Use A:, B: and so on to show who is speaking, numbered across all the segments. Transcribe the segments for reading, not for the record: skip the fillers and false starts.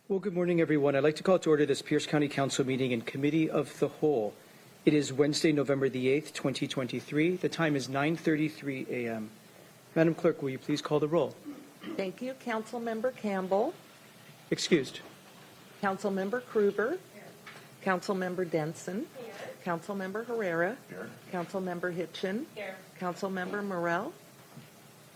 A: Well, good morning, everyone. I'd like to call to order this Pierce County Council meeting in Committee of the Whole. It is Wednesday, November the 8th, 2023. The time is 9:33 a.m. Madam Clerk, will you please call the roll?
B: Thank you. Councilmember Campbell.
A: Excused.
B: Councilmember Krueger. Councilmember Denson. Here. Councilmember Herrera. Here. Councilmember Hitchin. Here. Councilmember Morell.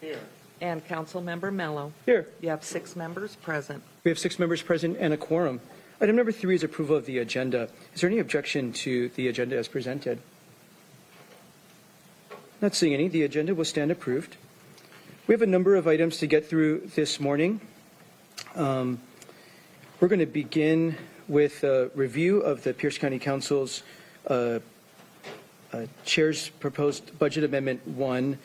C: Here.
B: And Councilmember Mello.
A: Here.
B: You have 6 members present.
A: We have 6 members present and a quorum. Item number 3 is approval of the agenda. Is there any objection to the agenda as presented? Not seeing any. The agenda will stand approved. We have a number of items to get through this morning. We're going to begin with a review of the Pierce County Council's Chair's proposed Budget Amendment 1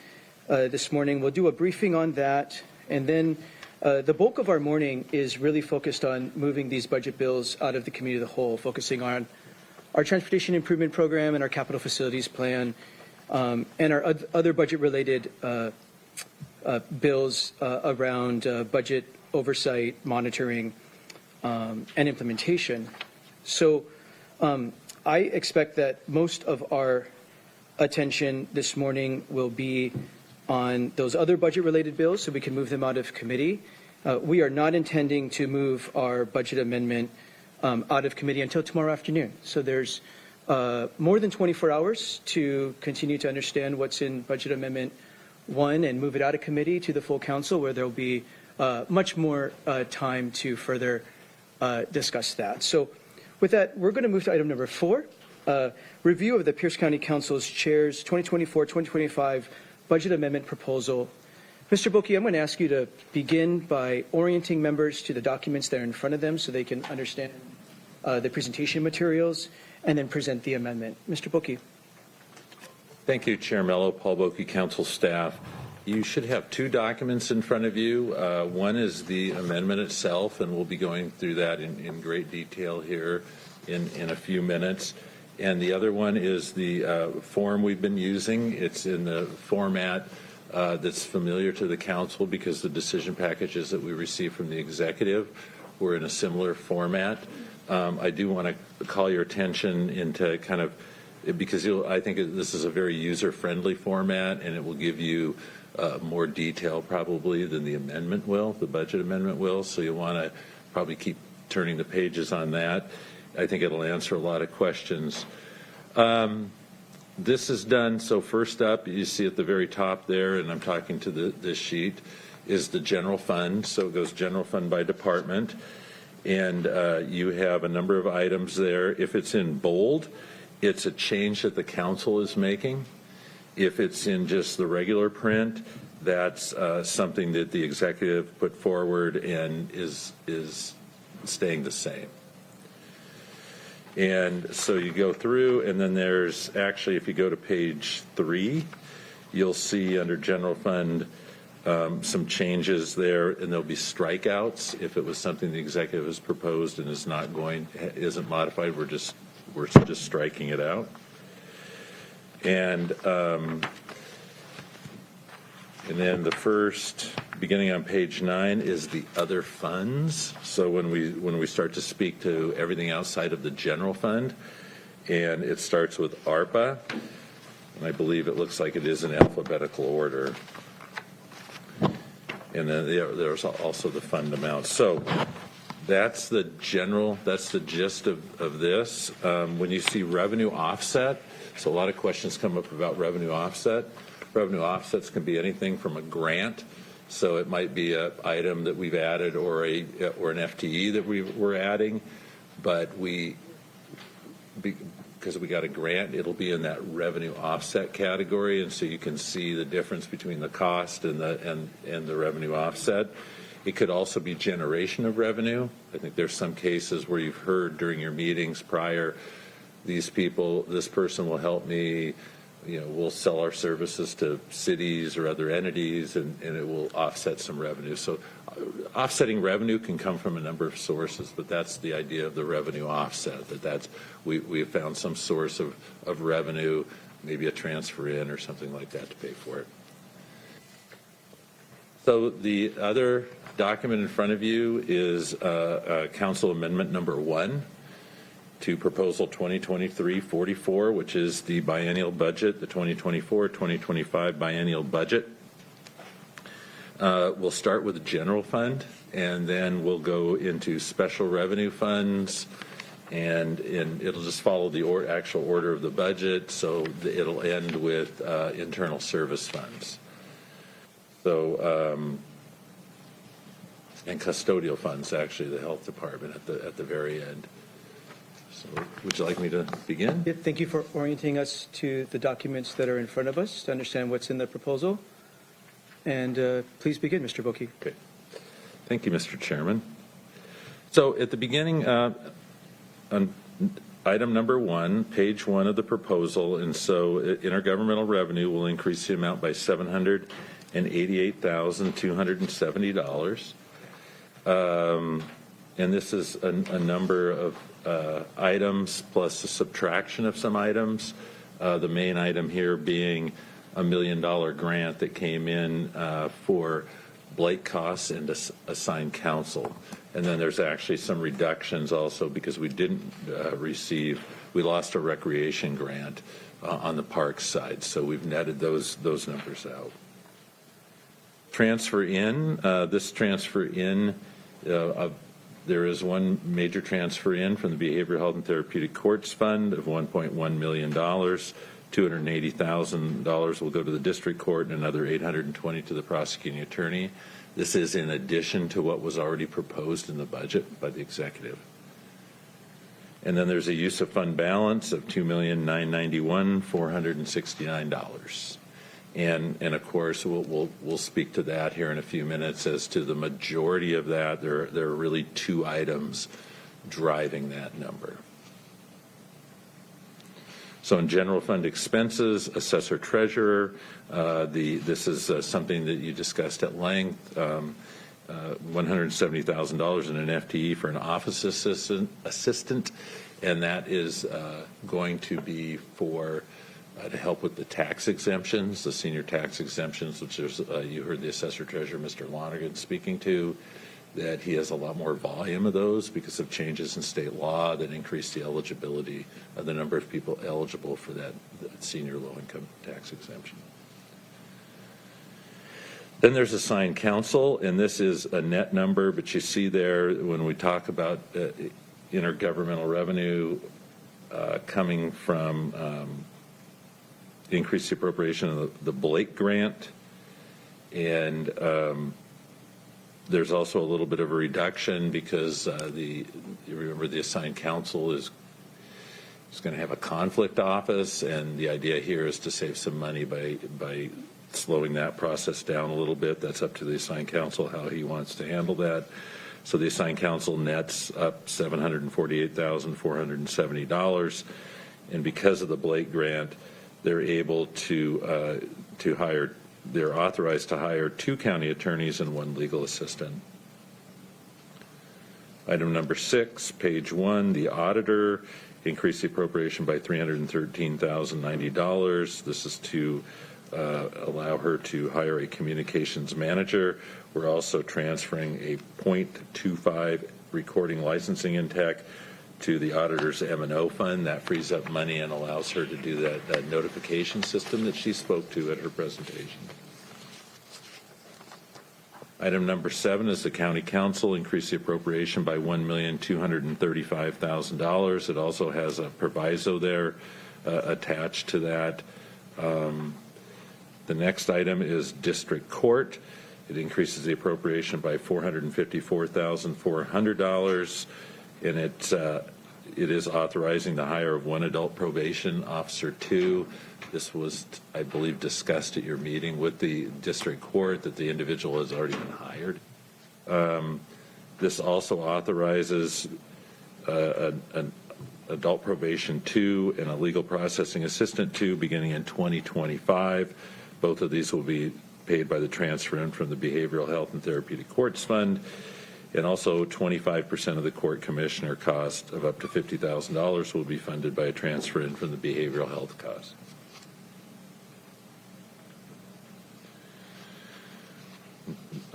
A: this morning. We'll do a briefing on that, and then the bulk of our morning is really focused on moving these budget bills out of the Committee of the Whole, focusing on our Transportation Improvement Program and our Capital Facilities Plan, and our other budget-related bills around budget oversight, monitoring, and implementation. So I expect that most of our attention this morning will be on those other budget-related bills, so we can move them out of committee. We are not intending to move our budget amendment out of committee until tomorrow afternoon. So there's more than 24 hours to continue to understand what's in Budget Amendment 1 and move it out of committee to the full council, where there'll be much more time to further discuss that. So with that, we're going to move to item number 4, review of the Pierce County Council's Chair's 2024-2025 Budget Amendment Proposal. Mr. Boki, I'm going to ask you to begin by orienting members to the documents that are in front of them so they can understand the presentation materials, and then present the amendment. Mr. Boki.
C: Thank you, Chair Mello, Paul Boki, Council staff. You should have 2 documents in front of you. One is the amendment itself, and we'll be going through that in great detail here in a few minutes. And the other one is the form we've been using. It's in the format that's familiar to the council because the decision packages that we received from the executive were in a similar format. I do want to call your attention into kind of, because I think this is a very user-friendly format, and it will give you more detail probably than the amendment will, the budget amendment will. So you'll want to probably keep turning the pages on that. I think it'll answer a lot of questions. This is done, so first up, you see at the very top there, and I'm talking to this sheet, is the general fund. So it goes general fund by department, and you have a number of items there. If it's in bold, it's a change that the council is making. If it's in just the regular print, that's something that the executive put forward and is staying the same. And so you go through, and then there's actually, if you go to page 3, you'll see under general fund some changes there, and there'll be strikeouts if it was something the executive has proposed and isn't modified. We're just striking it out. And then the first, beginning on page 9, is the other funds. So when we start to speak to everything outside of the general fund, and it starts with ARPA, and I believe it looks like it is in alphabetical order. And then there's also the fund amount. So that's the gist of this. When you see revenue offset, so a lot of questions come up about revenue offset. Revenue offsets can be anything from a grant, so it might be an item that we've added or an FTE that we're adding, but because we got a grant, it'll be in that revenue offset category, and so you can see the difference between the cost and the revenue offset. It could also be generation of revenue. I think there's some cases where you've heard during your meetings prior, this person will help me. We'll sell our services to cities or other entities, and it will offset some revenue. So offsetting revenue can come from a number of sources, but that's the idea of the revenue offset, we have found some source of revenue, maybe a transfer in or something like that to pay for it. So the other document in front of you is Council Amendment Number 1 to Proposal 2023-44, which is the biennial budget, the 2024-2025 biennial budget. We'll start with the general fund, and then we'll go into special revenue funds, and it'll just follow the actual order of the budget, so it'll end with internal service funds. So, and custodial funds, actually, the health department at the very end. So, would you like me to begin?
A: Yeah, thank you for orienting us to the documents that are in front of us to understand what's in the proposal. And please begin, Mr. Boki.
C: Okay. Thank you, Mr. Chairman. So at the beginning, on item number 1, page 1 of the proposal, and so intergovernmental revenue will increase the amount by $788,270. And this is a number of items plus a subtraction of some items. The main item here being a $1 million grant that came in for blight costs and assigned counsel. And then there's actually some reductions also because we didn't we lost a recreation grant on the parks side. So we've netted those numbers out. Transfer in, this transfer in, there is one major transfer in from the Behavioral Health and Therapeutic Courts Fund of $1.1 million. $280,000 will go to the district court and another $820,000 to the prosecuting attorney. This is in addition to what was already proposed in the budget by the executive. And then there's a use of fund balance of $2,991,469. And of course, we'll speak to that here in a few minutes as to the majority of that. There are really two items driving that number. So in general fund expenses, assessor treasurer, this is something that you discussed at length, $170,000 in an FTE for an office assistant, and that is going to be for to help with the tax exemptions, the senior tax exemptions, which is, you heard the assessor treasurer, Mr. Lonergan, speaking to, that he has a lot more volume of those because of changes in state law that increase the eligibility of the number of people eligible for that senior low-income tax exemption. Then there's assigned counsel, and this is a net number, but you see there when we talk about intergovernmental revenue coming from increased appropriation of the Blake grant, and there's also a little bit of a reduction because you remember the assigned counsel is going to have a conflict office, and the idea here is to save some money by slowing that process down a little bit. That's up to the assigned counsel how he wants to handle that. So the assigned counsel nets up $748,470, and because of the Blake grant, they're able to hire. They're authorized to hire 2 county attorneys and 1 legal assistant. Item number 6, page 1, the auditor increased the appropriation by $313,090. This is to allow her to hire a communications manager. We're also transferring a .25 recording licensing in tech to the auditor's M&O fund. That frees up money and allows her to do that notification system that she spoke to at her presentation. Item number 7 is the county council increased the appropriation by $1,235,000. It also has a proviso there attached to that. The next item is district court. It increases the appropriation by $454,400, and it is authorizing the hire of 1 adult probation officer 2. This was, I believe, discussed at your meeting with the district court that the individual has already been hired. This also authorizes an adult probation 2 and a legal processing assistant 2 beginning in 2025. Both of these will be paid by the transfer in from the Behavioral Health and Therapeutic Courts Fund, and also 25% of the court commissioner cost of up to $50,000 will be funded by a transfer in from the behavioral health cost.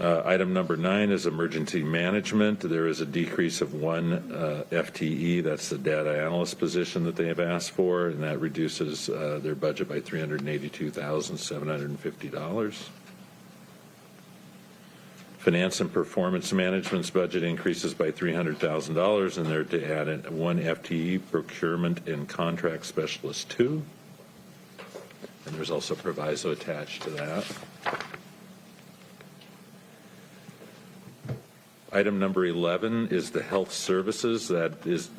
C: Item number 9 is emergency management. There is a decrease of 1 FTE. That's the data analyst position that they have asked for, and that reduces their budget by $382,750. Finance and performance management's budget increases by $300,000, and they're to add 1 FTE, procurement and contract specialist 2. And there's also proviso attached to that. Item number 11 is the health services. That is,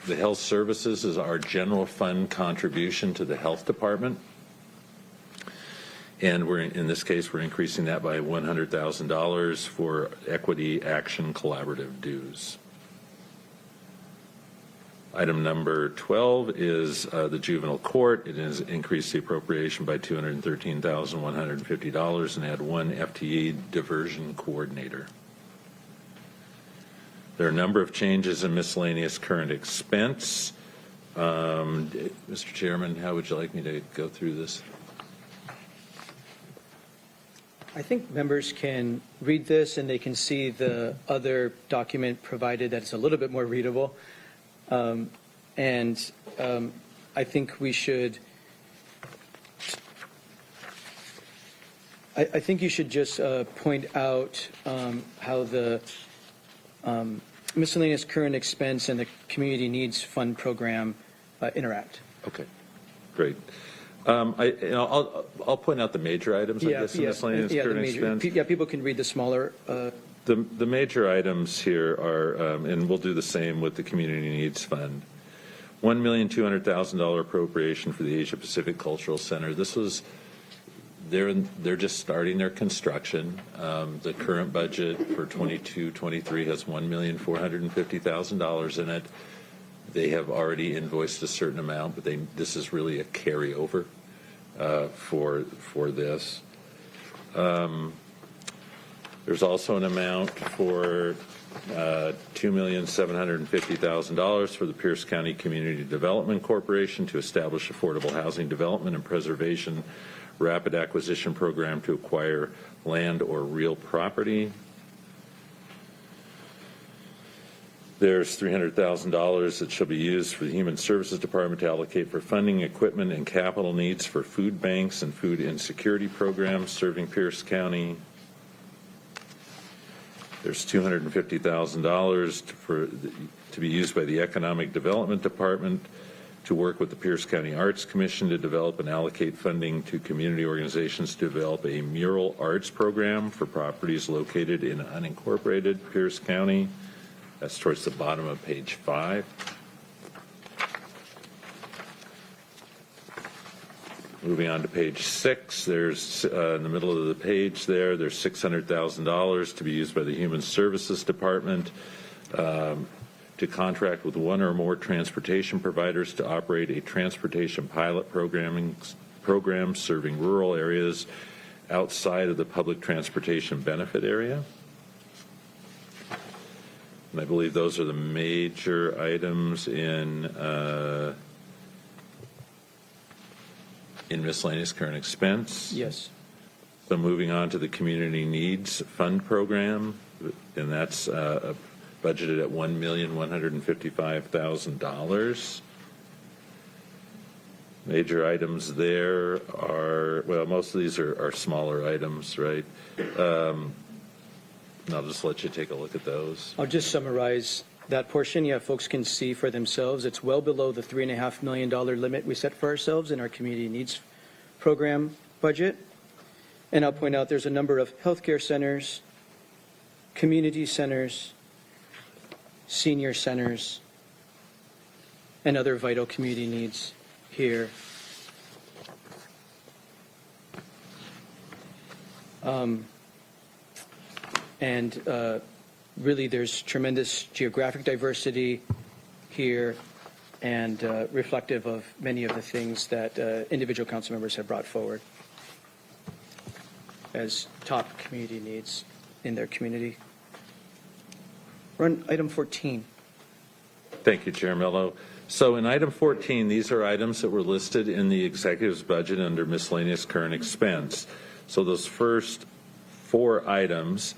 C: the health services is our general fund contribution to the health department. And in this case, we're increasing that by $100,000 for Equity Action Collaborative dues. Item number 12 is the juvenile court. It has increased the appropriation by $213,150 and add 1 FTE diversion coordinator. There are a number of changes in miscellaneous current expense. Mr. Chairman, how would you like me to go through this?
A: I think members can read this and they can see the other document provided that's a little bit more readable. I think we should, I think you should just point out how the miscellaneous current expense and the community needs fund program interact.
C: Okay, great. I'll point out the major items, I guess, in miscellaneous current expense.
A: Yeah, people can read the smaller.
C: The major items here are, and we'll do the same with the Community Needs Fund, $1,200,000 appropriation for the Asia Pacific Cultural Center. This was, they're just starting their construction. The current budget for 22-23 has $1,450,000 in it. They have already invoiced a certain amount, but this is really a carryover for this. There's also an amount for $2,750,000 for the Pierce County Community Development Corporation to establish affordable housing development and preservation rapid acquisition program to acquire land or real property. There's $300,000 that shall be used for the Human Services Department to allocate for funding, equipment, and capital needs for food banks and food insecurity programs serving Pierce County. There's $250,000 to be used by the Economic Development Department to work with the Pierce County Arts Commission to develop and allocate funding to community organizations to develop a mural arts program for properties located in unincorporated Pierce County. That's towards the bottom of page 5. Moving on to page 6, there's in the middle of the page there's $600,000 to be used by the Human Services Department to contract with 1 or more transportation providers to operate a transportation pilot program serving rural areas outside of the public transportation benefit area. And I believe those are the major items in miscellaneous current expense.
A: Yes.
C: So moving on to the Community Needs Fund Program, and that's budgeted at $1,155,000. Major items there are, well, most of these are smaller items, right? And I'll just let you take a look at those.
A: I'll just summarize that portion. Yeah, folks can see for themselves. It's well below the $3.5 million limit we set for ourselves in our community needs program budget. And I'll point out there's a number of healthcare centers, community centers, senior centers, and other vital community needs here. Really, there's tremendous geographic diversity here and reflective of many of the things that individual council members have brought forward as top community needs in their community. We're on item 14.
C: Thank you, Chair Mello. So in item 14, these are items that were listed in the executive's budget under miscellaneous current expense. So those first 4 items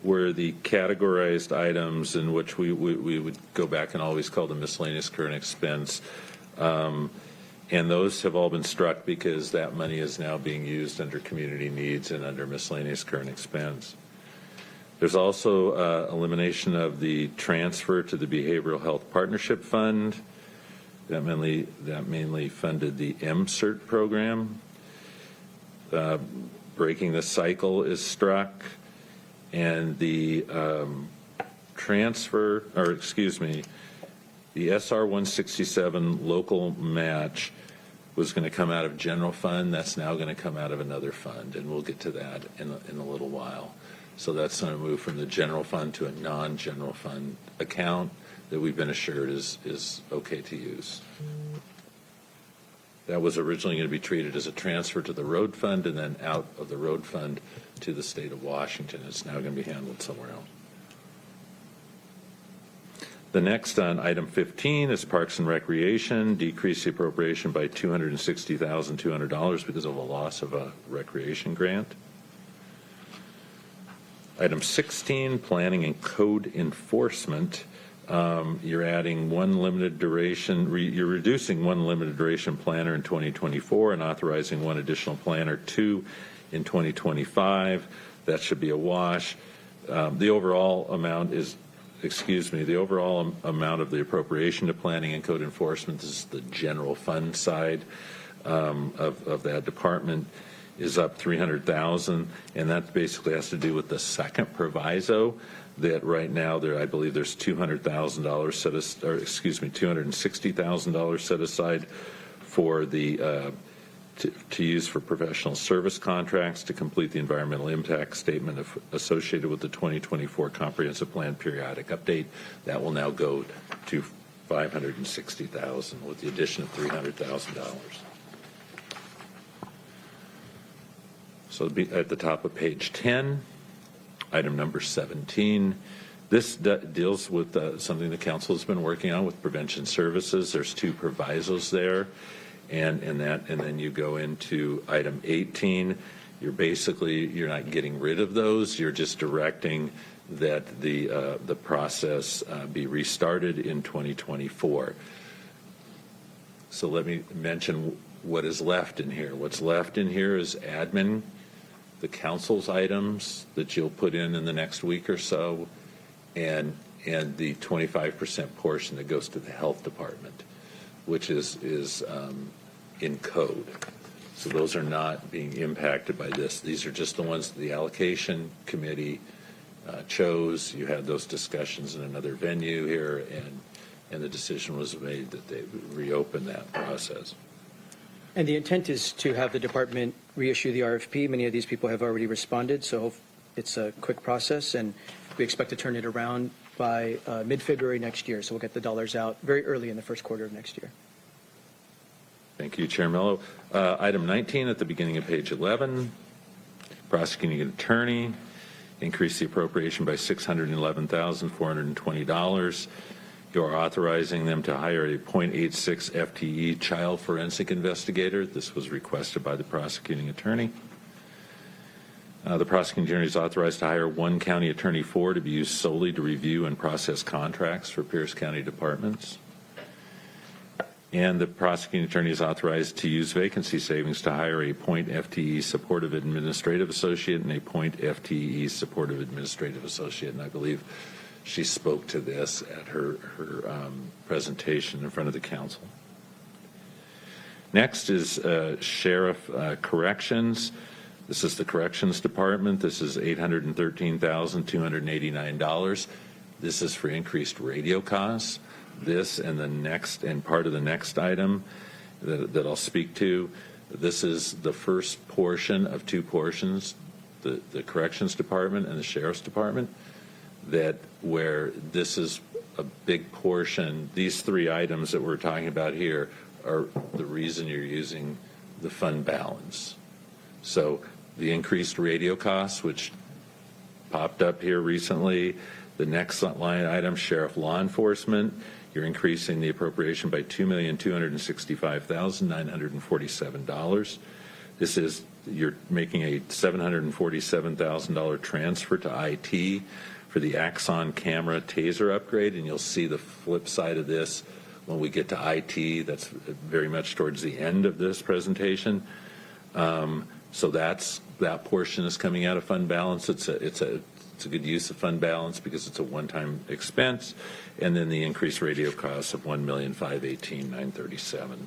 C: were the categorized items in which we would go back and always call the miscellaneous current expense. And those have all been struck because that money is now being used under community needs and under miscellaneous current expense. There's also elimination of the transfer to the Behavioral Health Partnership Fund. That mainly funded the MCERT program. Breaking the cycle is struck, and the the SR 167 local match was going to come out of general fund. That's now going to come out of another fund, and we'll get to that in a little while. So that's going to move from the general fund to a non-general fund account that we've been assured is okay to use. That was originally going to be treated as a transfer to the road fund and then out of the road fund to the state of Washington. It's now going to be handled somewhere else. The next on item 15 is Parks and Recreation, decrease the appropriation by $260,200 because of a loss of a recreation grant. Item 16, Planning and Code Enforcement. You're adding one limited duration, you're reducing one limited duration planner in 2024 and authorizing one additional planner, 2 in 2025. That should be a wash. The overall amount of the appropriation to planning and code enforcement, this is the general fund side of that department, is up $300,000, and that basically has to do with the second proviso that right now I believe there's $260,000 set aside for the to use for professional service contracts to complete the environmental impact statement associated with the 2024 comprehensive plan periodic update. That will now go to $560,000 with the addition of $300,000. So it'll be at the top of page 10. Item number 17. This deals with something the council has been working on with prevention services. There's 2 provisos there, and then you go into item 18. You're not getting rid of those. You're just directing that the process be restarted in 2024. So let me mention what is left in here. What's left in here is admin, the council's items that you'll put in the next week or so, and the 25% portion that goes to the health department, which is in code. So those are not being impacted by this. These are just the ones that the allocation committee chose. You had those discussions in another venue here, and the decision was made that they would reopen that process.
A: And the intent is to have the department reissue the RFP. Many of these people have already responded, so it's a quick process, and we expect to turn it around by mid-February next year. So we'll get the dollars out very early in the first quarter of next year.
C: Thank you, Chair Mello. Item 19 at the beginning of page 11, prosecuting attorney, increase the appropriation by $611,420. You're authorizing them to hire a .86 FTE child forensic investigator. This was requested by the prosecuting attorney. The prosecuting attorney is authorized to hire 1 county attorney 4 to be used solely to review and process contracts for Pierce County departments. And the prosecuting attorney is authorized to use vacancy savings to hire a .FTE supportive administrative associate and a .FTE supportive administrative associate. And I believe she spoke to this at her presentation in front of the council. Next is Sheriff Corrections. This is the Corrections Department. This is $813,289. This is for increased radio costs. This and the next, and part of the next item that I'll speak to, this is the first portion of 2 portions, the Corrections Department and the Sheriff's Department, that where this is a big portion. These 3 items that we're talking about here are the reason you're using the fund balance. So the increased radio costs, which popped up here recently, the next line item, Sheriff Law Enforcement, you're increasing the appropriation by $2,265,947. This is you're making a $747,000 transfer to IT for the Axon camera taser upgrade, and you'll see the flip side of this when we get to IT. That's very much towards the end of this presentation. So that portion is coming out of fund balance. It's a good use of fund balance because it's a one-time expense, and then the increased radio costs of $1,518,937.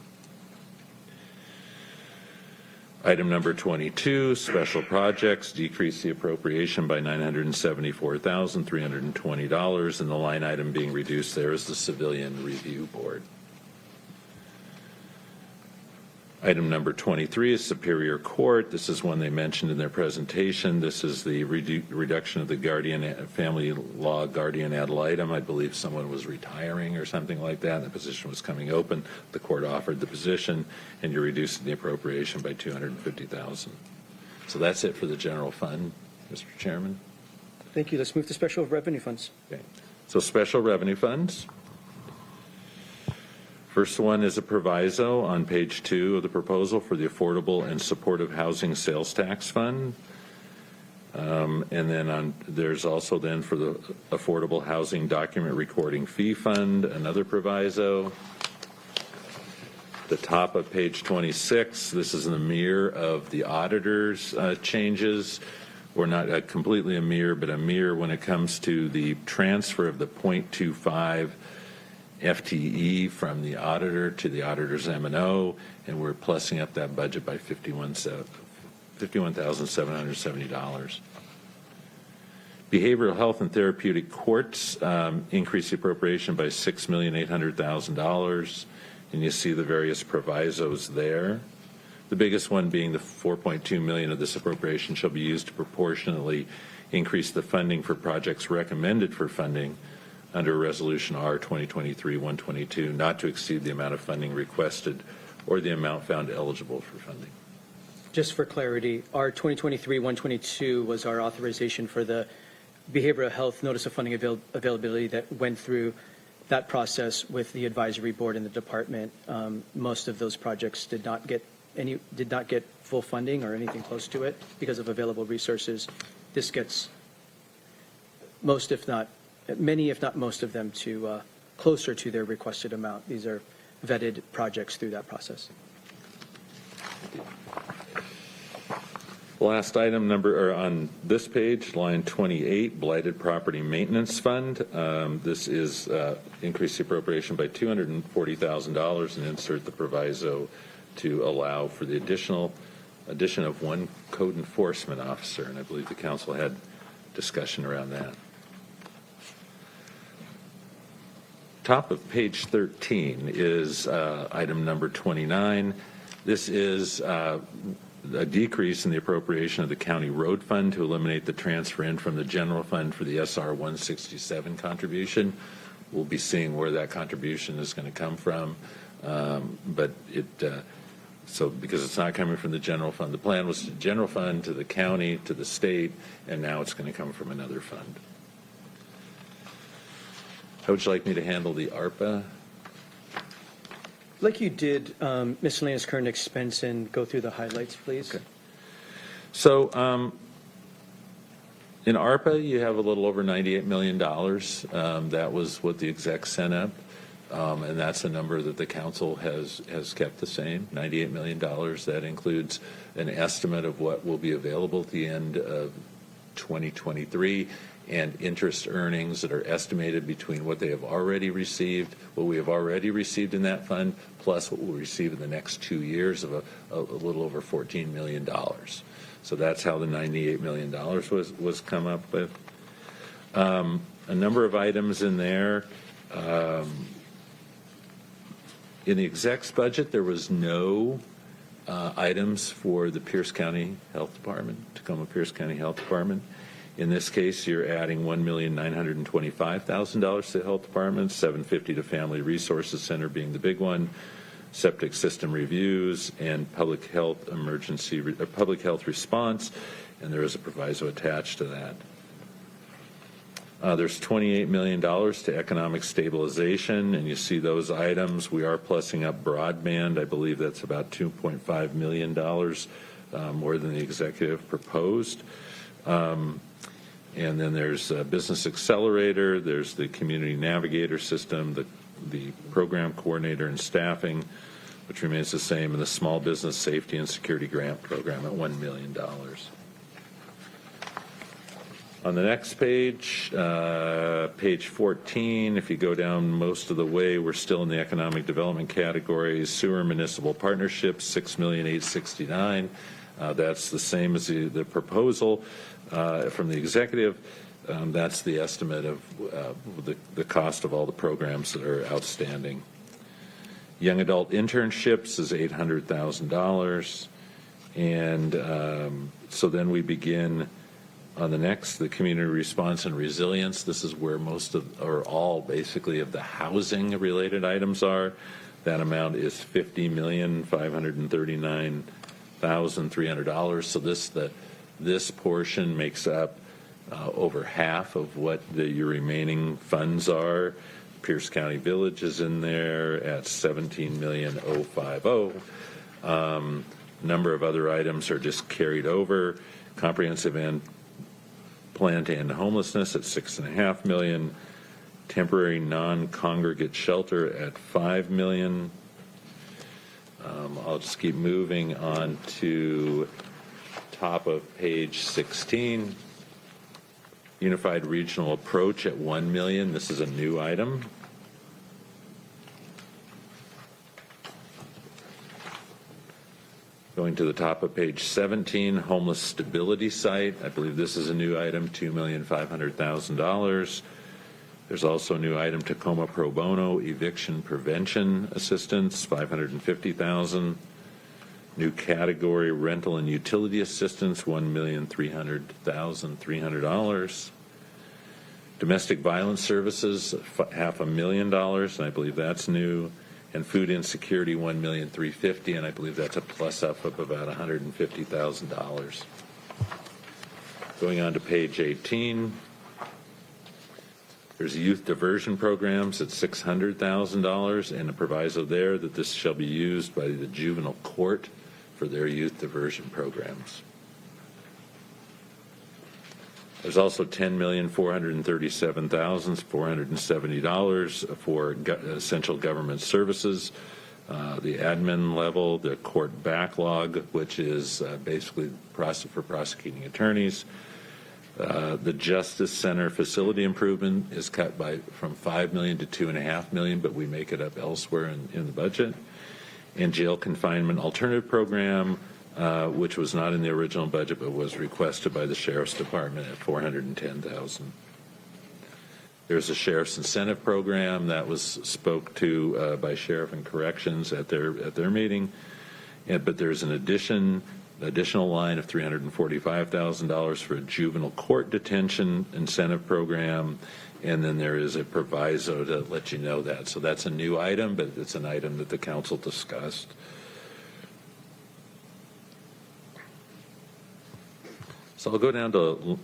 C: Item number 22, special projects, decrease the appropriation by $974,320, and the line item being reduced there is the Civilian Review Board. Item number 23 is Superior Court. This is one they mentioned in their presentation. This is the reduction of the family law guardian ad litem. I believe someone was retiring or something like that, and the position was coming open. The court offered the position, and you're reducing the appropriation by $250,000. So that's it for the general fund, Mr. Chairman.
A: Thank you. Let's move to special revenue funds.
C: Okay. So special revenue funds. First one is a proviso on page 2 of the proposal for the Affordable and Supportive Housing Sales Tax Fund. And then there's also then for the Affordable Housing Document Recording Fee Fund, another proviso. The top of page 26, this is in the mirror of the auditor's changes, or not completely a mirror, but a mirror when it comes to the transfer of the 0.25 FTE from the auditor to the auditor's M&O, and we're plussing up that budget by $51,770. Behavioral health and therapeutic courts increased the appropriation by $6,800,000, and you see the various provisos there. The biggest one being the $4.2 million of this appropriation shall be used to proportionately increase the funding for projects recommended for funding under Resolution R 2023-122, not to exceed the amount of funding requested or the amount found eligible for funding.
A: Just for clarity, our 2023-122 was our authorization for the behavioral health notice of funding availability that went through that process with the advisory board and the department. Most of those projects did not get full funding or anything close to it because of available resources. This gets many, if not most of them, to closer to their requested amount. These are vetted projects through that process.
C: Last item on this page, line 28, Blighted Property Maintenance Fund. This is increase the appropriation by $240,000 and insert the proviso to allow for the addition of one code enforcement officer, and I believe the council had discussion around that. Top of page 13 is item number 29. This is a decrease in the appropriation of the county road fund to eliminate the transfer in from the general fund for the SR 167 contribution. We'll be seeing where that contribution is going to come from, but so because it's not coming from the general fund, the plan was the general fund to the county to the state, and now it's going to come from another fund. How would you like me to handle the ARPA?
A: Like you did, miscellaneous current expense, and go through the highlights, please.
C: Okay. So in ARPA, you have a little over $98 million. That was what the exec sent up, and that's a number that the council has kept the same, $98 million. That includes an estimate of what will be available at the end of 2023 and interest earnings that are estimated between what they have already received, what we have already received in that fund, plus what we'll receive in the next 2 years of a little over $14 million. So that's how the $98 million was come up with. A number of items in there. In the exec's budget, there was no items for the Pierce County Health Department, Tacoma Pierce County Health Department. In this case, you're adding $1,925,000 to the health department, $750,000 to Family Resources Center being the big one, septic system reviews, and public health response, and there is a proviso attached to that. There's $28 million to economic stabilization, and you see those items. We are plussing up broadband. I believe that's about $2.5 million more than the executive proposed. And then there's Business Accelerator, there's the Community Navigator System, the Program Coordinator and Staffing, which remains the same, and the Small Business Safety and Security Grant Program at $1 million. On the next page, page 14, if you go down most of the way, we're still in the economic development categories. Sewer municipal partnerships, $6,869,000. That's the same as the proposal from the executive. That's the estimate of the cost of all the programs that are outstanding. Young adult internships is $800,000. And so then we begin on the next, the community response and resilience. This is where most of, or all basically, of the housing related items are. That amount is $50,539,300. So this portion makes up over half of what your remaining funds are. Pierce County Village is in there at $17,050,000. Number of other items are just carried over. Comprehensive and plan to end homelessness at $6.5 million. Temporary non-congregate shelter at $5 million. I'll just keep moving on to top of page 16. Unified regional approach at $1 million. This is a new item. Going to the top of page 17, homeless stability site. I believe this is a new item, $2,500,000. There's also a new item, Tacoma Pro Bono eviction prevention assistance, $550,000. New category, rental and utility assistance, $1,300,300. Domestic violence services, $500,000, and I believe that's new. And food insecurity, $1,350,000, and I believe that's a plus up of about $150,000. Going on to page 18, there's youth diversion programs at $600,000, and a proviso there that this shall be used by the juvenile court for their youth diversion programs. There's also $10,437,470 for essential government services, the admin level, the court backlog, which is basically for prosecuting attorneys. The Justice Center facility improvement is cut from $5 million to $2.5 million, but we make it up elsewhere in the budget. And jail confinement alternative program, which was not in the original budget but was requested by the Sheriff's Department at $410,000. There's a Sheriff's Incentive Program that was spoke to by Sheriff and Corrections at their meeting, but there's an additional line of $345,000 for a juvenile court detention incentive program, and then there is a proviso to let you know that. So that's a new item, but it's an item that the council discussed. So I'll go down to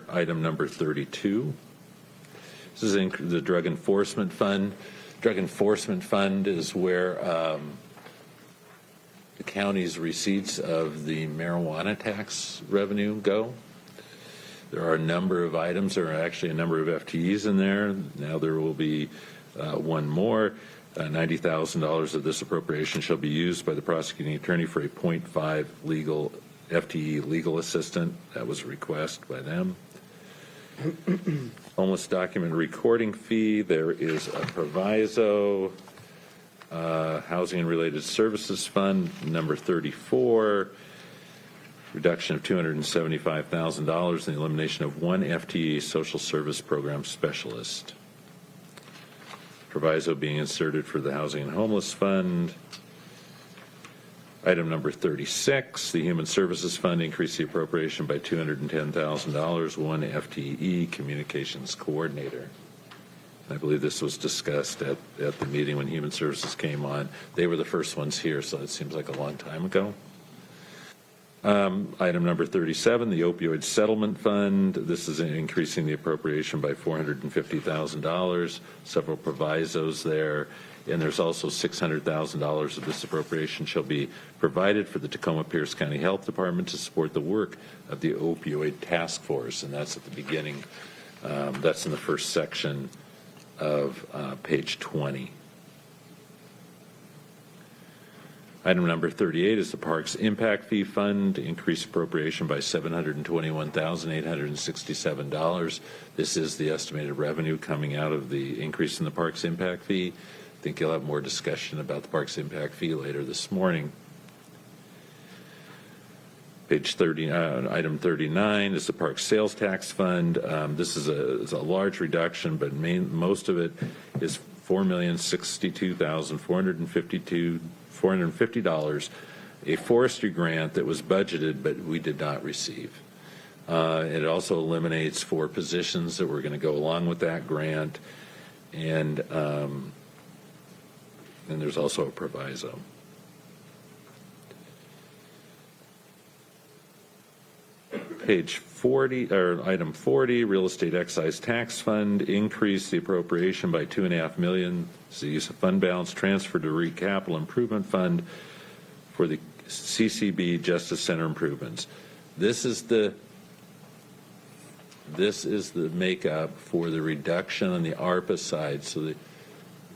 C: item number 32. This is the Drug Enforcement Fund. Drug Enforcement Fund is where the county's receipts of the marijuana tax revenue go. There are a number of items. There are actually a number of FTEs in there. Now there will be one more. $90,000 of this appropriation shall be used by the prosecuting attorney for a 0.5 FTE legal assistant. That was a request by them. Homeless document recording fee. There is a proviso. Housing and Related Services Fund, number 34. Reduction of $275,000 and the elimination of one FTE social service program specialist. Proviso being inserted for the Housing and Homeless Fund. Item number 36, the Human Services Fund, increase the appropriation by $210,000, one FTE communications coordinator. I believe this was discussed at the meeting when Human Services came on. They were the first ones here, so it seems like a long time ago. Item number 37, the Opioid Settlement Fund. This is increasing the appropriation by $450,000. Several provisos there. And there's also $600,000 of this appropriation shall be provided for the Tacoma Pierce County Health Department to support the work of the opioid task force. And that's at the beginning. That's in the first section of page 20. Item number 38 is the Parks Impact Fee Fund, increase appropriation by $721,867. This is the estimated revenue coming out of the increase in the Parks Impact Fee. I think you'll have more discussion about the Parks Impact Fee later this morning. Page 30, item 39 is the Parks Sales Tax Fund. This is a large reduction, but most of it is $4,062,450, a forestry grant that was budgeted but we did not receive. It also eliminates 4 positions that were going to go along with that grant, and there's also a proviso. Page 40, or item 40, Real Estate Excise Tax Fund, increase the appropriation by $2.5 million. It's the use of fund balance transfer to REIT Capital Improvement Fund for the CCB Justice Center improvements. This is the makeup for the reduction on the ARPA side. So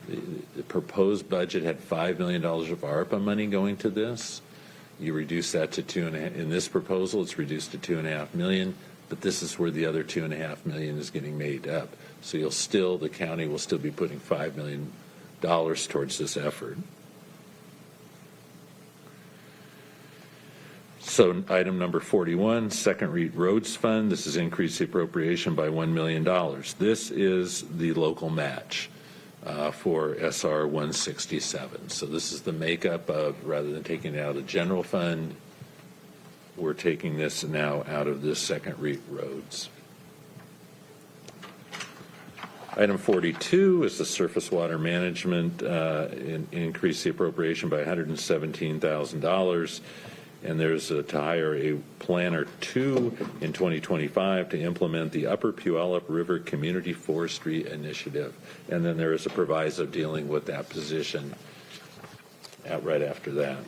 C: the proposed budget had $5 million of ARPA money going to this. You reduce that to in this proposal, it's reduced to $2.5 million, but this is where the other $2.5 million is getting made up. So the county will still be putting $5 million towards this effort. So item number 41, Second REIT Roads Fund. This is increase the appropriation by $1 million. This is the local match for SR 167. So this is the makeup of, rather than taking it out of the general fund, we're taking this now out of this Second REIT Roads. Item 42 is the surface water management, increase the appropriation by $117,000. And there's to hire a planner 2 in 2025 to implement the Upper Puyallup River Community Forestry Initiative. And then there is a proviso dealing with that position right after that.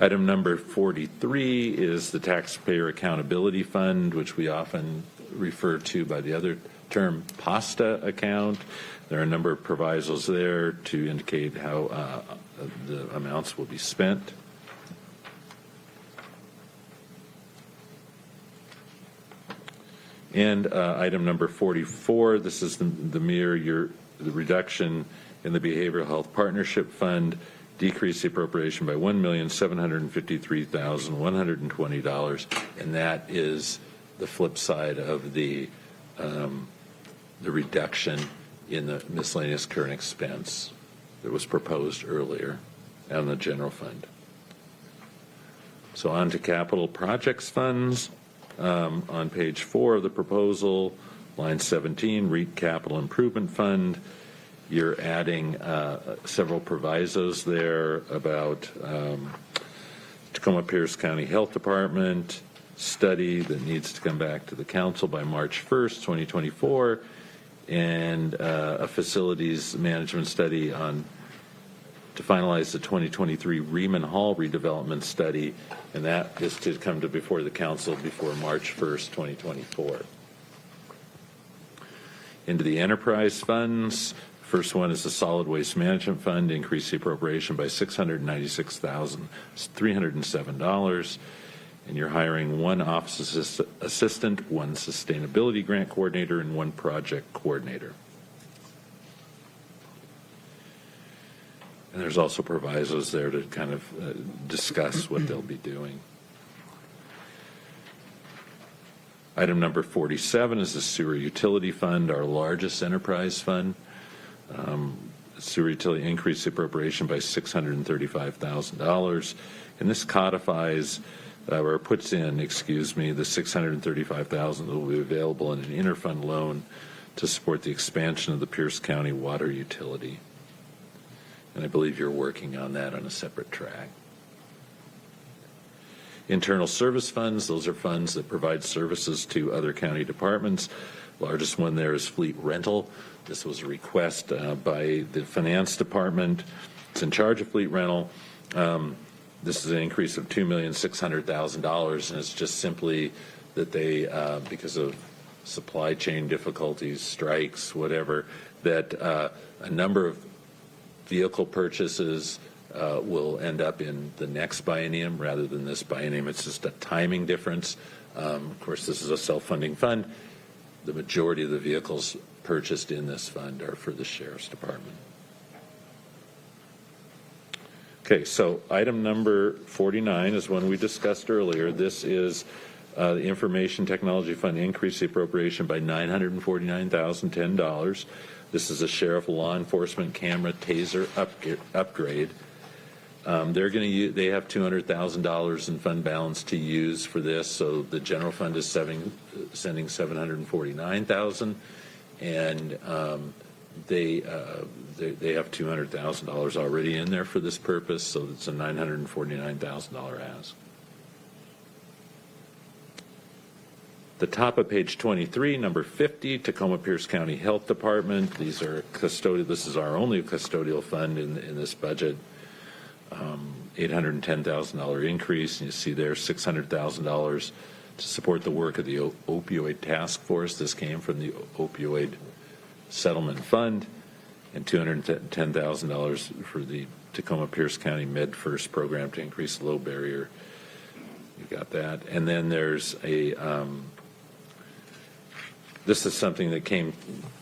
C: Item number 43 is the Taxpayer Accountability Fund, which we often refer to by the other term PASTA account. There are a number of provisos there to indicate how the amounts will be spent. And item number 44, this is the reduction in the Behavioral Health Partnership Fund, decrease the appropriation by $1,753,120, and that is the flip side of the reduction in the miscellaneous current expense that was proposed earlier on the general fund. So on to capital projects funds. On page 4 of the proposal, line 17, REIT Capital Improvement Fund. You're adding several provisos there about Tacoma Pierce County Health Department study that needs to come back to the council by March 1st, 2024, and a facilities management study to finalize the 2023 Riemann Hall redevelopment study, and that is to come to before the council before March 1st, 2024. Into the enterprise funds. First one is the Solid Waste Management Fund, increase the appropriation by $696,307. And you're hiring 1 office assistant, 1 sustainability grant coordinator, and 1 project coordinator. And there's also provisos there to kind of discuss what they'll be doing. Item number 47 is the Sewer Utility Fund, our largest enterprise fund. Sewer utility increased the appropriation by $635,000, and this codifies or puts in, the $635,000 that will be available in an interfund loan to support the expansion of the Pierce County water utility. And I believe you're working on that on a separate track. Internal service funds, those are funds that provide services to other county departments. Largest one there is fleet rental. This was a request by the finance department. It's in charge of fleet rental. This is an increase of $2,600,000, and it's just simply that they, because of supply chain difficulties, strikes, whatever, that a number of vehicle purchases will end up in the next biennium rather than this biennium. It's just a timing difference. Of course, this is a self-funding fund. The majority of the vehicles purchased in this fund are for the Sheriff's Department. Okay, so item number 49 is one we discussed earlier. This is the Information Technology Fund increased the appropriation by $949,010. This is a sheriff law enforcement camera taser upgrade. They have $200,000 in fund balance to use for this, so the general fund is sending $749,000, and they have $200,000 already in there for this purpose, so it's a $949,000 ask. The top of page 23, number 50, Tacoma Pierce County Health Department. These are custodial. This is our only custodial fund in this budget. $810,000 increase, and you see there $600,000 to support the work of the opioid task force. This came from the opioid settlement fund, and $210,000 for the Tacoma Pierce County MedFirst program to increase low barrier. You got that. And then there's a this is something that came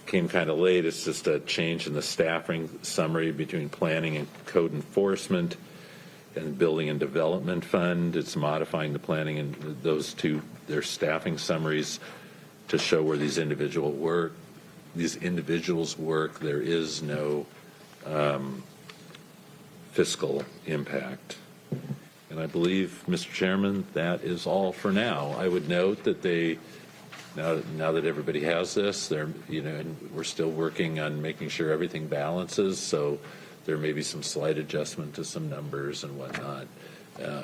C: kind of late. It's just a change in the staffing summary between planning and code enforcement and building and development fund. It's modifying the planning and those two, their staffing summaries to show where these individuals work. There is no fiscal impact. And I believe, Mr. Chairman, that is all for now. I would note that now that everybody has this, and we're still working on making sure everything balances, so there may be some slight adjustment to some numbers and whatnot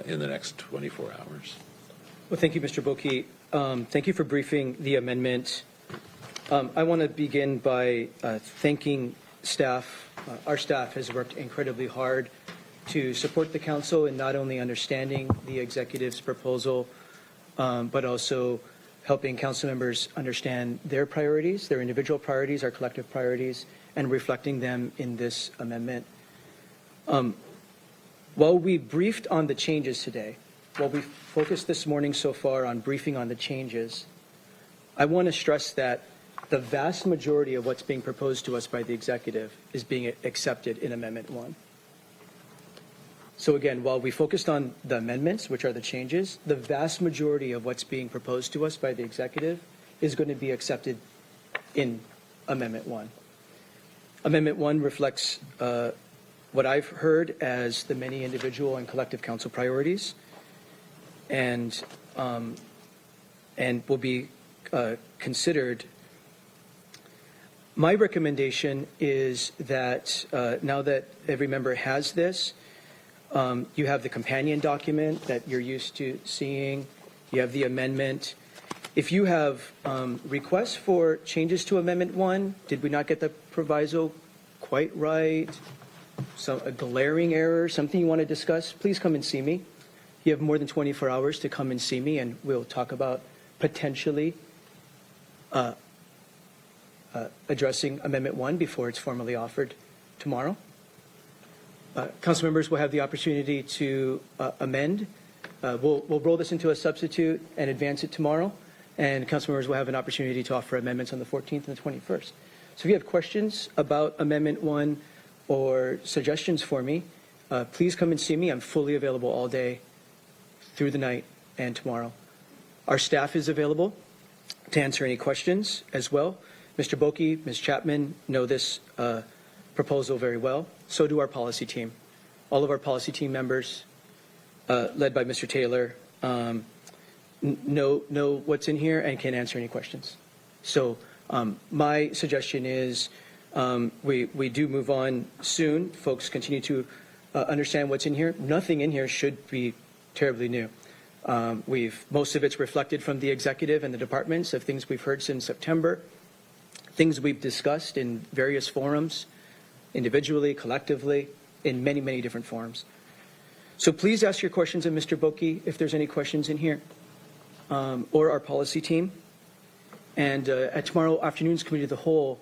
C: in the next 24 hours.
A: Well, thank you, Mr. Boki. Thank you for briefing the amendment. I want to begin by thanking staff. Our staff has worked incredibly hard to support the council in not only understanding the executive's proposal, but also helping council members understand their priorities, their individual priorities, our collective priorities, and reflecting them in this amendment. While we briefed on the changes today, while we focused this morning so far on briefing on the changes, I want to stress that the vast majority of what's being proposed to us by the executive is being accepted in Amendment 1. So again, while we focused on the amendments, which are the changes, the vast majority of what's being proposed to us by the executive is going to be accepted in Amendment 1. Amendment 1 reflects what I've heard as the many individual and collective council priorities, and will be considered. My recommendation is that now that every member has this, you have the companion document that you're used to seeing. You have the amendment. If you have requests for changes to Amendment 1, did we not get the proviso quite right? A glaring error, something you want to discuss, please come and see me. You have more than 24 hours to come and see me, and we'll talk about potentially addressing Amendment 1 before it's formally offered tomorrow. Council members will have the opportunity to amend. We'll roll this into a substitute and advance it tomorrow, and council members will have an opportunity to offer amendments on the 14th and the 21st. So if you have questions about Amendment 1 or suggestions for me, please come and see me. I'm fully available all day through the night and tomorrow. Our staff is available to answer any questions as well. Mr. Boki, Ms. Chapman know this proposal very well. So do our policy team. All of our policy team members, led by Mr. Taylor, know what's in here and can answer any questions. So my suggestion is we do move on soon. Folks continue to understand what's in here. Nothing in here should be terribly new. Most of it's reflected from the executive and the departments of things we've heard since September. things we've discussed in various forums, individually, collectively, in many, many different forums. So please ask your questions of Mr. Boki if there's any questions in here, or our policy team. And at tomorrow afternoon's Committee of the Whole,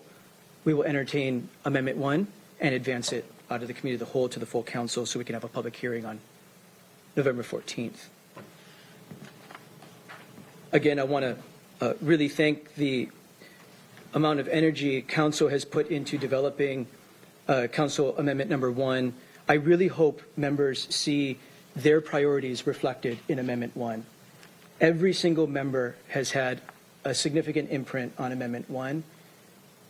A: we will entertain Amendment 1 and advance it out of the Committee of the Whole to the full council so we can have a public hearing on November 14th. Again, I want to really thank the amount of energy council has put into developing Council Amendment Number 1. I really hope members see their priorities reflected in Amendment 1. Every single member has had a significant imprint on Amendment 1.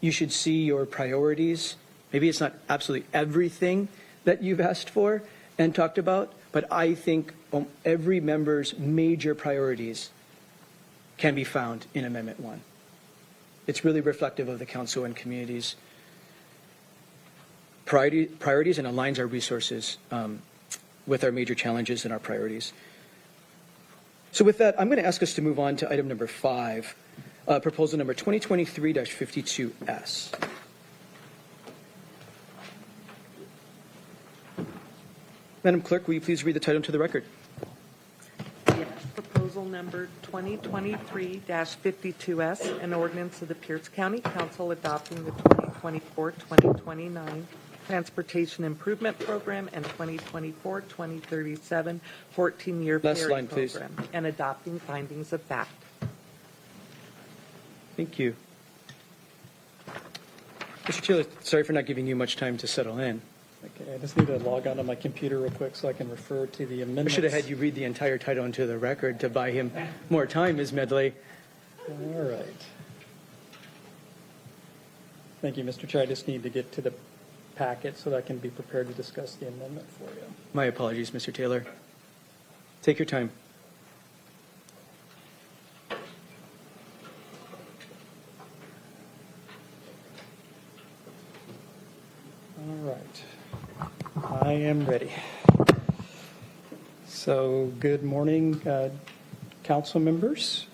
A: You should see your priorities. Maybe it's not absolutely everything that you've asked for and talked about, but I think every member's major priorities can be found in Amendment 1. It's really reflective of the council and community's priorities and aligns our resources with our major challenges and our priorities. So with that, I'm going to ask us to move on to item number 5, proposal number 2023-52S. Madam Clerk, will you please read the title to the record?
B: Yes. Proposal number 2023-52S, an ordinance of the Pierce County Council adopting the 2024-2029 Transportation Improvement Program and 2024-2037 14-year
A: Last
B: ferry
A: line, please.
B: program, and adopting findings of fact.
A: Thank you. Mr. Taylor, sorry for not giving you much time to settle in.
D: Okay, I just need to log onto my computer real quick so I can refer to the
A: I
D: amendments.
A: should have had you read the entire title into the record to buy him more time, Ms. Medley.
D: All right. Thank you, Mr. Chair. I just need to get to the packet so that I can be prepared to discuss the amendment for you.
A: My apologies, Mr. Taylor. Take your time.
D: All right. I am ready. So, good morning, council members.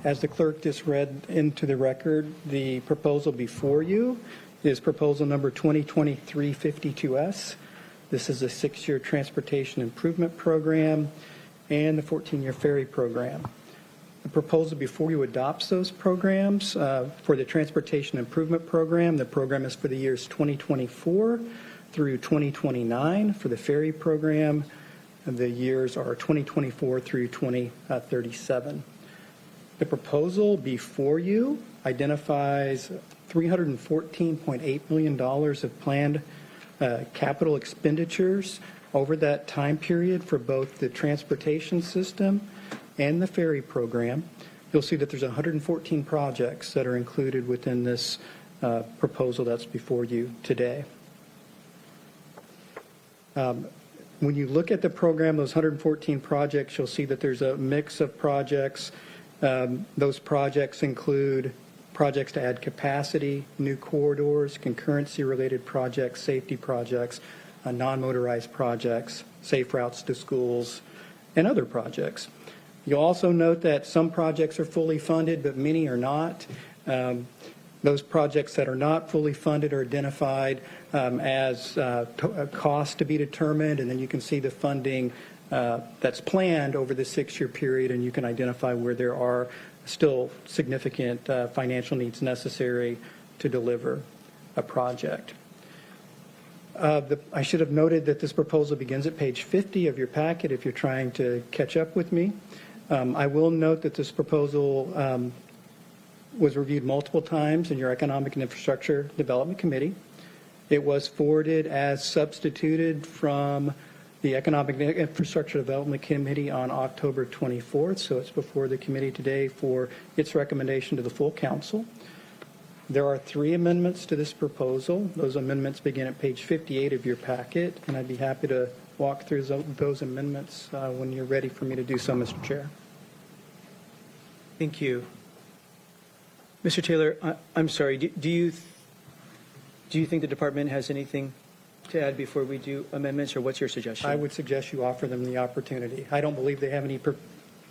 D: As the clerk just read into the record, the proposal before you is proposal number 2023-52S. This is a 6-year transportation improvement program and the 14-year ferry program. The proposal before you adopts those programs. For the Transportation Improvement Program, the program is for the years 2024 through 2029. For the ferry program, the years are 2024 through 2037. The proposal before you identifies $314.8 million of planned capital expenditures over that time period for both the transportation system and the ferry program. You'll see that there's 114 projects that are included within this proposal that's before you today. When you look at the program, those 114 projects, you'll see that there's a mix of projects. Those projects include projects to add capacity, new corridors, concurrency-related projects, safety projects, non-motorized projects, safe routes to schools, and other projects. You'll also note that some projects are fully funded, but many are not. Those projects that are not fully funded are identified as cost to be determined, and then you can see the funding that's planned over the 6-year period, and you can identify where there are still significant financial needs necessary to deliver a project. I should have noted that this proposal begins at page 50 of your packet if you're trying to catch up with me. I will note that this proposal was reviewed multiple times in your Economic and Infrastructure Development Committee. It was forwarded as substituted from the Economic and Infrastructure Development Committee on October 24th, so it's before the committee today for its recommendation to the full council. There are 3 amendments to this proposal. Those amendments begin at page 58 of your packet, and I'd be happy to walk through those amendments when you're ready for me to do so, Mr. Chair.
A: Thank you. Mr. Taylor, I'm sorry, do you think the department has anything to add before we do amendments, or what's your suggestion?
D: I would suggest you offer them the opportunity. I don't believe they have any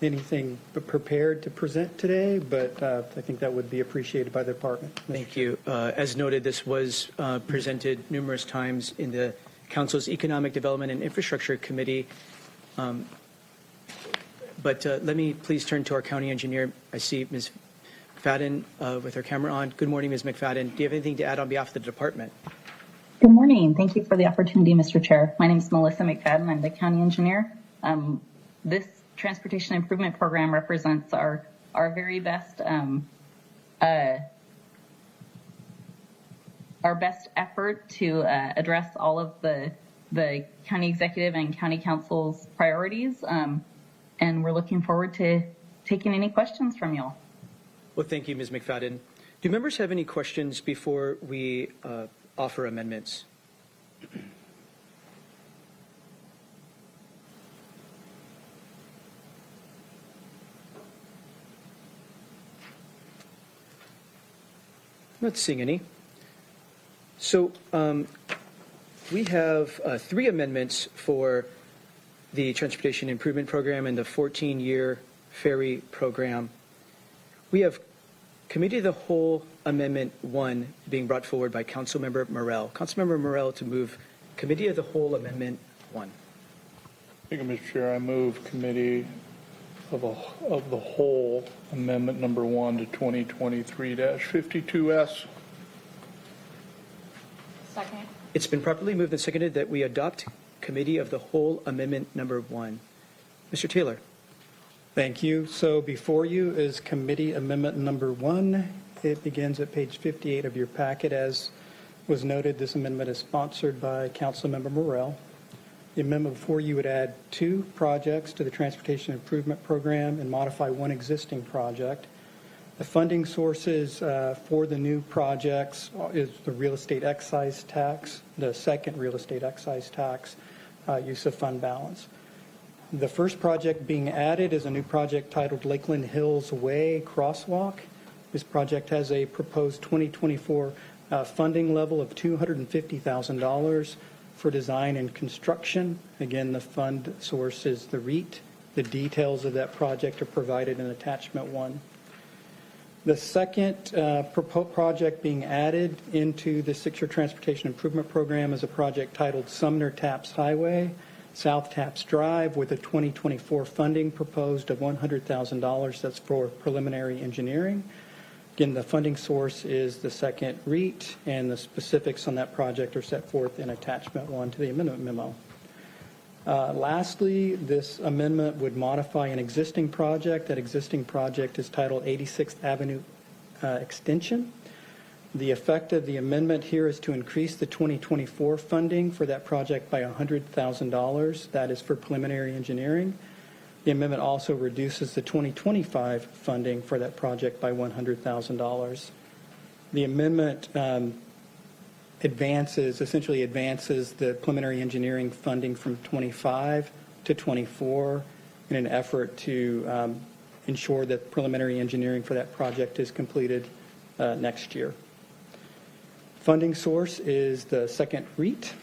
D: anything prepared to present today, but I think that would be appreciated by the department.
A: Thank you. As noted, this was presented numerous times in the Council's Economic Development and Infrastructure Committee. But let me please turn to our county engineer. I see Ms. McFadden with her camera on. Good morning, Ms. McFadden. Do you have anything to add on behalf of the department?
E: Good morning. Thank you for the opportunity, Mr. Chair. My name is Melissa McFadden. I'm the county engineer. This transportation improvement program represents our very best our best effort to address all of the county executive and county council's priorities, and we're looking forward to taking any questions from y'all.
A: Well, thank you, Ms. McFadden. Do members have any questions before we offer amendments? Not seeing any. So we have 3 amendments for the Transportation Improvement Program and the 14-year ferry program. We have Committee of the Whole Amendment 1 being brought forward by Councilmember Morell. Councilmember Morell to move Committee of the Whole Amendment 1.
F: Thank you, Mr. Chair. I move Committee of the Whole Amendment Number 1 to 2023-52S.
E: Second.
A: It's been properly moved and seconded that we adopt Committee of the Whole Amendment Number 1. Mr. Taylor.
D: Thank you. So before you is Committee Amendment Number 1. It begins at page 58 of your packet. As was noted, this amendment is sponsored by Councilmember Morell. The amendment before you would add 2 projects to the Transportation Improvement Program and modify 1 existing project. The funding sources for the new projects is the real estate excise tax, the second real estate excise tax, use of fund balance. The first project being added is a new project titled Lakeland Hills Way Crosswalk. This project has a proposed 2024 funding level of $250,000 for design and construction. Again, the fund source is the REIT. The details of that project are provided in Attachment 1. The second project being added into the 6-year Transportation Improvement Program is a project titled Sumner Taps Highway, South Taps Drive, with a 2024 funding proposed of $100,000. That's for preliminary engineering. Again, the funding source is the second REIT, and the specifics on that project are set forth in Attachment 1 to the amendment memo. Lastly, this amendment would modify an existing project. That existing project is titled 86th Avenue Extension. The effect of the amendment here is to increase the 2024 funding for that project by $100,000. That is for preliminary engineering. The amendment also reduces the 2025 funding for that project by $100,000. The amendment essentially advances the preliminary engineering funding from 25 to 24 in an effort to ensure that preliminary engineering for that project is completed next year. Funding source is the second REIT.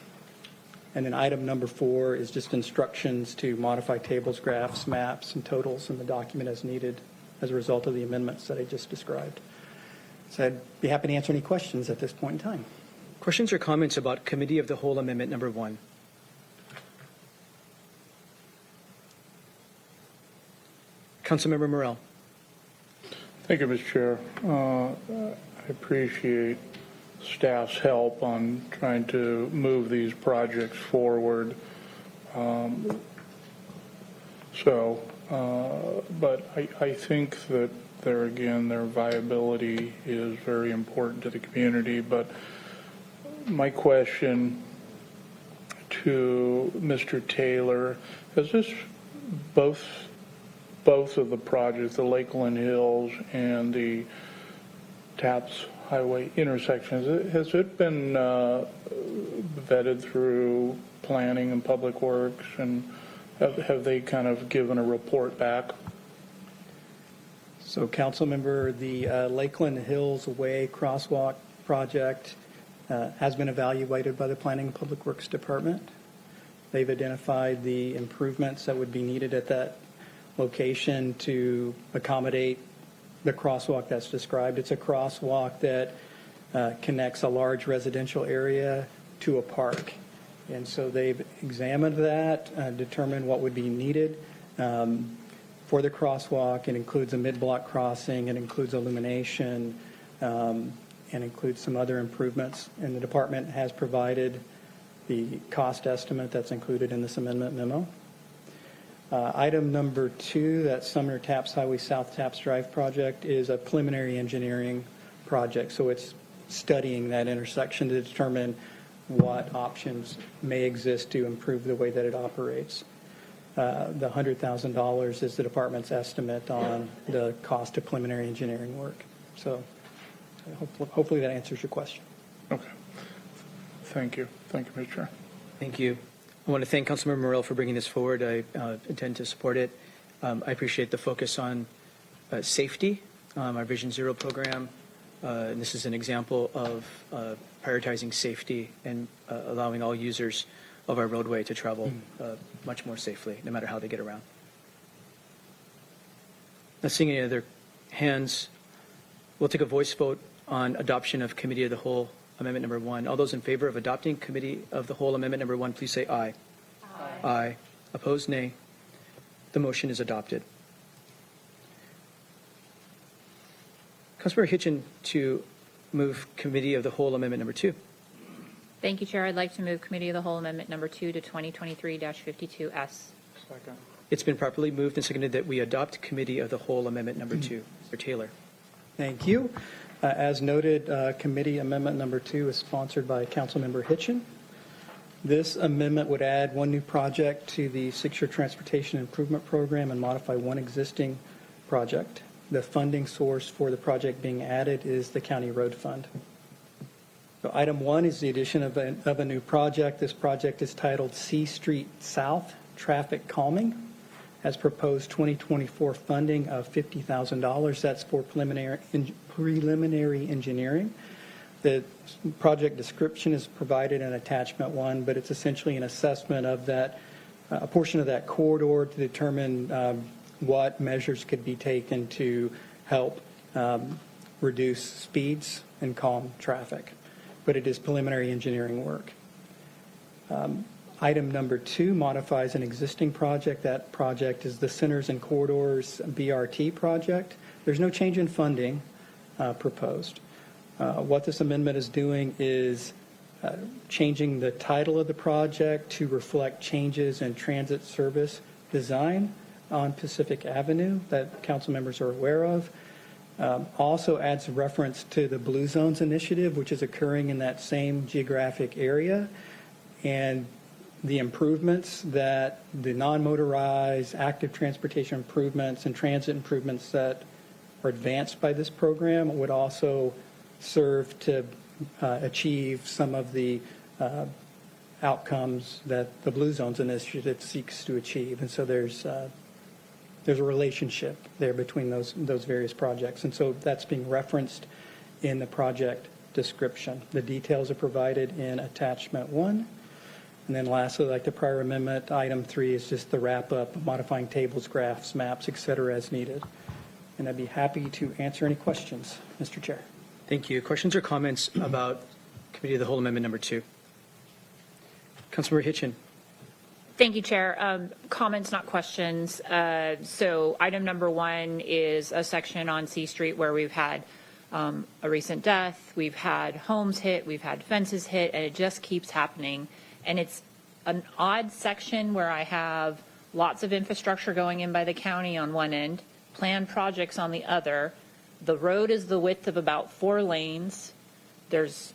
D: And then item number 4 is just instructions to modify tables, graphs, maps, and totals in the document as needed as a result of the amendments that I just described. So I'd be happy to answer any questions at this point in time.
A: Questions or comments about Committee of the Whole Amendment Number 1? Councilmember Morell.
F: Thank you, Mr. Chair. I appreciate staff's help on trying to move these projects forward. But I think that their viability is very important to the community. But my question to Mr. Taylor, has this both of the projects, the Lakeland Hills and the Taps Highway intersection, has it been vetted through planning and public works, and have they kind of given a report back?
D: So, Councilmember, the Lakeland Hills Way Crosswalk project has been evaluated by the Planning and Public Works Department. They've identified the improvements that would be needed at that location to accommodate the crosswalk that's described. It's a crosswalk that connects a large residential area to a park. And so they've examined that, determined what would be needed for the crosswalk. It includes a mid-block crossing, it includes illumination, and includes some other improvements. And the department has provided the cost estimate that's included in this amendment memo. Item number 2, that Sumner Taps Highway South Taps Drive project, is a preliminary engineering project. So it's studying that intersection to determine what options may exist to improve the way that it operates. The $100,000 is the department's estimate on the cost of preliminary engineering work. So hopefully that answers your question.
F: Okay. Thank you. Thank you, Mr. Chair.
A: Thank you. I want to thank Councilmember Morell for bringing this forward. I intend to support it. I appreciate the focus on safety, our Vision Zero program. And this is an example of prioritizing safety and allowing all users of our roadway to travel much more safely, no matter how they get around. Not seeing any other hands, we'll take a voice vote on adoption of Committee of the Whole Amendment number 1. All those in favor of adopting Committee of the Whole Amendment number 1, please say aye. Aye. Aye. Opposed, nay. The motion is adopted. Councilmember Hitchin to move Committee of the Whole Amendment number 2.
G: Thank you, Chair. I'd like to move Committee of the Whole Amendment number 2 to 2023-52S.
F: Second.
A: It's been properly moved and seconded that we adopt Committee of the Whole Amendment number 2. Mr. Taylor.
D: Thank you. As noted, Committee Amendment number 2 is sponsored by Councilmember Hitchin. This amendment would add one new project to the 6-year Transportation Improvement Program and modify one existing project. The funding source for the project being added is the County Road Fund. So item 1 is the addition of a new project. This project is titled C Street South Traffic Calming. Has proposed 2024 funding of $50,000. That's for preliminary engineering. The project description is provided in attachment 1, but it's essentially an assessment of that, a portion of that corridor to determine what measures could be taken to help reduce speeds and calm traffic. But it is preliminary engineering work. Item number 2 modifies an existing project. That project is the Centers and Corridors BRT project. There's no change in funding proposed. What this amendment is doing is changing the title of the project to reflect changes in transit service design on Pacific Avenue that council members are aware of. Also adds reference to the Blue Zones initiative, which is occurring in that same geographic area, and the improvements that the non-motorized active transportation improvements and transit improvements that are advanced by this program would also serve to achieve some of the outcomes that the Blue Zones initiative seeks to achieve. And so there's a relationship there between those various projects. And so that's being referenced in the project description. The details are provided in attachment 1. And then lastly, like the prior amendment, item 3 is just the wrap-up, modifying tables, graphs, maps, et cetera, as needed. And I'd be happy to answer any questions, Mr. Chair.
A: Thank you. Questions or comments about Committee of the Whole Amendment number 2? Councilmember Hitchin.
G: Thank you, Chair. Comments, not questions. So item number 1 is a section on C Street where we've had a recent death, we've had homes hit, we've had fences hit, and it just keeps happening. And it's an odd section where I have lots of infrastructure going in by the county on one end, planned projects on the other. The road is the width of about 4 lanes. There's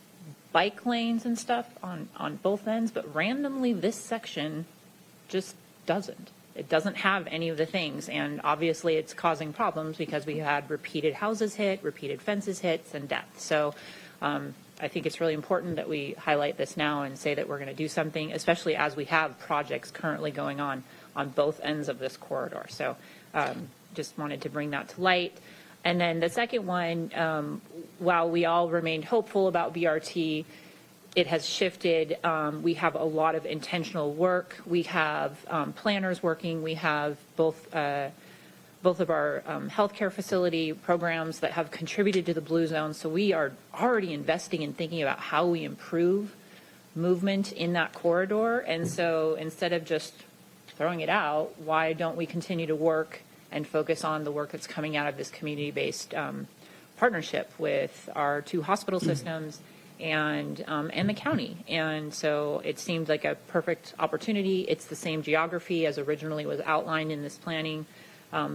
G: bike lanes and stuff on both ends, but randomly this section just doesn't. It doesn't have any of the things, and obviously it's causing problems because we had repeated houses hit, repeated fences hits, and deaths. So I think it's really important that we highlight this now and say that we're going to do something, especially as we have projects currently going on both ends of this corridor. So just wanted to bring that to light. And then the second one, while we all remained hopeful about BRT, it has shifted. We have a lot of intentional work. We have planners working. We have both both of our healthcare facility programs that have contributed to the blue zone. So we are already investing in thinking about how we improve movement in that corridor. And so instead of just throwing it out, why don't we continue to work and focus on the work that's coming out of this community-based partnership with our two hospital systems and the county. And so it seemed like a perfect opportunity. It's the same geography as originally was outlined in this planning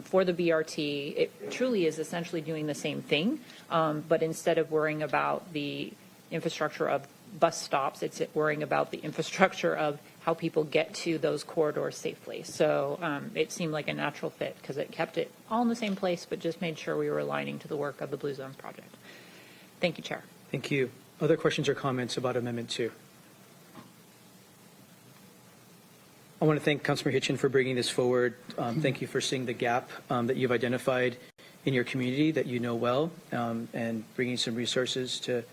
G: for the BRT. It truly is essentially doing the same thing, but instead of worrying about the infrastructure of bus stops, it's worrying about the infrastructure of how people get to those corridors safely. So it seemed like a natural fit because it kept it all in the same place, but just made sure we were aligning to the work of the Blue Zones project. Thank you, Chair.
A: Thank you. Other questions or comments about Amendment 2? I want to thank Councilmember Hitchin for bringing this forward. Thank you for seeing the gap that you've identified in your community that you know well, and bringing some resources to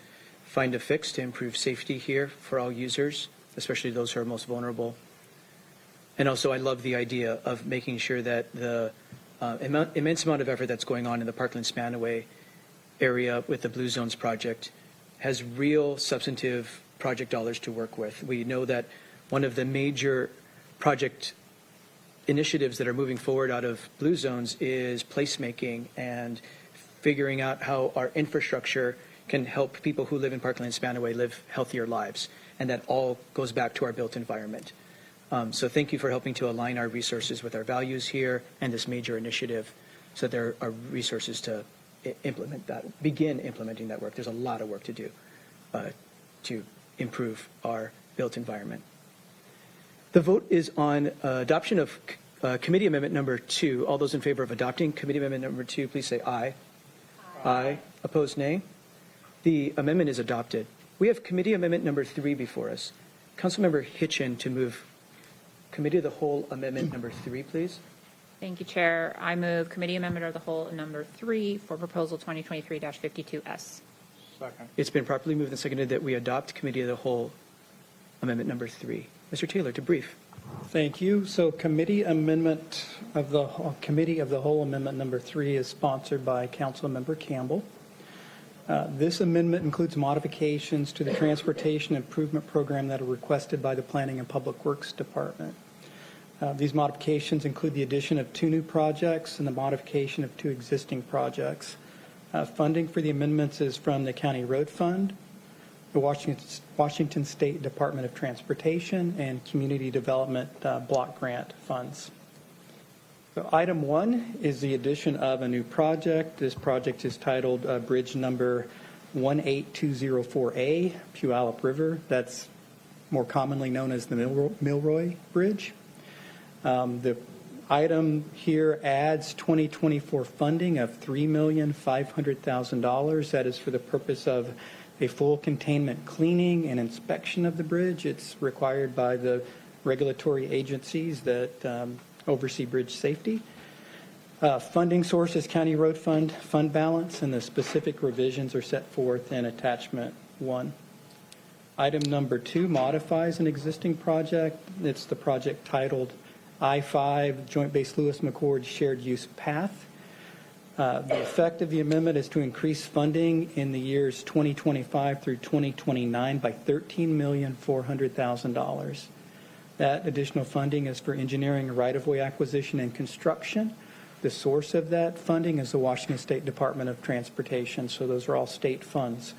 A: find a fix to improve safety here for all users, especially those who are most vulnerable. And also, I love the idea of making sure that the immense amount of effort that's going on in the Parkland-Spanaway area with the Blue Zones project has real substantive project dollars to work with. We know that one of the major project initiatives that are moving forward out of Blue Zones is placemaking and figuring out how our infrastructure can help people who live in Parkland-Spanaway live healthier lives. And that all goes back to our built environment. So thank you for helping to align our resources with our values here and this major initiative so there are resources to implement that, begin implementing that work. There's a lot of work to do to improve our built environment. The vote is on adoption of Committee Amendment number 2. All those in favor of adopting Committee Amendment number 2, please say aye. Aye. Opposed, nay. The amendment is adopted. We have Committee Amendment number 3 before us. Councilmember Hitchin to move Committee of the Whole Amendment number 3, please.
G: Thank you, Chair. I move Committee Amendment of the Whole number 3 for Proposal 2023-52S.
F: Second.
A: It's been properly moved and seconded that we adopt Committee of the Whole Amendment number 3. Mr. Taylor, to brief.
D: Thank you. So Committee of the Whole Amendment number 3 is sponsored by Councilmember Campbell. This amendment includes modifications to the Transportation Improvement Program that are requested by the Planning and Public Works Department. These modifications include the addition of 2 new projects and the modification of 2 existing projects. Funding for the amendments is from the County Road Fund, the Washington State Department of Transportation, and Community Development Block Grant funds. So item 1 is the addition of a new project. This project is titled Bridge number 18204A, Puyallup River. That's more commonly known as the Milroy Bridge. The item here adds 2024 funding of $3,500,000. That is for the purpose of a full containment cleaning and inspection of the bridge. It's required by the regulatory agencies that oversee bridge safety. Funding source is County Road Fund, fund balance, and the specific revisions are set forth in Attachment 1. Item number 2 modifies an existing project. It's the project titled I-5 Joint Base Lewis-McChord Shared Use Path. The effect of the amendment is to increase funding in the years 2025 through 2029 by $13,400,000. That additional funding is for engineering, right-of-way acquisition, and construction. The source of that funding is the Washington State Department of Transportation, so those are all state funds.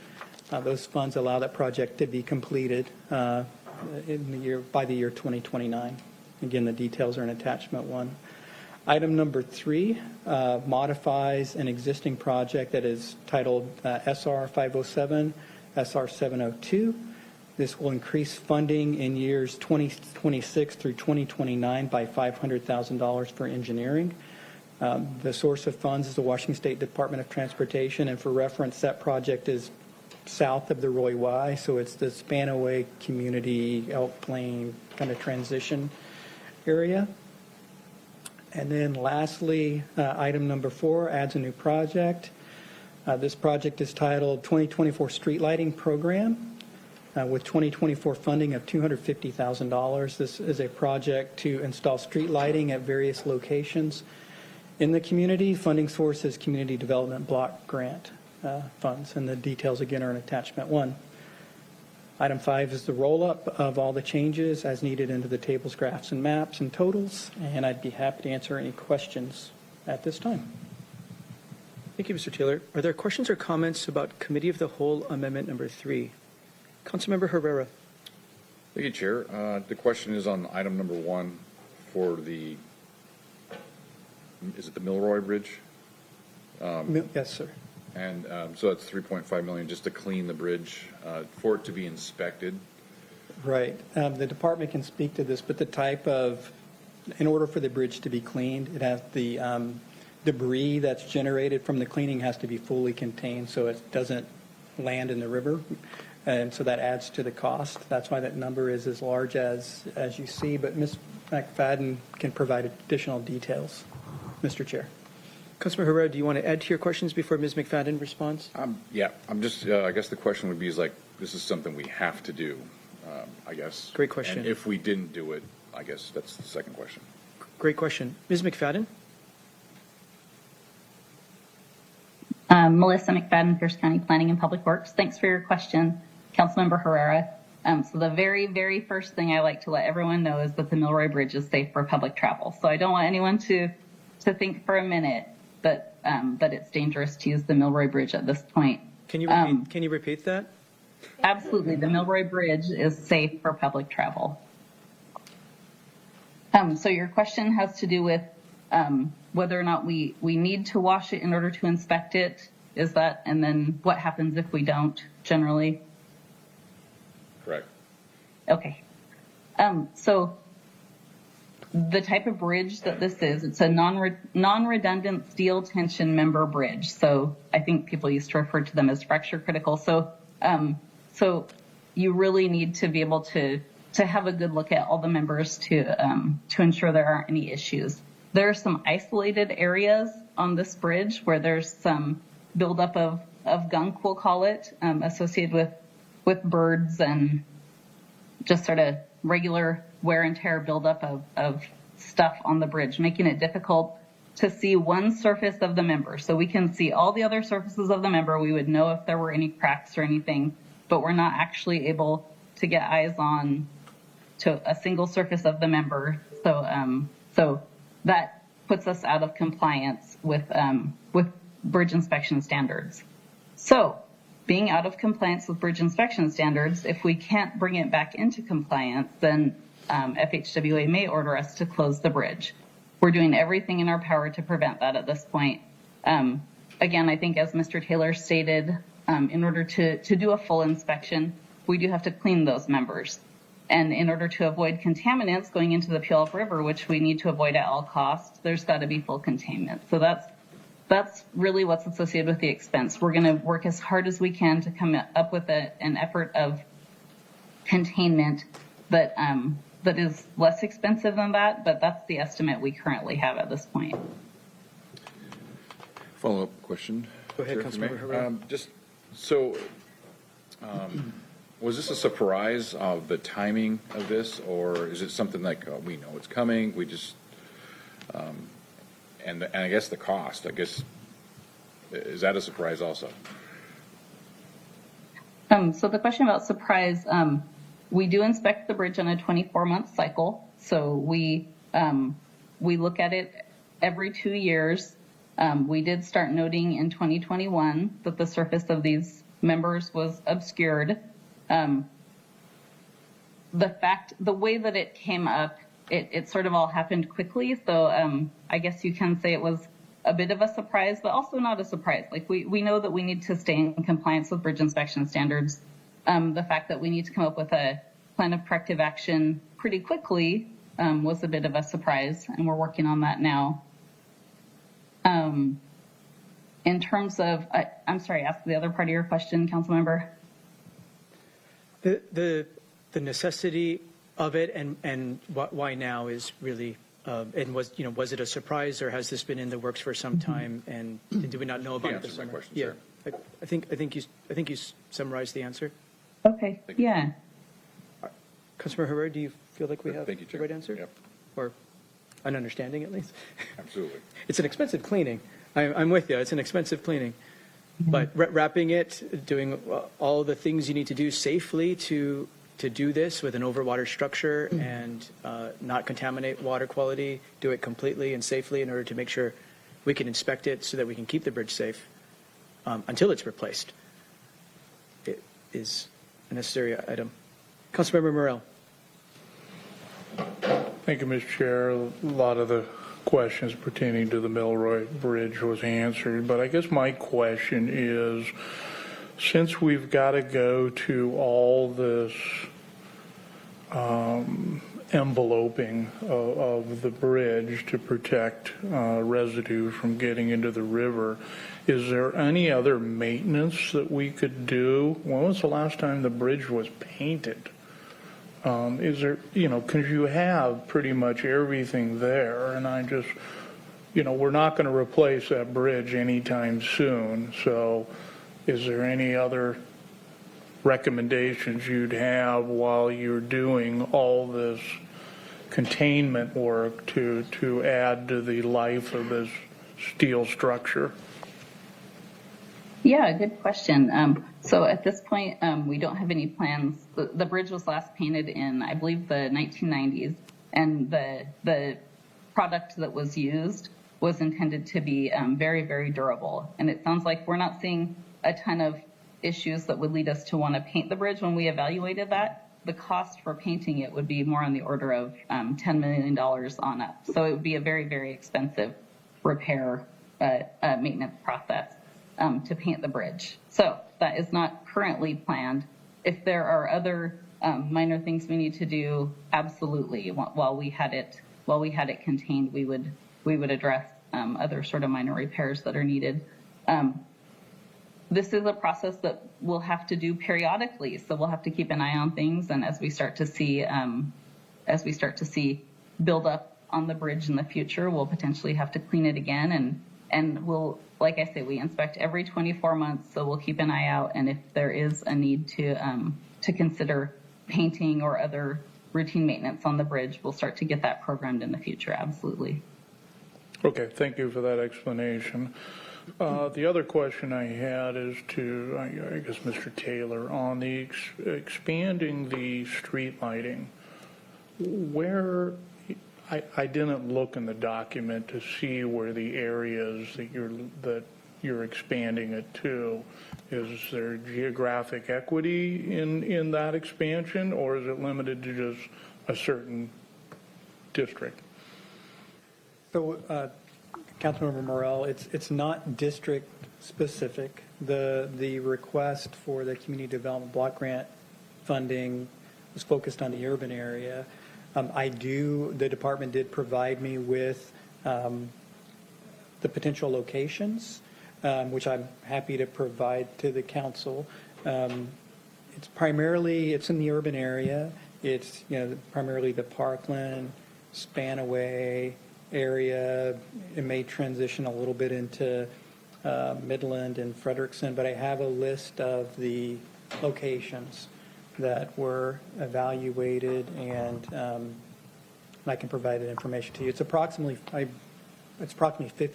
D: Those funds allow that project to be completed by the year 2029. Again, the details are in Attachment 1. Item number 3 modifies an existing project that is titled SR 507, SR 702. This will increase funding in years 2026 through 2029 by $500,000 for engineering. The source of funds is the Washington State Department of Transportation, and for reference, that project is south of the Roy Y, so it's the Spanaway Community Elk Plain kind of transition area. And then lastly, item number 4 adds a new project. This project is titled 2024 Street Lighting Program with 2024 funding of $250,000. This is a project to install street lighting at various locations in the community. Funding source is Community Development Block Grant funds, and the details again are in attachment 1. Item 5 is the roll-up of all the changes as needed into the tables, graphs, and maps and totals, and I'd be happy to answer any questions at this time.
A: Thank you, Mr. Taylor. Are there questions or comments about Committee of the Whole Amendment number 3? Councilmember Herrera.
H: Thank you, Chair. The question is on item number 1 for the, is it the Milroy Bridge?
D: Yes, sir.
H: And so that's 3.5 million just to clean the bridge, for it to be inspected.
D: Right. The department can speak to this, but the type of, in order for the bridge to be cleaned, it has the debris that's generated from the cleaning has to be fully contained so it doesn't land in the river. And so that adds to the cost. That's why that number is as large as you see. But Ms. McFadden can provide additional details. Mr. Chair.
A: Councilmember Herrera, do you want to add to your questions before Ms. McFadden responds?
H: Yeah, I'm just, I guess the question would be is like, this is something we have to do, I guess.
A: Great question.
H: And if we didn't do it, I guess that's the second question.
A: Great question. Ms. McFadden?
E: Melissa McFadden, Pierce County Planning and Public Works. Thanks for your question, Councilmember Herrera. So the very, very first thing I like to let everyone know is that the Milroy Bridge is safe for public travel. So I don't want anyone to think for a minute that it's dangerous to use the Milroy Bridge at this point.
A: Can you repeat that?
E: Absolutely. The Milroy Bridge is safe for public travel. So your question has to do with whether or not we need to wash it in order to inspect it. Is that, and then what happens if we don't generally?
H: Correct.
E: Okay. So the type of bridge that this is, it's a non-redundant steel tension member bridge. So I think people used to refer to them as fracture critical. So you really need to be able to have a good look at all the members to ensure there aren't any issues. There are some isolated areas on this bridge where there's some buildup of gunk, we'll call it, associated with birds and just sort of regular wear and tear buildup of stuff on the bridge, making it difficult to see one surface of the member. So we can see all the other surfaces of the member. We would know if there were any cracks or anything, but we're not actually able to get eyes on to a single surface of the member. So that puts us out of compliance with bridge inspection standards. So being out of compliance with bridge inspection standards, if we can't bring it back into compliance, then FHWA may order us to close the bridge. We're doing everything in our power to prevent that at this point. Again, I think as Mr. Taylor stated, in order to do a full inspection, we do have to clean those members. And in order to avoid contaminants going into the Puyallup River, which we need to avoid at all costs, there's got to be full containment. So that's really what's associated with the expense. We're going to work as hard as we can to come up with an effort of containment that is less expensive than that, but that's the estimate we currently have at this point.
H: Follow-up question.
A: Go ahead,
H: Chair, if I may.
A: Councilmember Herrera.
H: Just so, was this a surprise of the timing of this, or is it something like we know it's coming? We just, and I guess the cost. I guess is that a surprise also?
E: So the question about surprise, we do inspect the bridge on a 24-month cycle. So we look at it every 2 years. We did start noting in 2021 that the surface of these members was obscured. The way that it came up, it sort of all happened quickly. So I guess you can say it was a bit of a surprise, but also not a surprise. Like we know that we need to stay in compliance with bridge inspection standards. The fact that we need to come up with a plan of corrective action pretty quickly was a bit of a surprise, and we're working on that now. In terms of, I'm sorry, ask the other part of your question, Councilmember.
A: The necessity of it and why now is really, and was it a surprise, or has this been in the works for some time, and do we not know about it this
H: Answer my
A: summer?
H: question,
A: Yeah,
H: sir.
A: I think you summarized the answer.
E: Okay, yeah.
A: Councilmember Herrera, do you feel like we have
H: Thank you,
A: the
H: Chair.
A: right answer?
H: Yep.
A: Or an understanding at least.
H: Absolutely.
A: It's an expensive cleaning. I'm with you. It's an expensive cleaning. But wrapping it, doing all the things you need to do safely to do this with an overwater structure and not contaminate water quality, do it completely and safely in order to make sure we can inspect it so that we can keep the bridge safe until it's replaced. It is a necessary item. Councilmember Morrell.
F: Thank you, Mr. Chair. A lot of the questions pertaining to the Milroy Bridge was answered, but I guess my question is, since we've got to go to all this enveloping of the bridge to protect residue from getting into the river, is there any other maintenance that we could do? When was the last time the bridge was painted? Is there, because you have pretty much everything there, and I just, we're not going to replace that bridge anytime soon, so is there any other recommendations you'd have while you're doing all this containment work to add to the life of this steel structure?
E: Yeah, good question. So at this point, we don't have any plans. The bridge was last painted in, I believe, the 1990s, and the product that was used was intended to be very, very durable. And it sounds like we're not seeing a ton of issues that would lead us to want to paint the bridge. When we evaluated that, the cost for painting it would be more on the order of $10 million on up. So it would be a very, very expensive repair maintenance process to paint the bridge. So that is not currently planned. If there are other minor things we need to do, absolutely. While we had it contained, we would address other sort of minor repairs that are needed. This is a process that we'll have to do periodically, so we'll have to keep an eye on things. And as we start to see build up on the bridge in the future, we'll potentially have to clean it again. And we'll, like I say, we inspect every 24 months, so we'll keep an eye out. And if there is a need to consider painting or other routine maintenance on the bridge, we'll start to get that programmed in the future. Absolutely.
F: Okay, thank you for that explanation. The other question I had is to, I guess, Mr. Taylor, on the expanding the street lighting. Where, I didn't look in the document to see where the areas that you're expanding it to. Is there geographic equity in that expansion, or is it limited to just a certain district?
D: So, Councilmember Morrell, it's not district specific. The request for the community development block grant funding was focused on the urban area. The department did provide me with the potential locations, which I'm happy to provide to the council. It's in the urban area. It's primarily the Parkland, Spanaway area. It may transition a little bit into Midland and Frederickson, but I have a list of the locations that were evaluated, and I can provide that information to you. It's approximately 50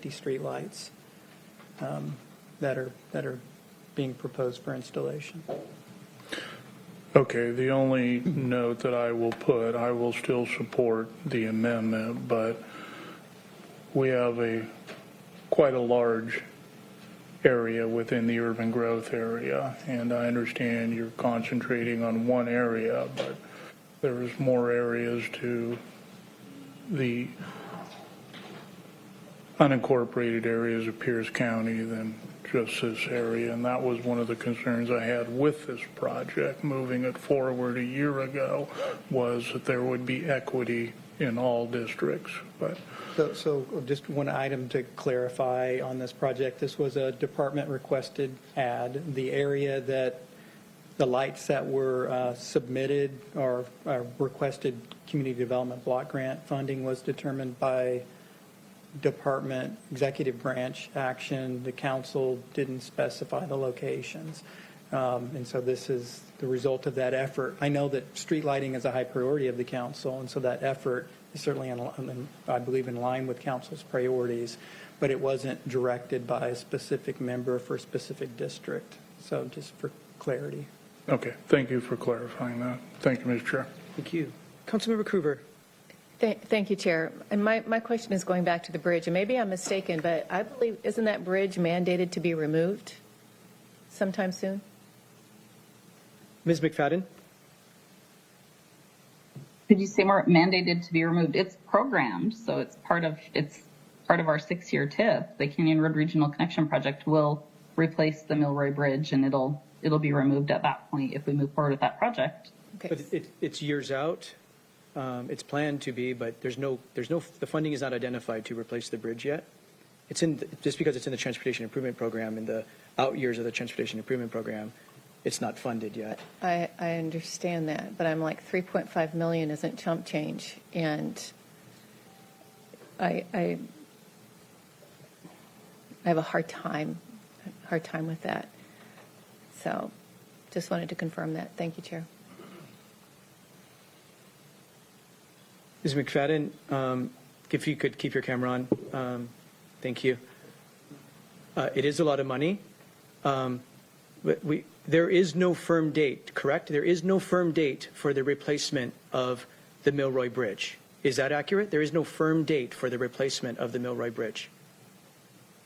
D: streetlights that are being proposed for installation.
F: Okay, the only note that I will still support the amendment, but we have quite a large area within the urban growth area, and I understand you're concentrating on one area, but there's more areas to the unincorporated areas of Pierce County than just this area, and that was one of the concerns I had with this project moving it forward a year ago, was that there would be equity in all districts. But
D: So just one item to clarify on this project. This was a department requested ad. The area that the lights that were submitted or requested community development block grant funding was determined by department executive branch action. The council didn't specify the locations. And so this is the result of that effort. I know that street lighting is a high priority of the council, and so that effort certainly, I believe, in line with council's priorities, but it wasn't directed by a specific member for a specific district. So just for clarity.
F: Okay, thank you for clarifying that. Thank you, Mr. Chair.
A: Thank you. Councilmember Coover.
I: Thank you, Chair. And my question is going back to the bridge, and maybe I'm mistaken, but I believe, isn't that bridge mandated to be removed sometime soon?
A: Ms. McFadden?
E: Could you say more mandated to be removed? It's programmed, so it's part of our 6-year TIF. The Canyon Road Regional Connection Project will replace the Milroy Bridge, and it'll be removed at that point if we move forward with that project.
I: Okay.
A: But it's years out. It's planned to be, but the funding is not identified to replace the bridge yet. Just because it's in the Transportation Improvement Program, in the out years of the Transportation Improvement Program, it's not funded yet.
I: I understand that, but I'm like 3.5 million isn't chump change, and I have a hard time with that. So just wanted to confirm that. Thank you, Chair.
A: Ms. McFadden, if you could keep your camera on, thank you. It is a lot of money, but there is no firm date, correct? There is no firm date for the replacement of the Milroy Bridge. Is that accurate? There is no firm date for the replacement of the Milroy Bridge.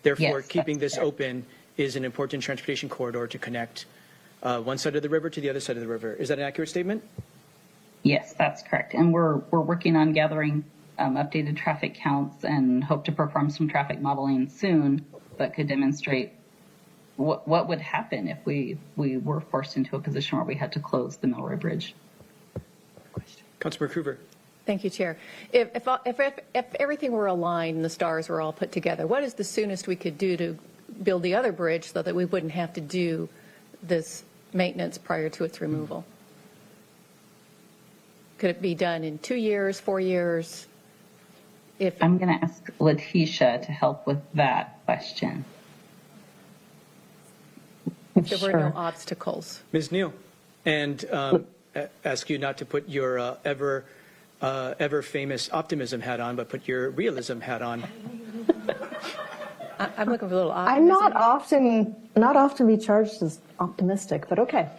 A: Therefore,
E: Yes,
A: keeping
E: that's
A: this
E: correct.
A: open is an important transportation corridor to connect one side of the river to the other side of the river. Is that an accurate statement?
E: Yes, that's correct. And we're working on gathering updated traffic counts and hope to perform some traffic modeling soon that could demonstrate what would happen if we were forced into a position where we had to close the Milroy Bridge.
A: Councilmember Coover.
I: Thank you, Chair. If everything were aligned and the stars were all put together, what is the soonest we could do to build the other bridge so that we wouldn't have to do this maintenance prior to its removal? Could it be done in 2 years, 4 years? If
E: I'm going to ask Letitia to help with that question.
I: there were no obstacles.
A: Ms. Neal, and ask you not to put your ever famous optimism hat on, but put your realism hat on.
I: I'm looking for a little
J: I'm
I: optimism.
J: not often be charged as optimistic, but okay.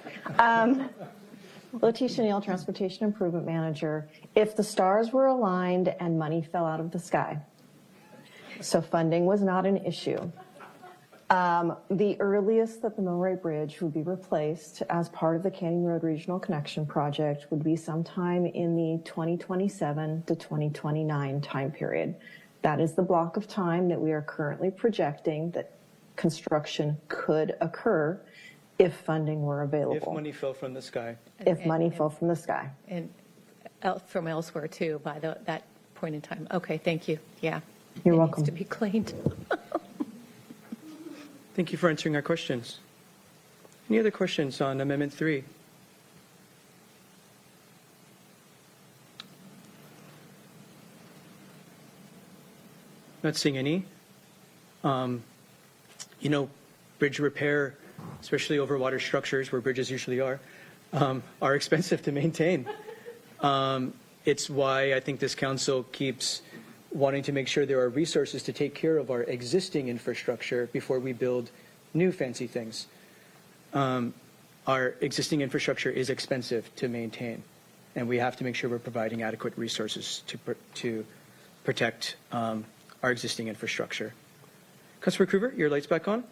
J: Letitia Neal, Transportation Improvement Manager. If the stars were aligned and money fell out of the sky, so funding was not an issue, the earliest that the Milroy Bridge would be replaced as part of the Canyon Road Regional Connection Project would be sometime in the 2027 to 2029 time period. That is the block of time that we are currently projecting that construction could occur if funding were available.
A: If money fell from the sky.
J: If money fell from the sky.
I: And from elsewhere, too, by that point in time. Okay, thank you. Yeah.
J: You're
I: It
J: welcome.
I: needs to be cleaned.
A: Thank you for answering our questions. Any other questions on Amendment 3? Not seeing any. Bridge repair, especially over water structures where bridges usually are expensive to maintain. It's why I think this council keeps wanting to make sure there are resources to take care of our existing infrastructure before we build new fancy things. Our existing infrastructure is expensive to maintain, and we have to make sure we're providing adequate resources to protect our existing infrastructure. Councilor Coover, your light's back on.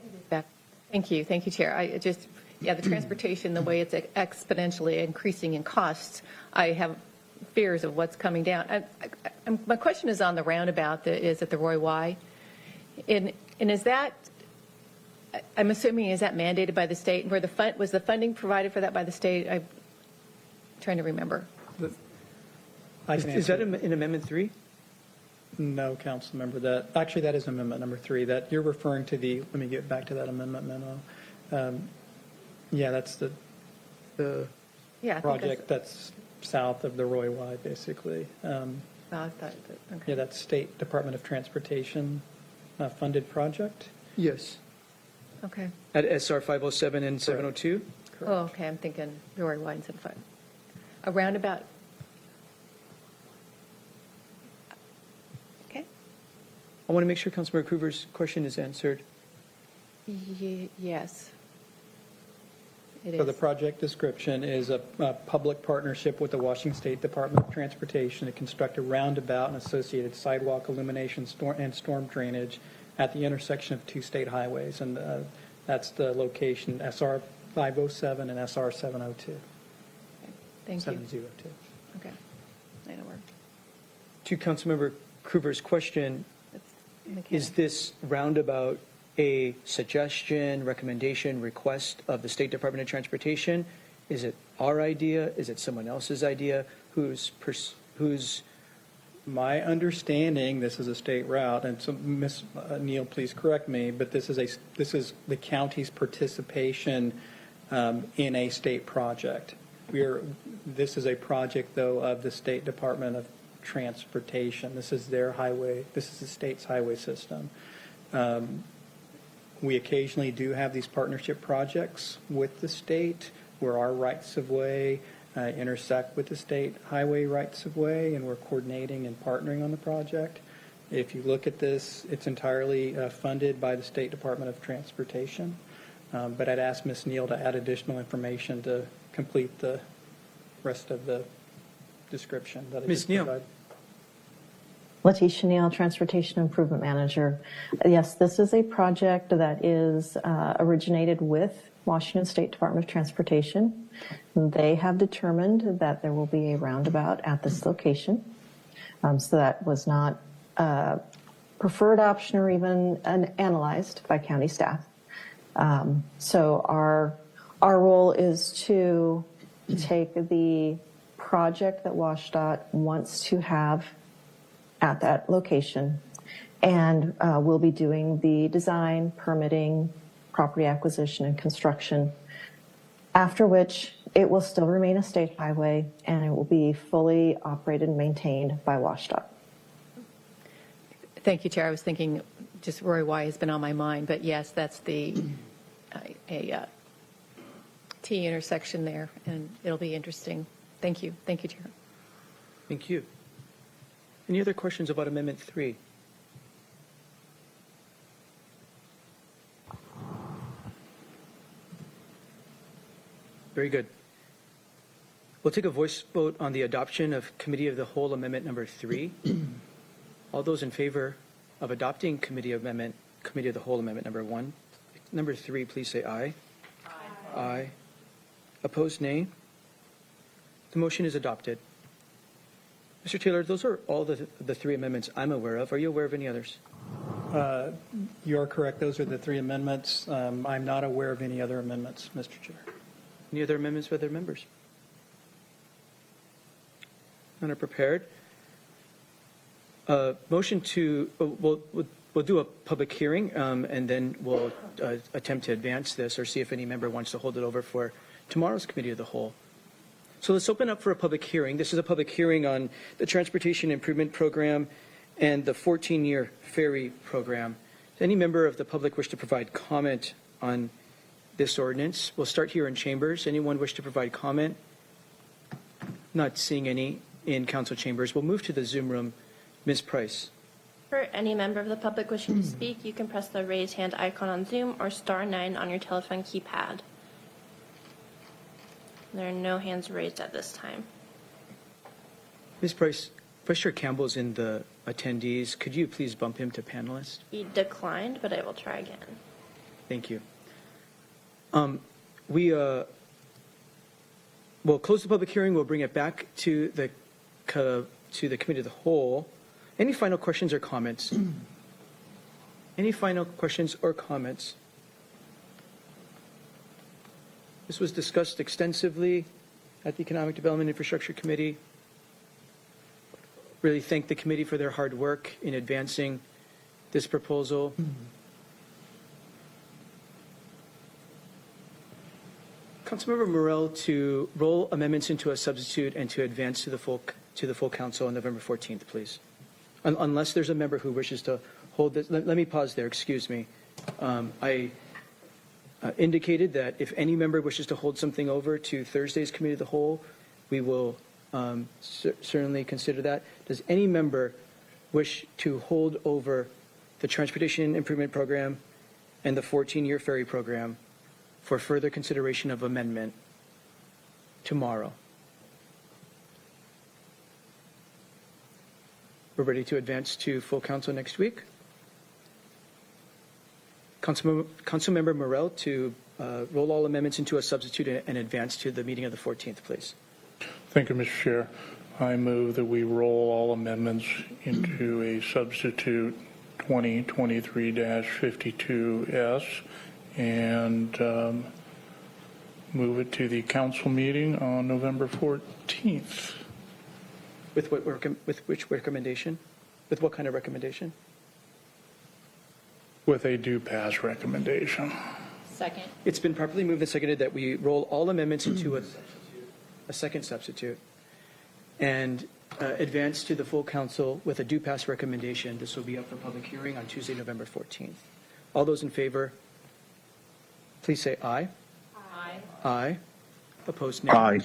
I: Thank you, Chair. The transportation, the way it's exponentially increasing in costs, I have fears of what's coming down. My question is on the roundabout that is at the Roy Y. And is that, I'm assuming, is that mandated by the state? Was the funding provided for that by the state? I'm trying to remember.
A: Is that in Amendment 3?
D: No, council member. That is amendment number 3. That you're referring to let me get back to that amendment memo. That's the
I: Yeah, I think
D: project that's south of the Roy Y, basically.
I: I thought okay.
D: Yeah, that's State Department of Transportation funded project.
A: Yes.
I: Okay.
A: At SR 507 and 702?
I: Oh, okay. I'm thinking Roy Y instead of 5. A roundabout.
A: I want to make sure Councilmember Kruger's question is answered.
I: Yes. It
D: So the
I: is.
D: project description is a public partnership with the Washington State Department of Transportation to construct a roundabout and associated sidewalk illumination and storm drainage at the intersection of two state highways. And that's the location SR 507 and SR 702.
I: Thank you.
D: 702.
I: Okay. I know where.
A: To Councilmember Kruger's question,
I: That's
A: is this roundabout a suggestion, recommendation, request of the State Department of Transportation? Is it our idea? Is it someone else's idea? Who's
D: My understanding, this is a state route, and so Ms. Neal, please correct me, but this is the county's participation in a state project. This is a project, though, of the State Department of Transportation. This is their highway. This is the state's highway system. We occasionally do have these partnership projects with the state where our rights of way intersect with the state highway rights of way, and we're coordinating and partnering on the project. If you look at this, it's entirely funded by the State Department of Transportation. But I'd ask Ms. Neal to add additional information to complete the rest of the description that I
A: Ms.
D: just
A: Neal.
D: provided.
J: Letitia Neal, Transportation Improvement Manager. Yes, this is a project that is originated with Washington State Department of Transportation. They have determined that there will be a roundabout at this location. So that was not a preferred option or even analyzed by county staff. So our role is to take the project that WashDOT wants to have at that location, and we'll be doing the design, permitting, property acquisition, and construction, after which it will still remain a state highway, and it will be fully operated and maintained by WashDOT.
I: Thank you, Chair. I was thinking just Roy Y has been on my mind, but yes, that's the T intersection there, and it'll be interesting. Thank you. Thank you, Chair.
A: Thank you. Any other questions about Amendment 3? Very good. We'll take a voice vote on the adoption of Committee of the Whole Amendment number 3. All those in favor of adopting Committee of the Whole Amendment number 3, please say aye. Aye. Aye. Opposed, nay. The motion is adopted. Mr. Taylor, those are all the three amendments I'm aware of. Are you aware of any others?
D: You are correct. Those are the three amendments. I'm not aware of any other amendments, Mr. Chair.
A: Any other amendments by other members? None are prepared. Motion to, we'll do a public hearing, and then we'll attempt to advance this or see if any member wants to hold it over for tomorrow's Committee of the Whole. So let's open up for a public hearing. This is a public hearing on the Transportation Improvement Program and the 14-year ferry program. Does any member of the public wish to provide comment on this ordinance? We'll start here in chambers. Anyone wish to provide comment? Not seeing any in council chambers. We'll move to the Zoom room. Ms. Price.
K: For any member of the public wishing to speak, you can press the raise hand icon on Zoom or *9 on your telephone keypad. There are no hands raised at this time.
A: Ms. Price, Vice Chair Campbell's in the attendees. Could you please bump him to panelist?
K: He declined, but I will try again.
A: Thank you. We'll close the public hearing. We'll bring it back to the Committee of the Whole. Any final questions or comments? Any final questions or comments? This was discussed extensively at the Economic Development Infrastructure Committee. Really thank the committee for their hard work in advancing this proposal. Councilmember Morell to roll amendments into a substitute and to advance to the full council on November 14th, please. Unless there's a member who wishes to hold this. Let me pause there. Excuse me. I indicated that if any member wishes to hold something over to Thursday's Committee of the Whole, we will certainly consider that. Does any member wish to hold over the Transportation Improvement Program, and the 14-year ferry program for further consideration of amendment tomorrow. We're ready to advance to full council next week. Councilmember Morell to roll all amendments into a substitute and advance to the meeting of the 14th, please.
F: Thank you, Mr. Chair. I move that we roll all amendments into a substitute 2023-52S and move it to the council meeting on November 14th.
A: With which recommendation? With what kind of recommendation?
F: With a do pass recommendation.
G: Second.
A: It's been properly moved and seconded that we roll all amendments into a second substitute and advance to the full council with a do pass recommendation. This will be up for public hearing on Tuesday, November 14th. All those in favor, please say aye.
G: Aye.
A: Aye. Opposed, nay.
L: Aye.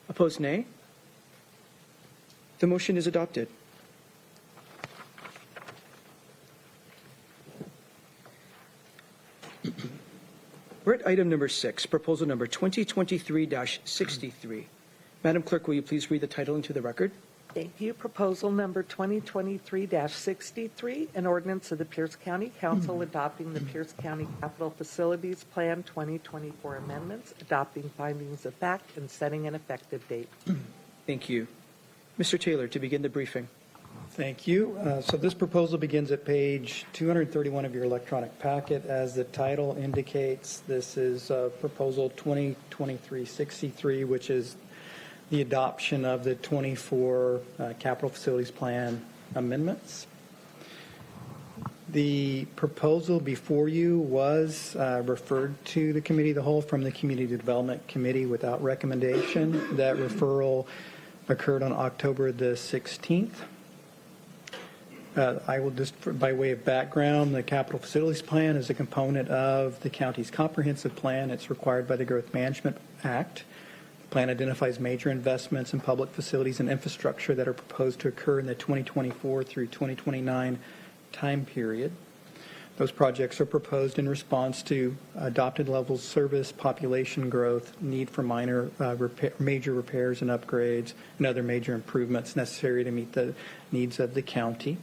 A: Opposed, nay. The motion is adopted. We're at item number 6, proposal number 2023-63. Madam Clerk, will you please read the title into the record?
B: Thank you. Proposal number 2023-63, an ordinance of the Pierce County Council adopting the Pierce County Capital Facilities Plan 2024 amendments, adopting findings of fact, and setting an effective date.
A: Thank you. Mr. Taylor, to begin the briefing.
D: Thank you. So this proposal begins at page 231 of your electronic packet. As the title indicates, this is proposal 2023-63, which is the adoption of the 24 Capital Facilities Plan amendments. The proposal before you was referred to the Committee of the Whole from the Community Development Committee without recommendation. That referral occurred on October the 16th. I will just, by way of background, the Capital Facilities Plan is a component of the county's comprehensive plan. It's required by the Growth Management Act. The plan identifies major investments in public facilities and infrastructure that are proposed to occur in the 2024 through 2029 time period. Those projects are proposed in response to adopted levels of service, population growth, need for major repairs and upgrades, and other major improvements necessary to meet the needs of the county.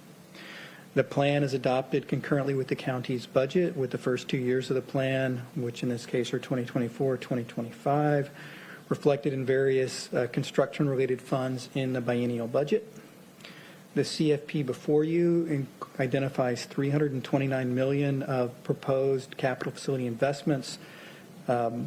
D: The plan is adopted concurrently with the county's budget, with the first 2 years of the plan, which in this case are 2024, 2025, reflected in various construction-related funds in the biennial budget. The CFP before you identifies $329 million of proposed capital facility investments for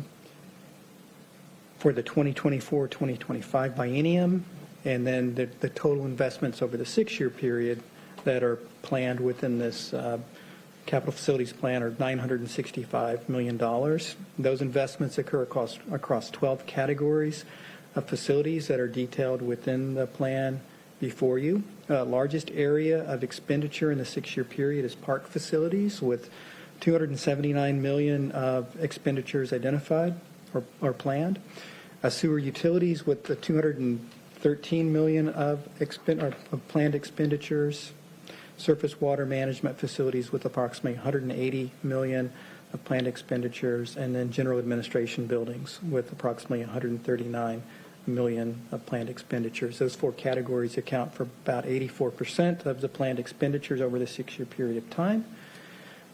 D: the 2024-2025 biennium, and then the total investments over the 6-year period that are planned within this capital facilities plan are $965 million. Those investments occur across 12 categories of facilities that are detailed within the plan before you. Largest area of expenditure in the 6-year period is park facilities, with $279 million of expenditures identified or planned. Sewer utilities with the $213 million of planned expenditures. Surface water management facilities with approximately $180 million of planned expenditures, and then general administration buildings with approximately $139 million of planned expenditures. Those 4 categories account for about 84% of the planned expenditures over the 6-year period of time.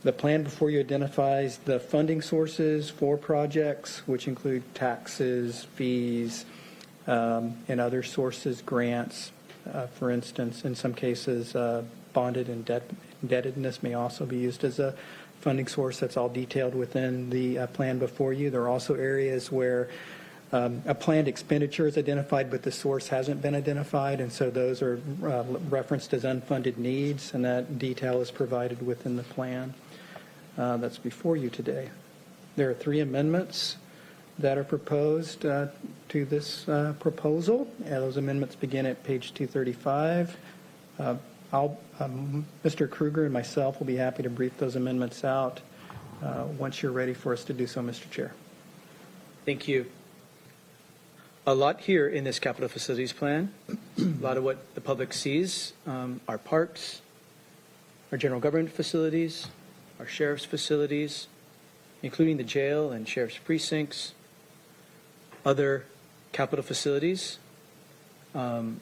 D: The plan before you identifies the funding sources for projects, which include taxes, fees, and other sources, grants, for instance. In some cases, bonded indebtedness may also be used as a funding source. That's all detailed within the plan before you. There are also areas where a planned expenditure is identified, but the source hasn't been identified, and so those are referenced as unfunded needs, and that detail is provided within the plan that's before you today. There are 3 amendments that are proposed to this proposal. Those amendments begin at page 235. Mr. Kruger and myself will be happy to brief those amendments out once you're ready for us to do so, Mr. Chair.
A: Thank you. A lot here in this capital facilities plan. A lot of what the public sees are parks, our general government facilities, our sheriff's facilities, including the jail and sheriff's precincts, other capital facilities that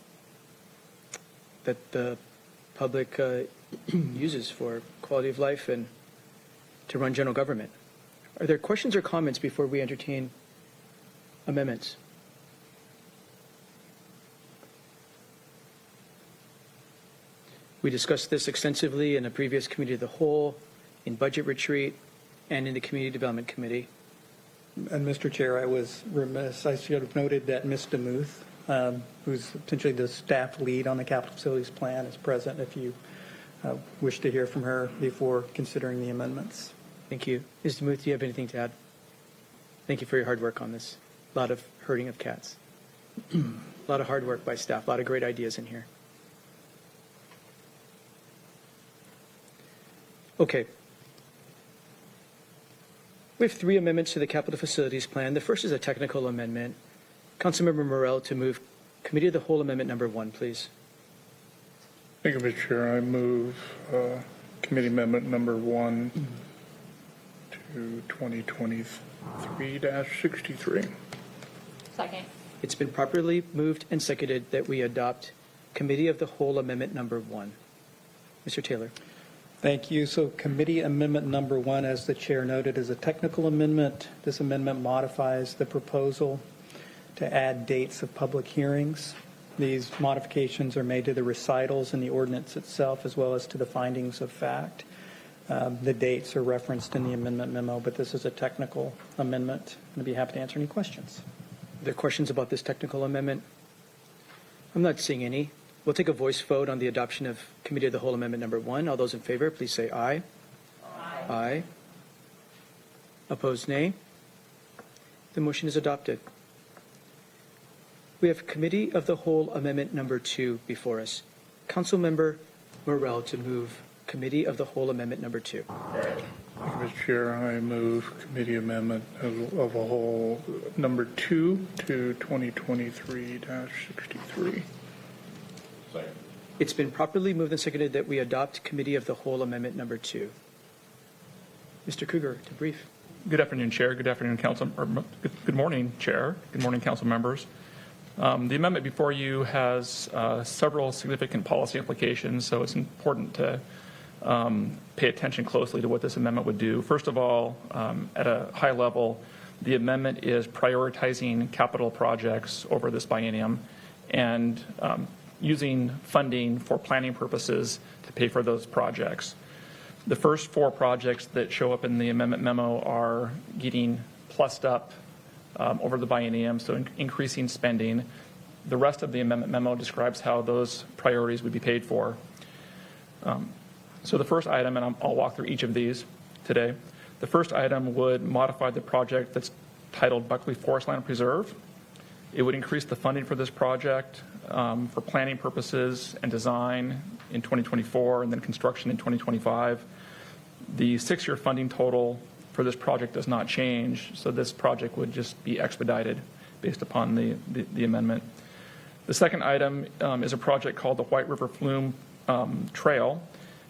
A: the public uses for quality of life and to run general government. Are there questions or comments before we entertain amendments? We discussed this extensively in a previous committee of the whole, in budget retreat, and in the Community Development Committee.
D: And Mr. Chair, I was remiss. I should have noted that Ms. DeMuth, who's essentially the staff lead on the capital facilities plan, is present if you wish to hear from her before considering the amendments.
A: Thank you. Ms. DeMuth, do you have anything to add? Thank you for your hard work on this. A lot of herding of cats. A lot of hard work by staff. A lot of great ideas in here. Okay. We have 3 amendments to the capital facilities plan. The first is a technical amendment. Councilmember Morell to move Committee of the Whole Amendment number 1, please.
F: Thank you, Mr. Chair. I move Committee Amendment number 1 to 2023-63.
G: Second.
A: It's been properly moved and seconded that we adopt Committee of the Whole Amendment number 1. Mr. Taylor.
D: Thank you. So committee amendment number 1, as the chair noted, is a technical amendment. This amendment modifies the proposal to add dates of public hearings. These modifications are made to the recitals in the ordinance itself as well as to the findings of fact. The dates are referenced in the amendment memo, but this is a technical amendment. I'd be happy to answer any questions.
A: Are there questions about this technical amendment? I'm not seeing any. We'll take a voice vote on the adoption of Committee of the Whole Amendment number 1. All those in favor, please say aye. Aye. Aye. Opposed, nay. The motion is adopted. We have Committee of the Whole Amendment number 2 before us. Councilmember Morell to move Committee of the Whole Amendment number 2.
F: Thank you, Mr. Chair. I move Committee Amendment of a Whole number 2 to 2023-63.
A: It's been properly moved and seconded that we adopt Committee of the Whole Amendment number 2. Mr. Kruger to brief.
L: Good afternoon, Chair. Good afternoon, Council. Good morning, Chair. Good morning, Council members. The amendment before you has several significant policy implications, so it's important to pay attention closely to what this amendment would do. First of all, at a high level, the amendment is prioritizing capital projects over this biennium and using funding for planning purposes to pay for those projects. The first 4 projects that show up in the amendment memo are getting plussed up over the biennium, so increasing spending. The rest of the amendment memo describes how those priorities would be paid for. So the first item, and I'll walk through each of these today. The first item would modify the project that's titled Buckley Forest Land Preserve. It would increase the funding for this project for planning purposes and design in 2024 and then construction in 2025. The 6-year funding total for this project does not change, so this project would just be expedited based upon the amendment. The second item is a project called the White River Flume Trail.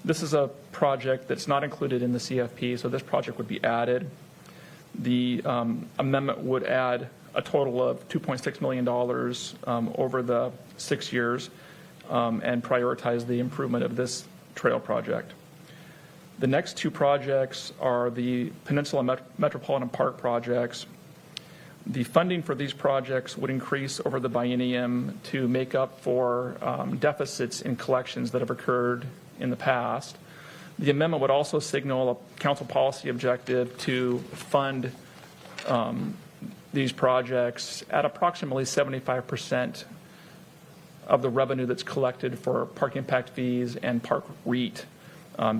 L: This is a project that's not included in the CFP, so this project would be added. The amendment would add a total of $2.6 million over the 6 years and prioritize the improvement of this trail project. The next 2 projects are the Peninsula Metropolitan Park projects. The funding for these projects would increase over the biennium to make up for deficits in collections that have occurred in the past. The amendment would also signal a council policy objective to fund these projects at approximately 75% of the revenue that's collected for park impact fees and park REIT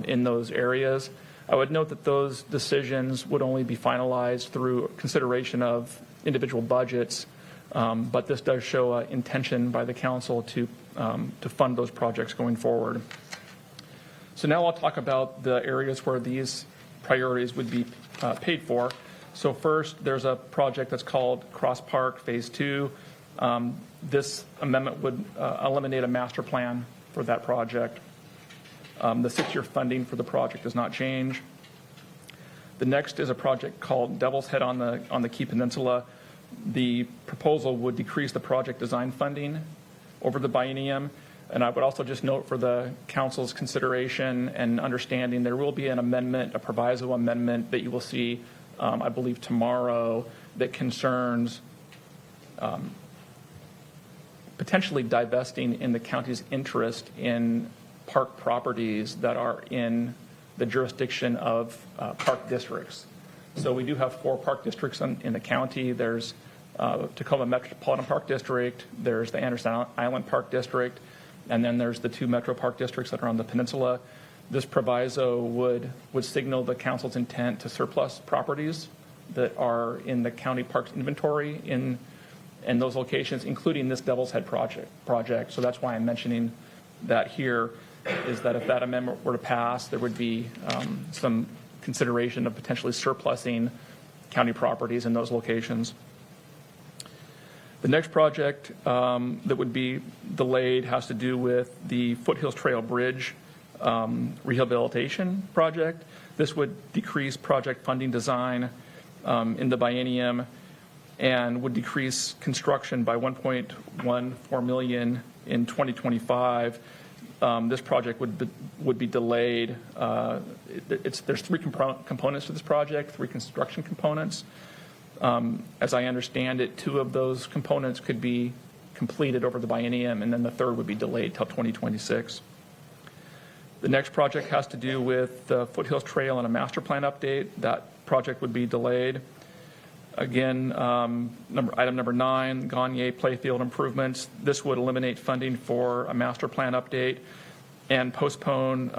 L: in those areas. I would note that those decisions would only be finalized through consideration of individual budgets, but this does show an intention by the council to fund those projects going forward. So now I'll talk about the areas where these priorities would be paid for. So first, there's a project that's called Cross Park Phase 2. This amendment would eliminate a master plan for that project. The 6-year funding for the project does not change. The next is a project called Devil's Head on the Key Peninsula. The proposal would decrease the project design funding over the biennium. And I would also just note for the council's consideration and understanding, there will be an amendment, a proviso amendment that you will see, I believe, tomorrow that concerns potentially divesting in the county's interest in park properties that are in the jurisdiction of park districts. So we do have 4 park districts in the county. There's Tacoma Metropolitan Park District, there's the Anderson Island Park District, and then there's the 2 metro park districts that are on the peninsula. This proviso would signal the council's intent to surplus properties that are in the county parks inventory in those locations, including this Devil's Head project. So that's why I'm mentioning that here, is that if that amendment were to pass, there would be some consideration of potentially surplusing county properties in those locations. The next project that would be delayed has to do with the Foothills Trail Bridge rehabilitation project. This would decrease project funding design in the biennium and would decrease construction by $1.14 million in 2025. This project would be delayed. There's 3 components to this project, 3 construction components. As I understand it, 2 of those components could be completed over the biennium, and then the 3rd would be delayed till 2026. The next project has to do with the Foothills Trail and a master plan update. That project would be delayed. Again, item number 9, Gagne Playfield improvements. This would eliminate funding for a master plan update and postpone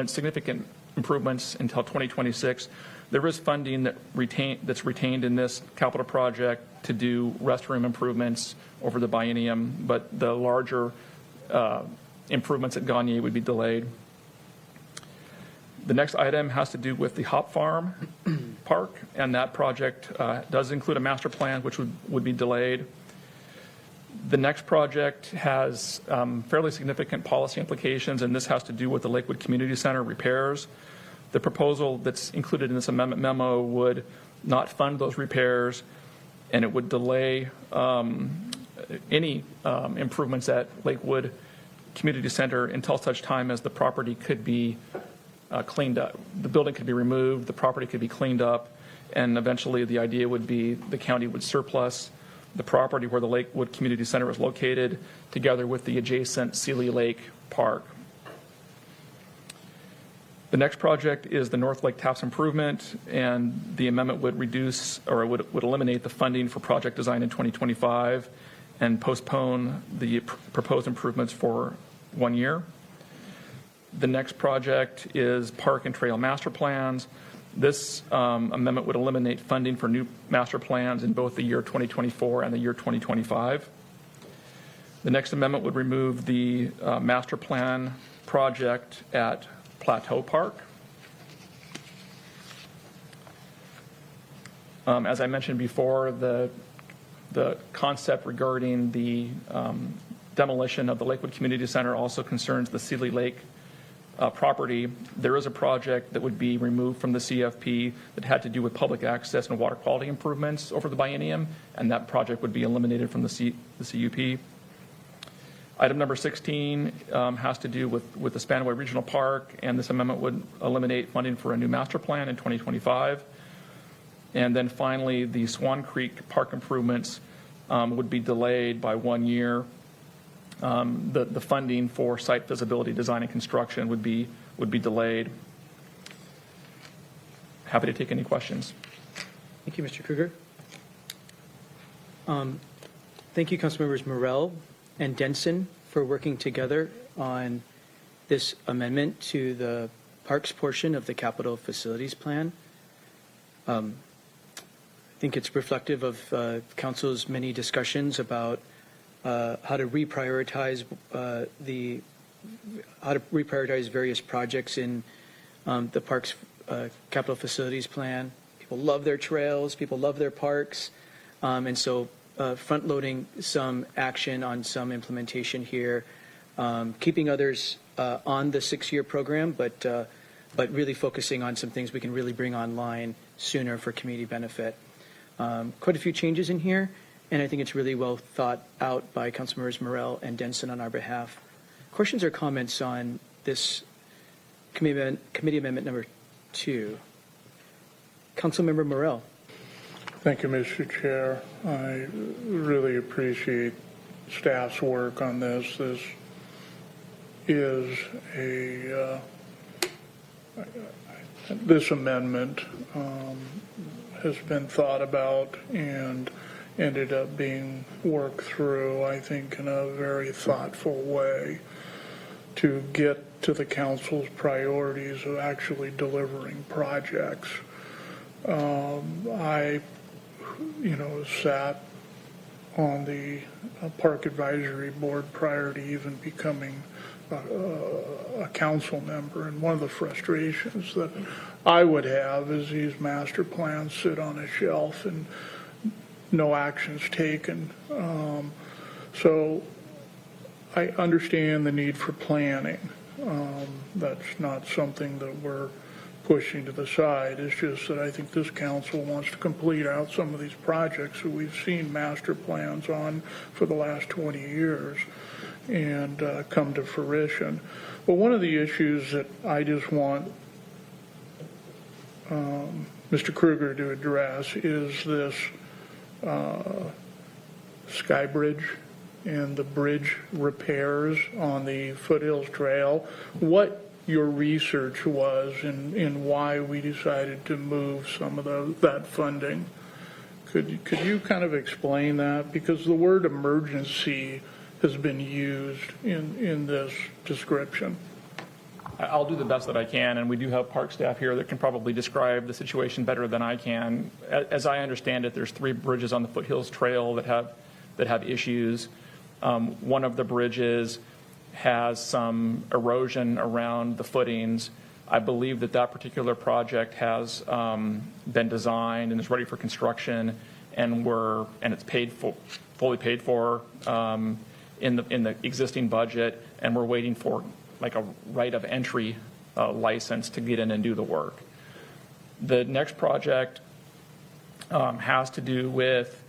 L: significant improvements until 2026. There is funding that's retained in this capital project to do restroom improvements over the biennium, but the larger improvements at Gagne would be delayed. The next item has to do with the Hop Farm Park, and that project does include a master plan, which would be delayed. The next project has fairly significant policy implications, and this has to do with the Lakewood Community Center repairs. The proposal that's included in this amendment memo would not fund those repairs, and it would delay any improvements at Lakewood Community Center until such time as the property could be cleaned up. The building could be removed, the property could be cleaned up, and eventually the idea would be the county would surplus the property where the Lakewood Community Center is located, together with the adjacent Sealy Lake Park. The next project is the North Lake Taps improvement, and the amendment would reduce, or would eliminate the funding for project design in 2025 and postpone the proposed improvements for 1 year. The next project is Park and Trail Master Plans. This amendment would eliminate funding for new master plans in both the year 2024 and the year 2025. The next amendment would remove the master plan project at Plateau Park. As I mentioned before, the concept regarding the demolition of the Lakewood Community Center also concerns the Sealy Lake property. There is a project that would be removed from the CFP that had to do with public access and water quality improvements over the biennium, and that project would be eliminated from the CUP. Item number 16 has to do with the Spanaway Regional Park, and this amendment would eliminate funding for a new master plan in 2025. And then finally, the Swan Creek Park improvements would be delayed by 1 year. The funding for site visibility, design, and construction would be delayed. Happy to take any questions.
A: Thank you, Mr. Kruger. Thank you, Councilmembers Morell and Denson, for working together on this amendment to the parks portion of the capital facilities plan. I think it's reflective of council's many discussions about how to reprioritize various projects in the parks capital facilities plan. People love their trails, people love their parks, and so front loading some action on some implementation here, keeping others on the 6-year program, but really focusing on some things we can really bring online sooner for community benefit. Quite a few changes in here, and I think it's really well thought out by Councilmembers Morell and Denson on our behalf. Questions or comments on this committee amendment number 2? Councilmember Morell.
F: Thank you, Mr. Chair. I really appreciate staff's work on this. This is this amendment has been thought about and ended up being worked through, I think, in a very thoughtful way to get to the council's priorities of actually delivering projects. I, sat on the Park Advisory Board prior to even becoming a council member, and one of the frustrations that I would have is these master plans sit on a shelf and no actions taken. So I understand the need for planning. That's not something that we're pushing to the side. It's just that I think this council wants to complete out some of these projects that we've seen master plans on for the last 20 years and come to fruition. But one of the issues that I just want Mr. Kruger to address is this Sky Bridge and the bridge repairs on the Foothills Trail. What your research was in why we decided to move some of that funding. Could you kind of explain that? Because the word emergency has been used in this description.
L: I'll do the best that I can, and we do have park staff here that can probably describe the situation better than I can. As I understand it, there's 3 bridges on the Foothills Trail that have issues. One of the bridges has some erosion around the footings. I believe that particular project has been designed and is ready for construction, and it's fully paid for in the existing budget, and we're waiting for like a right of entry license to get in and do the work. The next project has to do with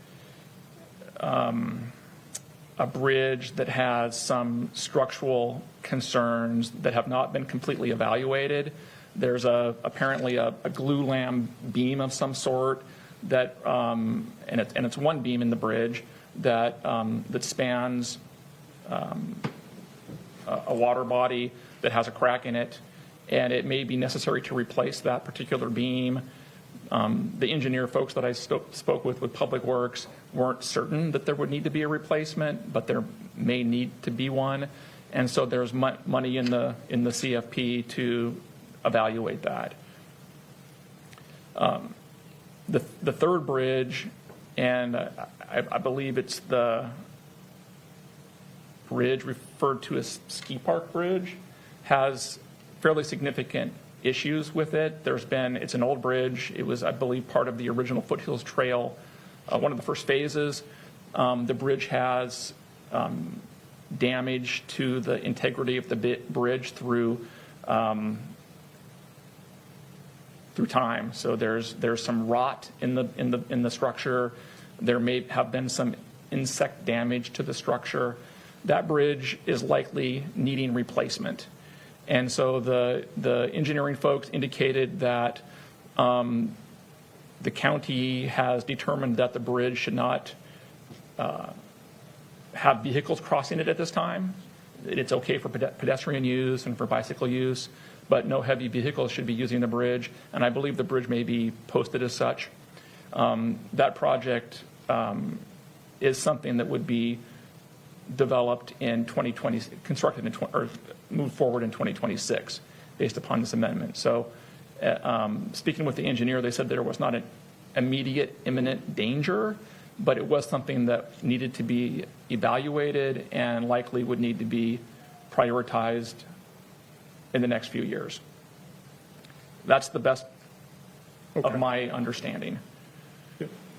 L: a bridge that has some structural concerns that have not been completely evaluated. There's apparently a glue-lam beam of some sort that, and it's one beam in the bridge that spans a water body that has a crack in it, and it may be necessary to replace that particular beam. The engineer folks that I spoke with Public Works weren't certain that there would need to be a replacement, but there may need to be one, and so there's money in the CFP to evaluate that. The third bridge, and I believe it's the bridge referred to as Ski Park Bridge, has fairly significant issues with it. It's an old bridge. It was, I believe, part of the original Foothills Trail, one of the first phases. The bridge has damage to the integrity of the bridge through time. So there's some rot in the structure. There may have been some insect damage to the structure. That bridge is likely needing replacement. And so the engineering folks indicated that the county has determined that the bridge should not have vehicles crossing it at this time. It's okay for pedestrian use and for bicycle use, but no heavy vehicles should be using the bridge. And I believe the bridge may be posted as such. That project is something that would be developed in 2020, constructed in or moved forward in 2026 based upon this amendment. So speaking with the engineer, they said there was not an immediate imminent danger, but it was something that needed to be evaluated and likely would need to be prioritized in the next few years. That's the best of my understanding.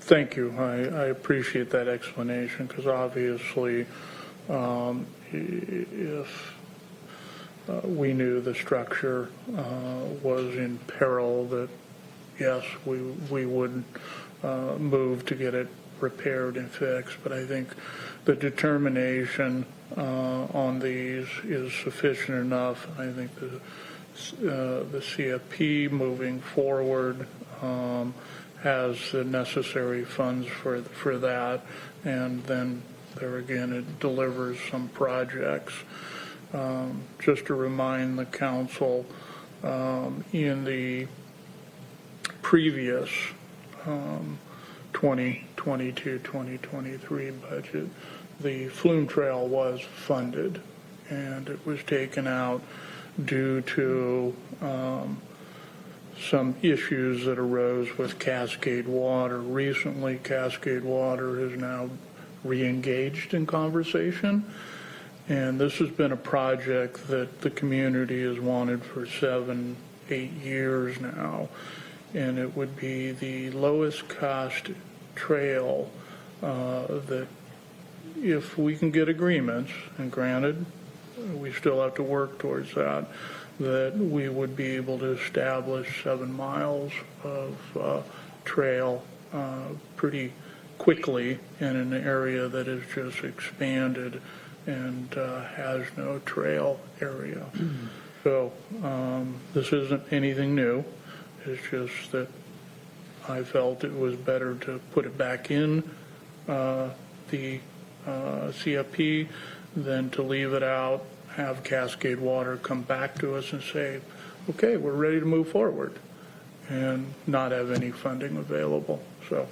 F: Thank you. I appreciate that explanation, because obviously if we knew the structure was in peril, that yes, we would move to get it repaired and fixed. But I think the determination on these is sufficient enough. I think the CFP moving forward has the necessary funds for that, and then there again it delivers some projects. Just to remind the council, in the previous 2022-2023 budget, the Flume Trail was funded, and it was taken out due to some issues that arose with Cascade Water. Recently, Cascade Water is now re-engaged in conversation, and this has been a project that the community has wanted for 7-8 years now, and it would be the lowest cost trail that, if we can get agreements, and granted we still have to work towards that we would be able to establish 7 miles of trail pretty quickly in an area that is just expanded and has no trail area. So this isn't anything new. It's just that I felt it was better to put it back in the CFP than to leave it out, have Cascade Water come back to us and say, okay, we're ready to move forward, and not have any funding available. So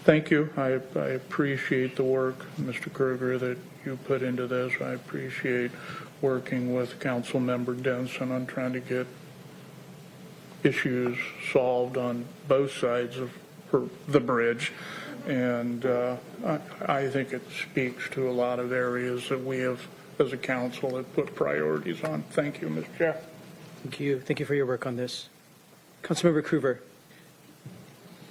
F: thank you. I appreciate the work, Mr. Kruger, that you put into this. I appreciate working with Council Member Denson on trying to get issues solved on both sides of the bridge. And I think it speaks to a lot of areas that we have, as a council, have put priorities on. Thank you, Mr. Chair.
A: Thank you. Thank you for your work on this. Councilmember Kruger.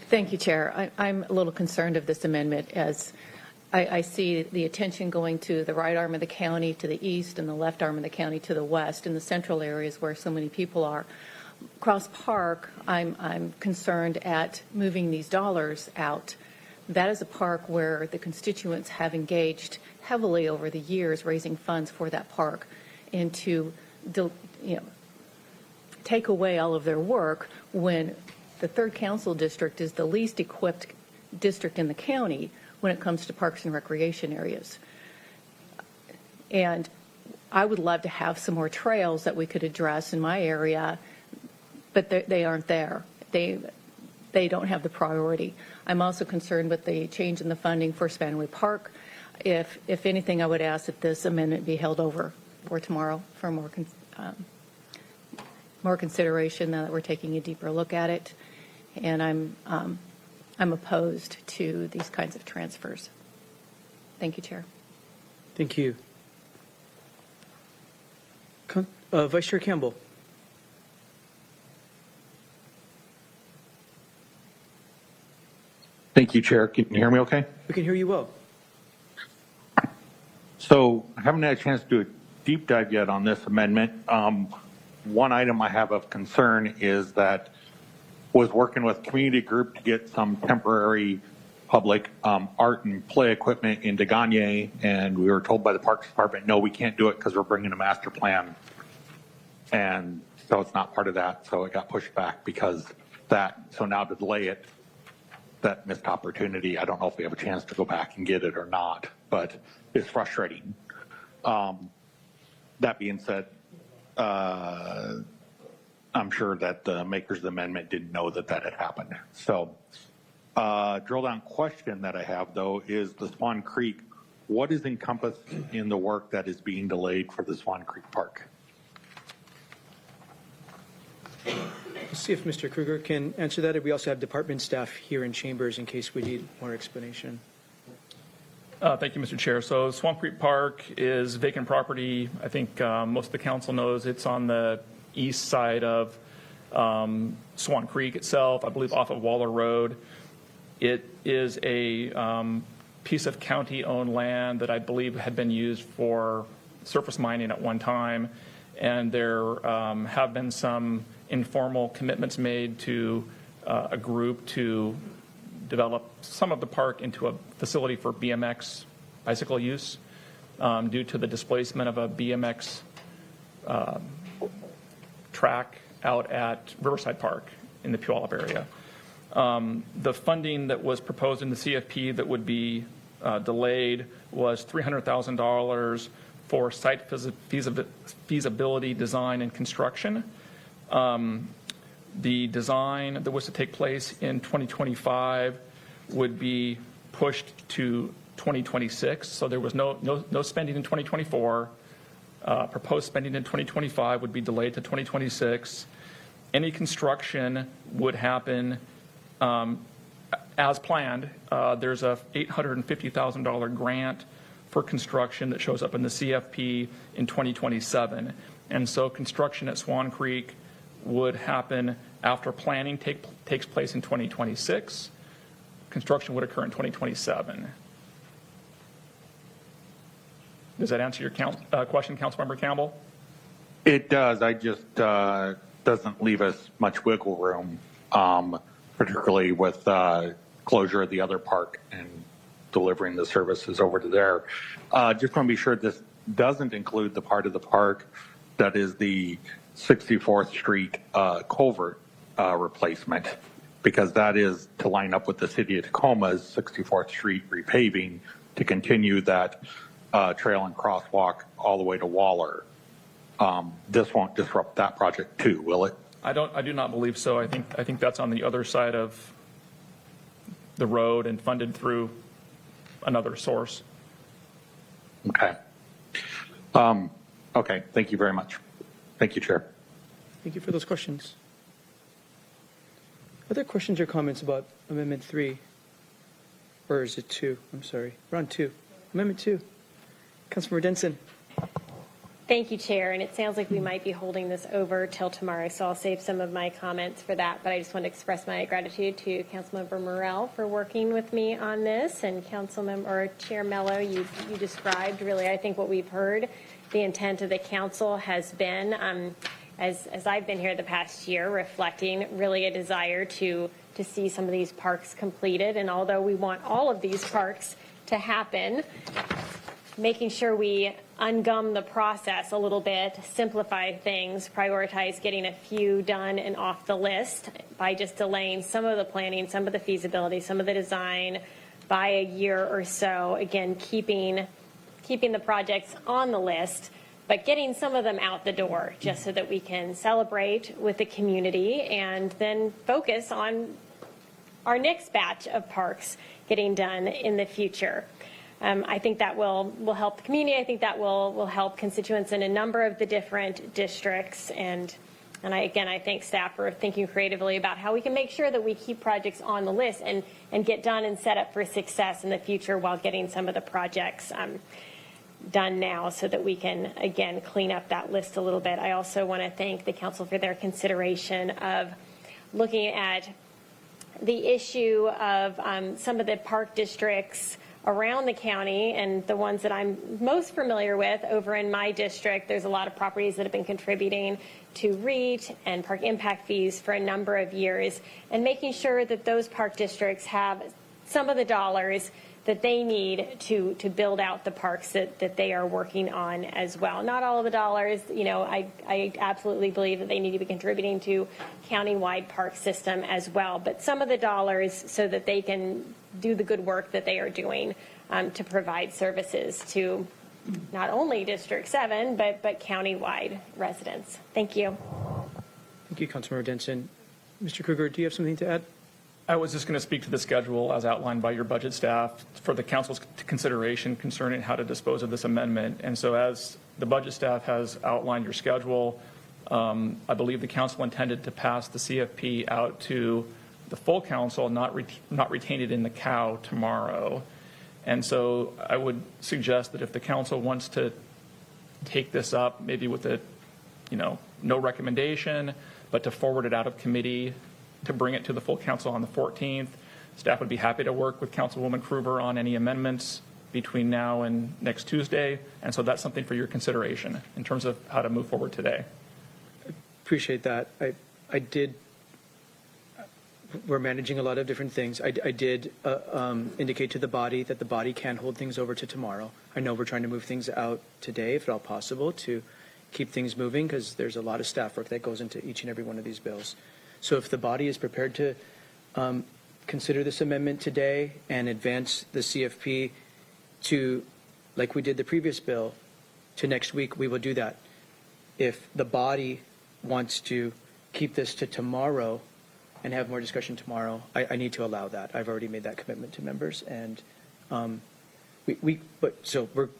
I: Thank you, Chair. I'm a little concerned of this amendment, as I see the attention going to the right arm of the county to the east and the left arm of the county to the west, in the central areas where so many people are. Cross Park, I'm concerned at moving these dollars out. That is a park where the constituents have engaged heavily over the years, raising funds for that park, and to take away all of their work when the 3rd Council District is the least equipped district in the county when it comes to parks and recreation areas. And I would love to have some more trails that we could address in my area, but they aren't there. They don't have the priority. I'm also concerned with the change in the funding for Spanaway Park. If anything, I would ask that this amendment be held over for tomorrow for more consideration, now that we're taking a deeper look at it. And I'm opposed to these kinds of transfers. Thank you, Chair.
A: Thank you. Vice Chair Campbell.
M: Thank you, Chair. Can you hear me okay?
A: We can hear you well.
M: So I haven't had a chance to do a deep dive yet on this amendment. One item I have of concern is that was working with community group to get some temporary public art and play equipment into Gagne, and we were told by the Parks Department, no, we can't do it because we're bringing a master plan. And so it's not part of that, so it got pushed back because that. So now to delay it, that missed opportunity. I don't know if we have a chance to go back and get it or not, but it's frustrating. That being said, I'm sure that the makers of the amendment didn't know that that had happened. So drill down question that I have, though, is the Swan Creek. What is encompassed in the work that is being delayed for the Swan Creek Park?
A: Let's see if Mr. Kruger can answer that. We also have department staff here in chambers in case we need more explanation.
L: Thank you, Mr. Chair. So Swamp Creek Park is vacant property. I think most of the council knows it's on the east side of Swan Creek itself, I believe off of Waller Road. It is a piece of county-owned land that I believe had been used for surface mining at one time. and there have been some informal commitments made to a group to develop some of the park into a facility for BMX bicycle use due to the displacement of a BMX track out at Riverside Park in the Puyallup area. The funding that was proposed in the CFP that would be delayed was $300,000 for site feasibility, design, and construction. The design that was to take place in 2025 would be pushed to 2026. So there was no spending in 2024. Proposed spending in 2025 would be delayed to 2026. Any construction would happen as planned. There's a $850,000 grant for construction that shows up in the CFP in 2027. And so construction at Swan Creek would happen after planning takes place in 2026. Construction would occur in 2027. Does that answer your question, Councilmember Campbell?
M: It does. I just doesn't leave us much wiggle room, particularly with closure of the other park and delivering the services over to there. Just want to be sure this doesn't include the part of the park that is the 64th Street culvert replacement, because that is to line up with the City of Tacoma's 64th Street repaving to continue that trail and crosswalk all the way to Waller. This won't disrupt that project too, will it?
L: I do not believe so. I think that's on the other side of the road and funded through another source.
M: Okay. Okay. Thank you very much. Thank you, Chair.
A: Thank you for those questions. Other questions or comments about Amendment 3? Or is it 2? I'm sorry. We're on 2. Amendment 2. Councilmember Denson.
K: Thank you, Chair. And it sounds like we might be holding this over till tomorrow, so I'll save some of my comments for that. But I just want to express my gratitude to Councilmember Morell for working with me on this, and Chair Mello, you described really, I think, what we've heard. The intent of the council has been, as I've been here the past year, reflecting really a desire to see some of these parks completed. And although we want all of these parks to happen, making sure we ungum the process a little bit, simplify things, prioritize getting a few done and off the list by just delaying some of the planning, some of the feasibility, some of the design by a year or so. Again, keeping the projects on the list, but getting some of them out the door just so that we can celebrate with the community and then focus on our next batch of parks getting done in the future. I think that will help the community. I think that will help constituents in a number of the different districts. And I thank staff for thinking creatively about how we can make sure that we keep projects on the list and get done and set up for success in the future while getting some of the projects done now so that we can, again, clean up that list a little bit. I also want to thank the council for their consideration of looking at the issue of some of the park districts around the county, and the ones that I'm most familiar with over in my district. There's a lot of properties that have been contributing to REIT and park impact fees for a number of years, and making sure that those park districts have some of the dollars that they need to build out the parks that they are working on as well. Not all of the dollars, I absolutely believe that they need to be contributing to county-wide park system as well, but some of the dollars so that they can do the good work that they are doing to provide services to not only District 7, but county-wide residents. Thank you.
A: Thank you, Councilmember Denson. Mr. Kruger, do you have something to add?
L: I was just going to speak to the schedule as outlined by your budget staff for the council's consideration concerning how to dispose of this amendment. And so as the budget staff has outlined your schedule, I believe the council intended to pass the CFP out to the full council, not retain it in the COW tomorrow. And so I would suggest that if the council wants to take this up, maybe with a, no recommendation, but to forward it out of committee to bring it to the full council on the 14th. Staff would be happy to work with Councilwoman Kruger on any amendments between now and next Tuesday, and so that's something for your consideration in terms of how to move forward today.
A: Appreciate that. I did, we're managing a lot of different things. I did indicate to the body that the body can hold things over to tomorrow. I know we're trying to move things out today, if at all possible, to keep things moving, because there's a lot of staff work that goes into each and every one of these bills. So if the body is prepared to consider this amendment today and advance the CFP to, like we did the previous bill, to next week, we will do that. If the body wants to keep this to tomorrow and have more discussion tomorrow, I need to allow that. I've already made that commitment to members, and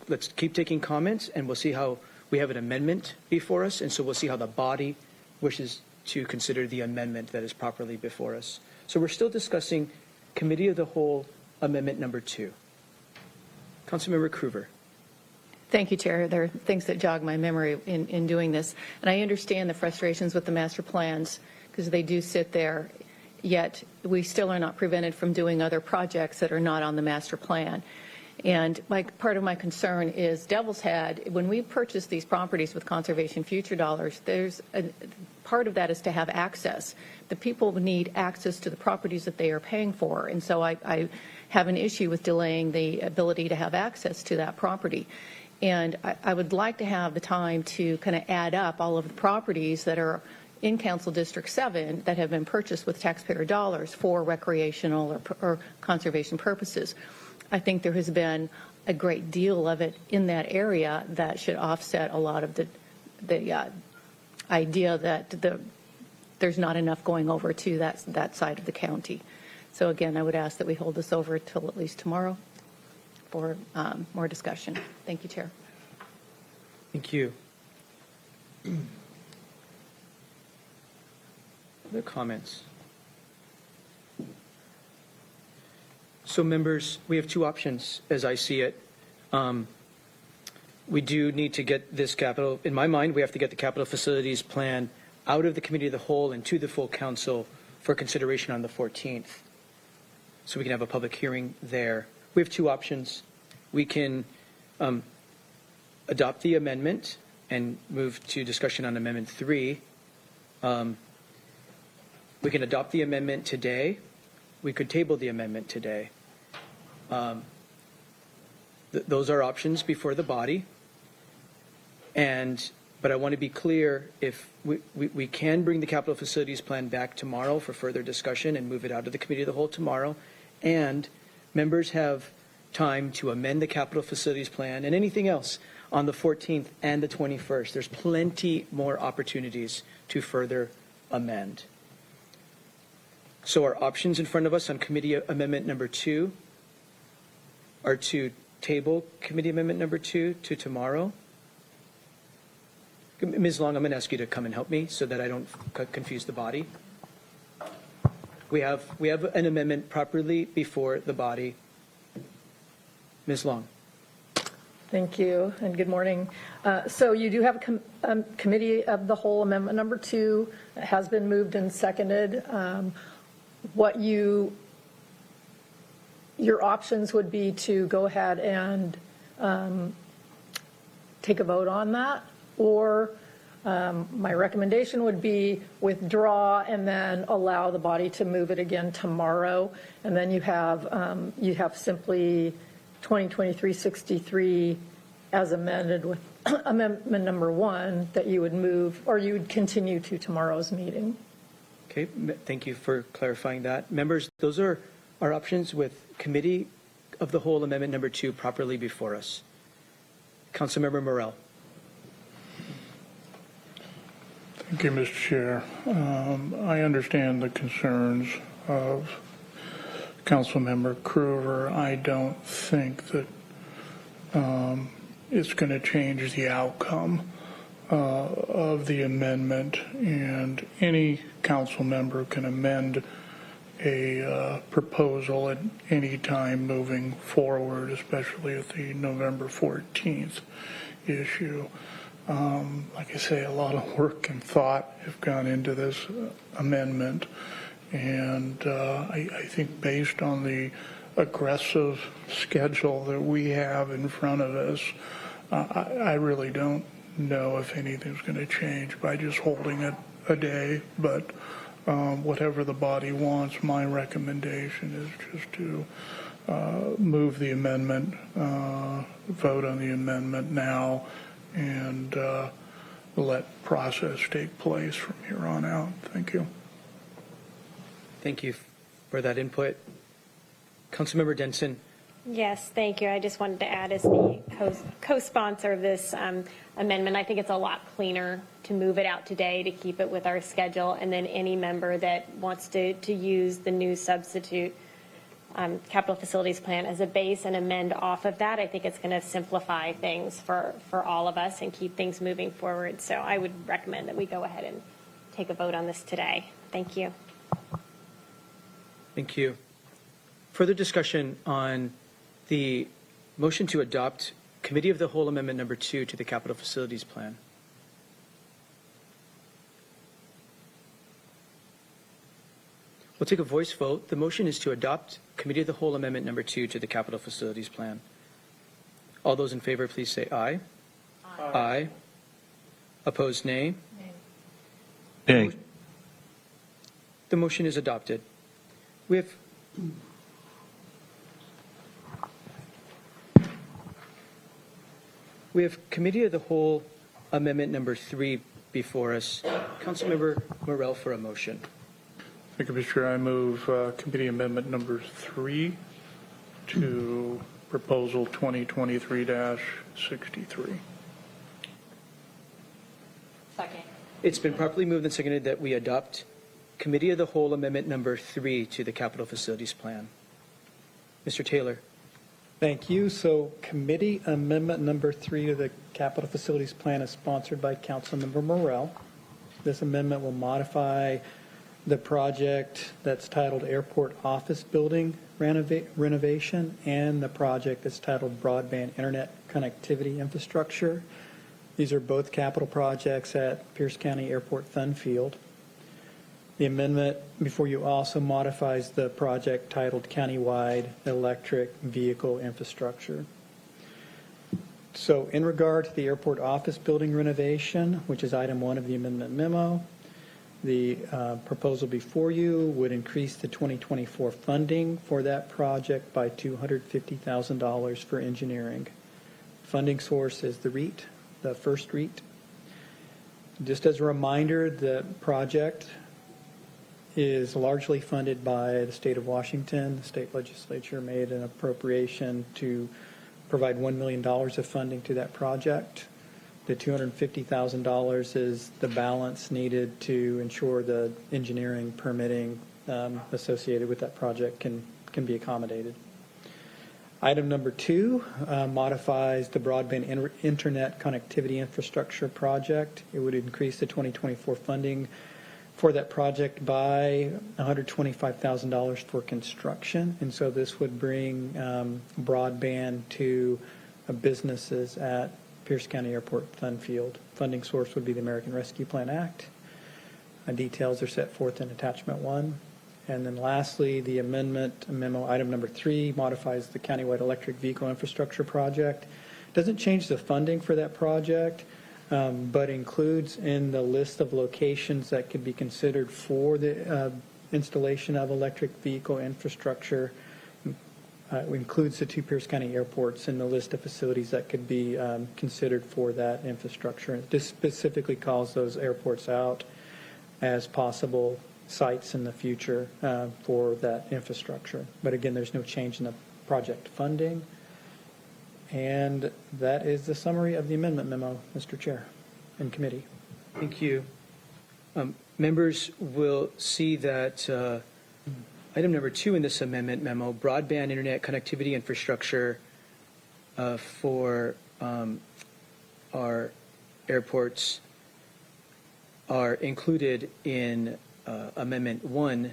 A: let's keep taking comments, and we'll see how we have an amendment before us, and so we'll see how the body wishes to consider the amendment that is properly before us. So we're still discussing Committee of the Whole Amendment number 2. Councilmember Krueger.
I: Thank you, Chair. There are things that jog my memory in doing this. And I understand the frustrations with the master plans because they do sit there, yet we still are not prevented from doing other projects that are not on the master plan. And part of my concern is Devil's Head, when we purchase these properties with Conservation Future dollars, part of that is to have access. The people need access to the properties that they are paying for. And so I have an issue with delaying the ability to have access to that property. And I would like to have the time to kind of add up all of the properties that are in Council District 7 that have been purchased with taxpayer dollars for recreational or conservation purposes. I think there has been a great deal of it in that area that should offset a lot of the idea that there's not enough going over to that side of the county. So again, I would ask that we hold this over till at least tomorrow for more discussion. Thank you, Chair.
A: Thank you. Other comments? So members, we have two options as I see it. We do need to get this capital, in my mind, we have to get the capital facilities plan out of the Committee of the Whole and to the full council for consideration on the 14th. So we can have a public hearing there. We have two options. We can adopt the amendment and move to discussion on Amendment 3. We can adopt the amendment today. We could table the amendment today. Those are options before the body. But I want to be clear, if we can bring the capital facilities plan back tomorrow for further discussion and move it out of the Committee of the Whole tomorrow, and members have time to amend the capital facilities plan and anything else on the 14th and the 21st. There's plenty more opportunities to further amend. So our options in front of us on Committee Amendment number 2 are to table Committee Amendment number 2 to tomorrow. Ms. Long, I'm going to ask you to come and help me so that I don't confuse the body. We have an amendment properly before the body. Ms. Long.
N: Thank you, and good morning. So you do have a Committee of the Whole Amendment number 2 that has been moved and seconded. Your options would be to go ahead and take a vote on that, or my recommendation would be withdraw and then allow the body to move it again tomorrow, and then you have simply 2023-63 as amended with amendment number 1 that you would move, or you would continue to tomorrow's meeting.
A: Okay, thank you for clarifying that. Members, those are our options with Committee of the Whole Amendment number 2 properly before us. Councilmember Morell.
F: Thank you, Mr. Chair. I understand the concerns of Councilmember Krueger. I don't think that it's going to change the outcome of the amendment, and any council member can amend a proposal at any time moving forward, especially at the November 14th issue. Like I say, a lot of work and thought have gone into this amendment, and I think based on the aggressive schedule that we have in front of us, I really don't know if anything's going to change by just holding it a day. But whatever the body wants, my recommendation is just to move the amendment, vote on the amendment now, and let process take place from here on out. Thank you.
A: Thank you for that input. Councilmember Denson.
K: Yes, thank you. I just wanted to add as the co-sponsor of this amendment, I think it's a lot cleaner to move it out today to keep it with our schedule, and then any member that wants to use the new substitute capital facilities plan as a base and amend off of that, I think it's going to simplify things for all of us and keep things moving forward. So I would recommend that we go ahead and take a vote on this today. Thank you.
A: Thank you. Further discussion on the motion to adopt Committee of the Whole Amendment number 2 to the Capital Facilities Plan. We'll take a voice vote. The motion is to adopt Committee of the Whole Amendment number 2 to the Capital Facilities Plan. All those in favor, please say aye. Aye. Aye. Opposed, nay.
M: Nay.
A: The motion is adopted. We have Committee of the Whole Amendment number 3 before us. Councilmember Morell for a motion.
F: Thank you, Mr. Chair. I move committee amendment number 3 to proposal 2023-63.
G: Second.
A: It's been properly moved and seconded that we adopt Committee of the Whole Amendment number 3 to the Capital Facilities Plan. Mr. Taylor.
D: Thank you. So committee amendment number 3 to the Capital Facilities Plan is sponsored by Councilmember Morell. This amendment will modify the project that's titled Airport Office Building Renovation and the project that's titled Broadband Internet Connectivity Infrastructure. These are both capital projects at Pierce County Airport Fund Field. The amendment before you also modifies the project titled Countywide Electric Vehicle Infrastructure. So in regard to the airport office building renovation, which is item 1 of the amendment memo, the proposal before you would increase the 2024 funding for that project by $250,000 for engineering. Funding source is the REIT, the first REIT. Just as a reminder, the project is largely funded by the state of Washington. The state legislature made an appropriation to provide $1 million of funding to that project. The $250,000 is the balance needed to ensure the engineering permitting associated with that project can be accommodated. Item number 2 modifies the broadband internet connectivity infrastructure project. It would increase the 2024 funding for that project by $125,000 for construction. And so this would bring broadband to businesses at Pierce County Airport Fund Field. Funding source would be the American Rescue Plan Act. Details are set forth in attachment 1. And then lastly, the amendment memo item number 3 modifies the countywide electric vehicle infrastructure project. Doesn't change the funding for that project, but includes in the list of locations that could be considered for the installation of electric vehicle infrastructure, includes the 2 Pierce County airports in the list of facilities that could be considered for that infrastructure. It just specifically calls those airports out as possible sites in the future for that infrastructure. But again, there's no change in the project funding. And that is the summary of the amendment memo, Mr. Chair and committee.
A: Thank you. Members will see that item number 2 in this amendment memo, broadband internet connectivity infrastructure for our airports, are included in Amendment 1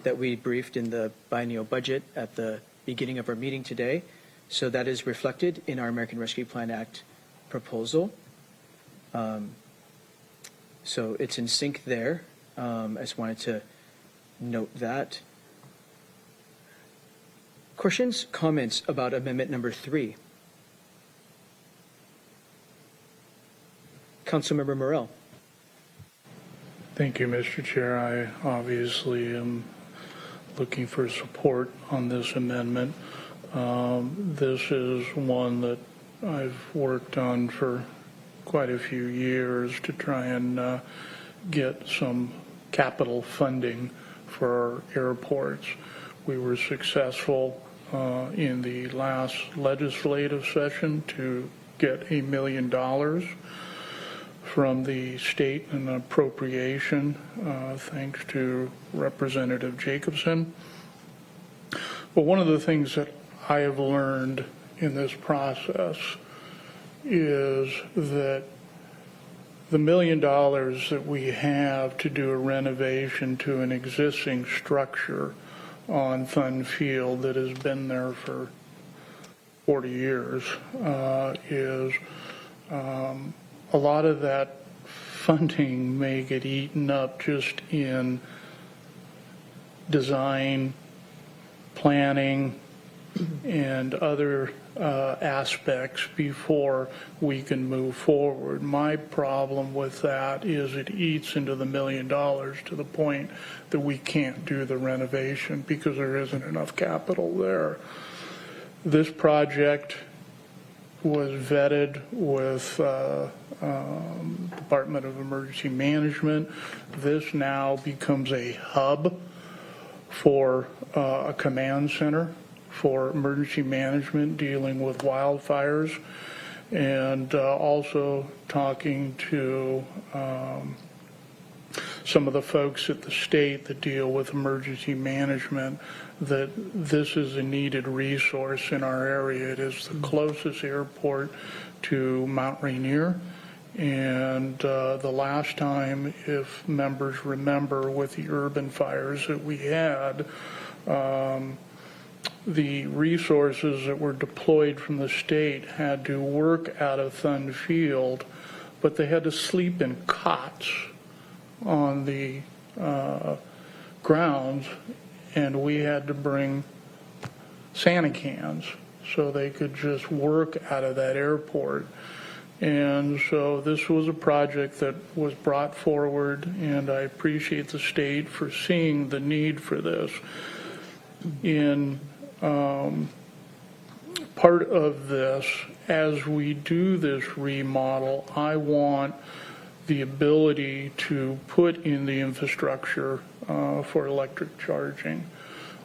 A: that we briefed in the biennial budget at the beginning of our meeting today. So that is reflected in our American Rescue Plan Act proposal. So it's in sync there. I just wanted to note that. Questions, comments about amendment number 3? Councilmember Morel.
F: Thank you, Mr. Chair. I obviously am looking for support on this amendment. This is one that I've worked on for quite a few years to try and get some capital funding for our airports. We were successful in the last legislative session to get $1 million from the state in appropriation, thanks to Representative Jacobson. But one of the things that I have learned in this process is that the $1 million that we have to do a renovation to an existing structure on Thun Field that has been there for 40 years is a lot of that funding may get eaten up just in design, planning, and other aspects before we can move forward. My problem with that is it eats into the $1 million to the point that we can't do the renovation because there isn't enough capital there. This project was vetted with Department of Emergency Management. This now becomes a hub for a command center for emergency management dealing with wildfires, and also talking to some of the folks at the state that deal with emergency management, that this is a needed resource in our area. It is the closest airport to Mount Rainier. And the last time, if members remember, with the urban fires that we had, the resources that were deployed from the state had to work out of Thun Field, but they had to sleep in cots on the grounds, and we had to bring Santa cans so they could just work out of that airport. And so this was a project that was brought forward, and I appreciate the state for seeing the need for this. In part of this, as we do this remodel, I want the ability to put in the infrastructure for electric charging.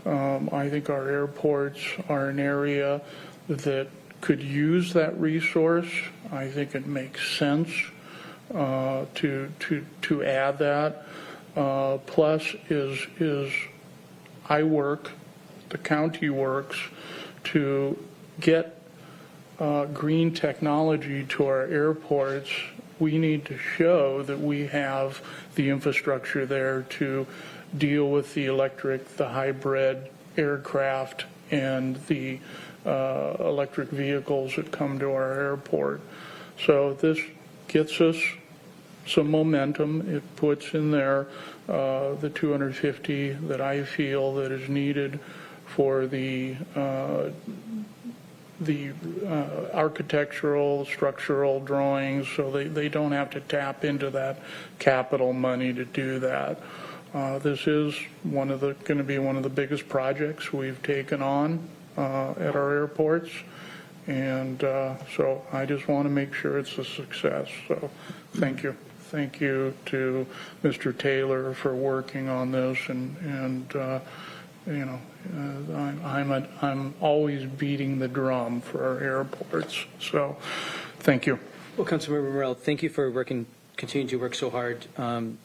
F: I think our airports are an area that could use that resource. I think it makes sense to add that. Plus is I work, the county works to get green technology to our airports. We need to show that we have the infrastructure there to deal with the electric, the hybrid aircraft, and the electric vehicles that come to our airport. So this gets us some momentum. It puts in there the 250 that I feel that is needed for the architectural, structural drawings, so they don't have to tap into that capital money to do that. This is going to be one of the biggest projects we've taken on at our airports, and so I just want to make sure it's a success. So thank you. Thank you to Mr. Taylor for working on this, and you know, I'm always beating the drum for our airports. So, thank you.
A: Well, Councilmember Morel, thank you for continuing to work so hard.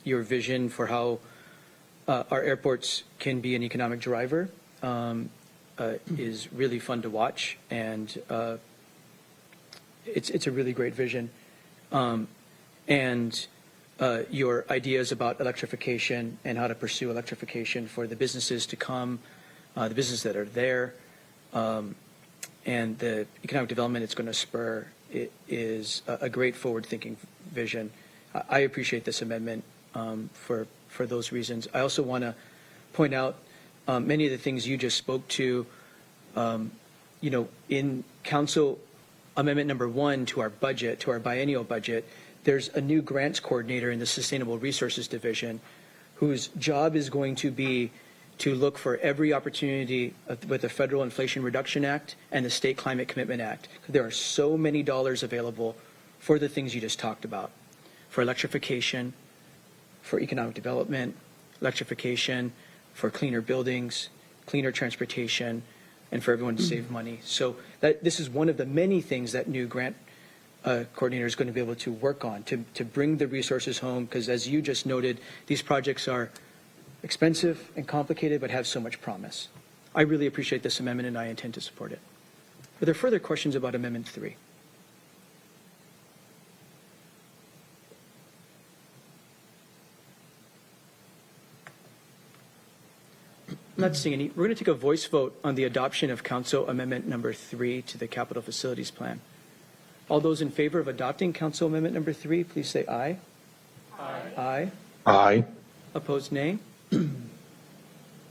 A: Your vision for how our airports can be an economic driver is really fun to watch, and it's a really great vision. And your ideas about electrification and how to pursue electrification for the businesses to come, the businesses that are there, and the economic development it's going to spur, it is a great forward-thinking vision. I appreciate this amendment for those reasons. I also want to point out many of the things you just spoke to In council amendment number 1 to our budget, to our biennial budget, there's a new grants coordinator in the Sustainable Resources Division whose job is going to be to look for every opportunity with the Federal Inflation Reduction Act and the State Climate Commitment Act. There are so many dollars available for the things you just talked about, for electrification, for economic development, electrification, for cleaner buildings, cleaner transportation, and for everyone to save money. So this is one of the many things that new grant coordinator is going to be able to work on to bring the resources home, because as you just noted, these projects are expensive and complicated but have so much promise. I really appreciate this amendment and I intend to support it. Are there further questions about Amendment 3? I'm not seeing any. We're going to take a voice vote on the adoption of Council Amendment number 3 to the Capital Facilities Plan. All those in favor of adopting Council Amendment number 3, please say aye. Aye. Aye.
M: Aye.
A: Opposed, nay.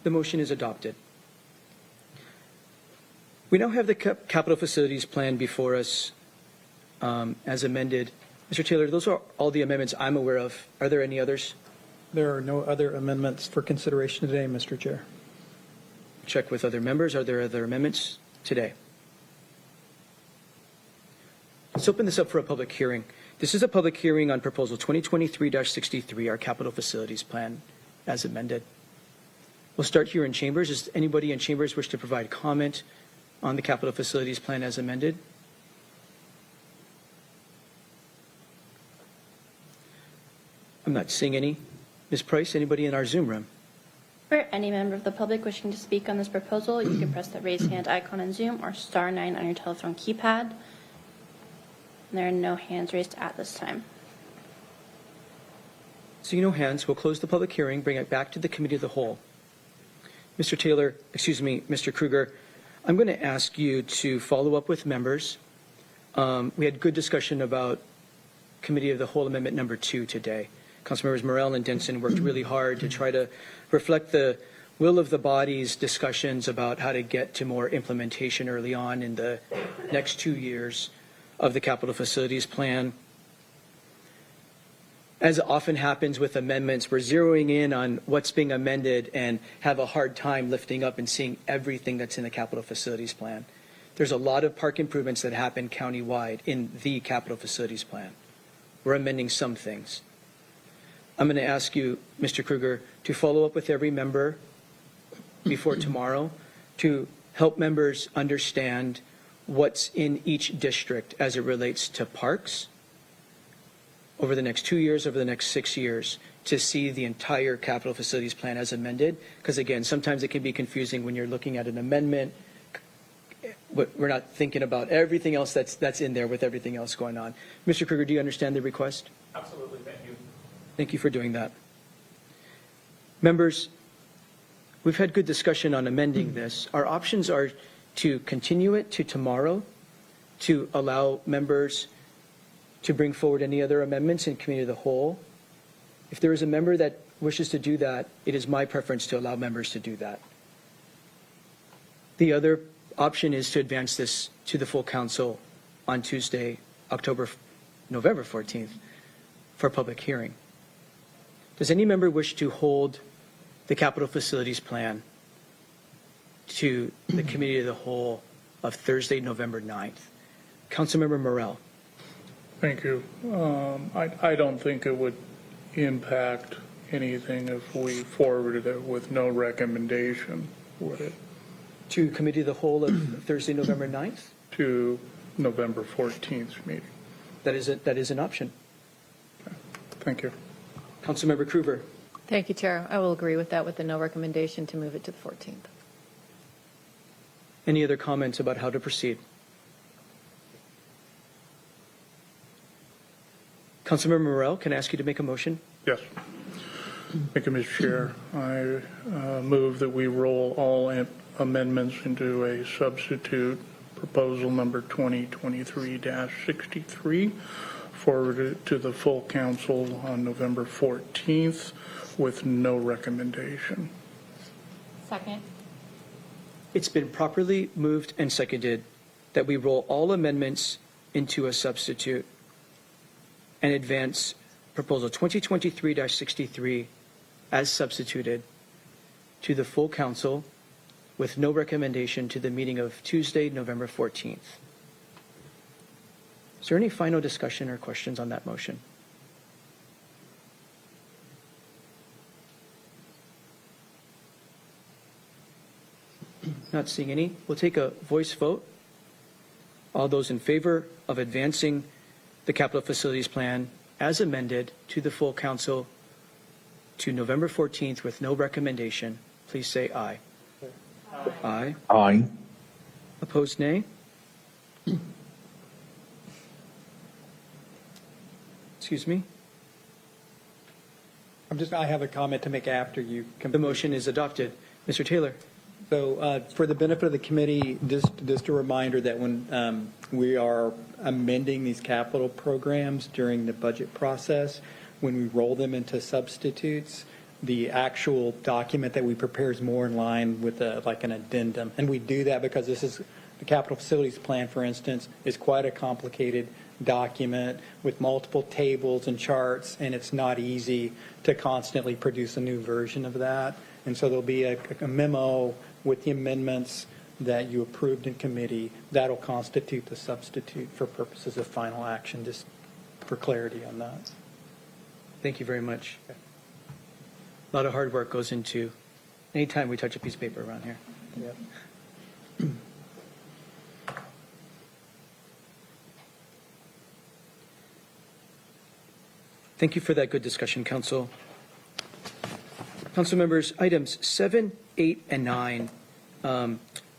A: The motion is adopted. We now have the Capital Facilities Plan before us as amended. Mr. Taylor, those are all the amendments I'm aware of. Are there any others?
D: There are no other amendments for consideration today, Mr. Chair.
A: Check with other members. Are there other amendments today? Let's open this up for a public hearing. This is a public hearing on Proposal 2023-63, our Capital Facilities Plan, as amended. We'll start here in chambers. Does anybody in chambers wish to provide comment on the Capital Facilities Plan as amended? I'm not seeing any. Ms. Price, anybody in our Zoom room?
O: For any member of the public wishing to speak on this proposal, you can press the raise hand icon on Zoom or *9 on your telephone keypad. There are no hands raised at this time.
A: Seeing no hands, we'll close the public hearing, bring it back to the Committee of the Whole. Mr. Kruger, I'm going to ask you to follow up with members. We had good discussion about Committee of the Whole Amendment number 2 today. Councilmembers Morell and Denson worked really hard to try to reflect the will of the body's discussions about how to get to more implementation early on in the next 2 years of the Capital Facilities Plan. As often happens with amendments, we're zeroing in on what's being amended and have a hard time lifting up and seeing everything that's in the Capital Facilities Plan. There's a lot of park improvements that happen countywide in the Capital Facilities Plan. We're amending some things. I'm going to ask you, Mr. Kruger, to follow up with every member before tomorrow to help members understand what's in each district as it relates to parks over the next 2 years, over the next 6 years, to see the entire Capital Facilities Plan as amended. Because again, sometimes it can be confusing when you're looking at an amendment. We're not thinking about everything else that's in there with everything else going on. Mr. Kruger, do you understand the request?
L: Absolutely, thank you.
A: Thank you for doing that. Members, we've had good discussion on amending this. Our options are to continue it to tomorrow, to allow members to bring forward any other amendments in Committee of the Whole. If there is a member that wishes to do that, it is my preference to allow members to do that. The other option is to advance this to the full council on Tuesday, November 14th, for a public hearing. Does any member wish to hold the Capital Facilities Plan to the Committee of the Whole of Thursday, November 9th? Councilmember Morell.
F: Thank you. I don't think it would impact anything if we forwarded it with no recommendation, would it?
A: To Committee of the Whole of Thursday, November 9th?
F: To November 14th meeting.
A: That is an option.
F: Thank you.
A: Councilmember Kruger.
I: Thank you, Chair. I will agree with that, with the no recommendation to move it to the 14th.
A: Any other comments about how to proceed? Councilmember Morell, can I ask you to make a motion?
F: Yes. Thank you, Mr. Chair. I move that we roll all amendments into a substitute proposal number 2023-63, forwarded to the full council on November 14th with no recommendation.
O: Second.
A: It's been properly moved and seconded that we roll all amendments into a substitute and advance Proposal 2023-63 as substituted to the full council with no recommendation to the meeting of Tuesday, November 14th. Is there any final discussion or questions on that motion? Not seeing any. We'll take a voice vote. All those in favor of advancing the capital facilities plan as amended to the full council to November 14th with no recommendation, please say aye. Aye.
M: Aye.
A: Opposed, nay? Excuse me?
D: I have a comment to make after you.
A: The motion is adopted. Mr. Taylor?
D: So for the benefit of the committee, just a reminder that when we are amending these capital programs during the budget process, when we roll them into substitutes, the actual document that we prepare is more in line with like an addendum. And we do that because this is the capital facilities plan, for instance, is quite a complicated document with multiple tables and charts, and it's not easy to constantly produce a new version of that. And so there'll be a memo with the amendments that you approved in committee that'll constitute the substitute for purposes of final action, just for clarity on that.
A: Thank you very much. A lot of hard work goes into any time we touch a piece of paper around here.
D: Yep.
A: Thank you for that good discussion, Council. Council members, items 7, 8, and 9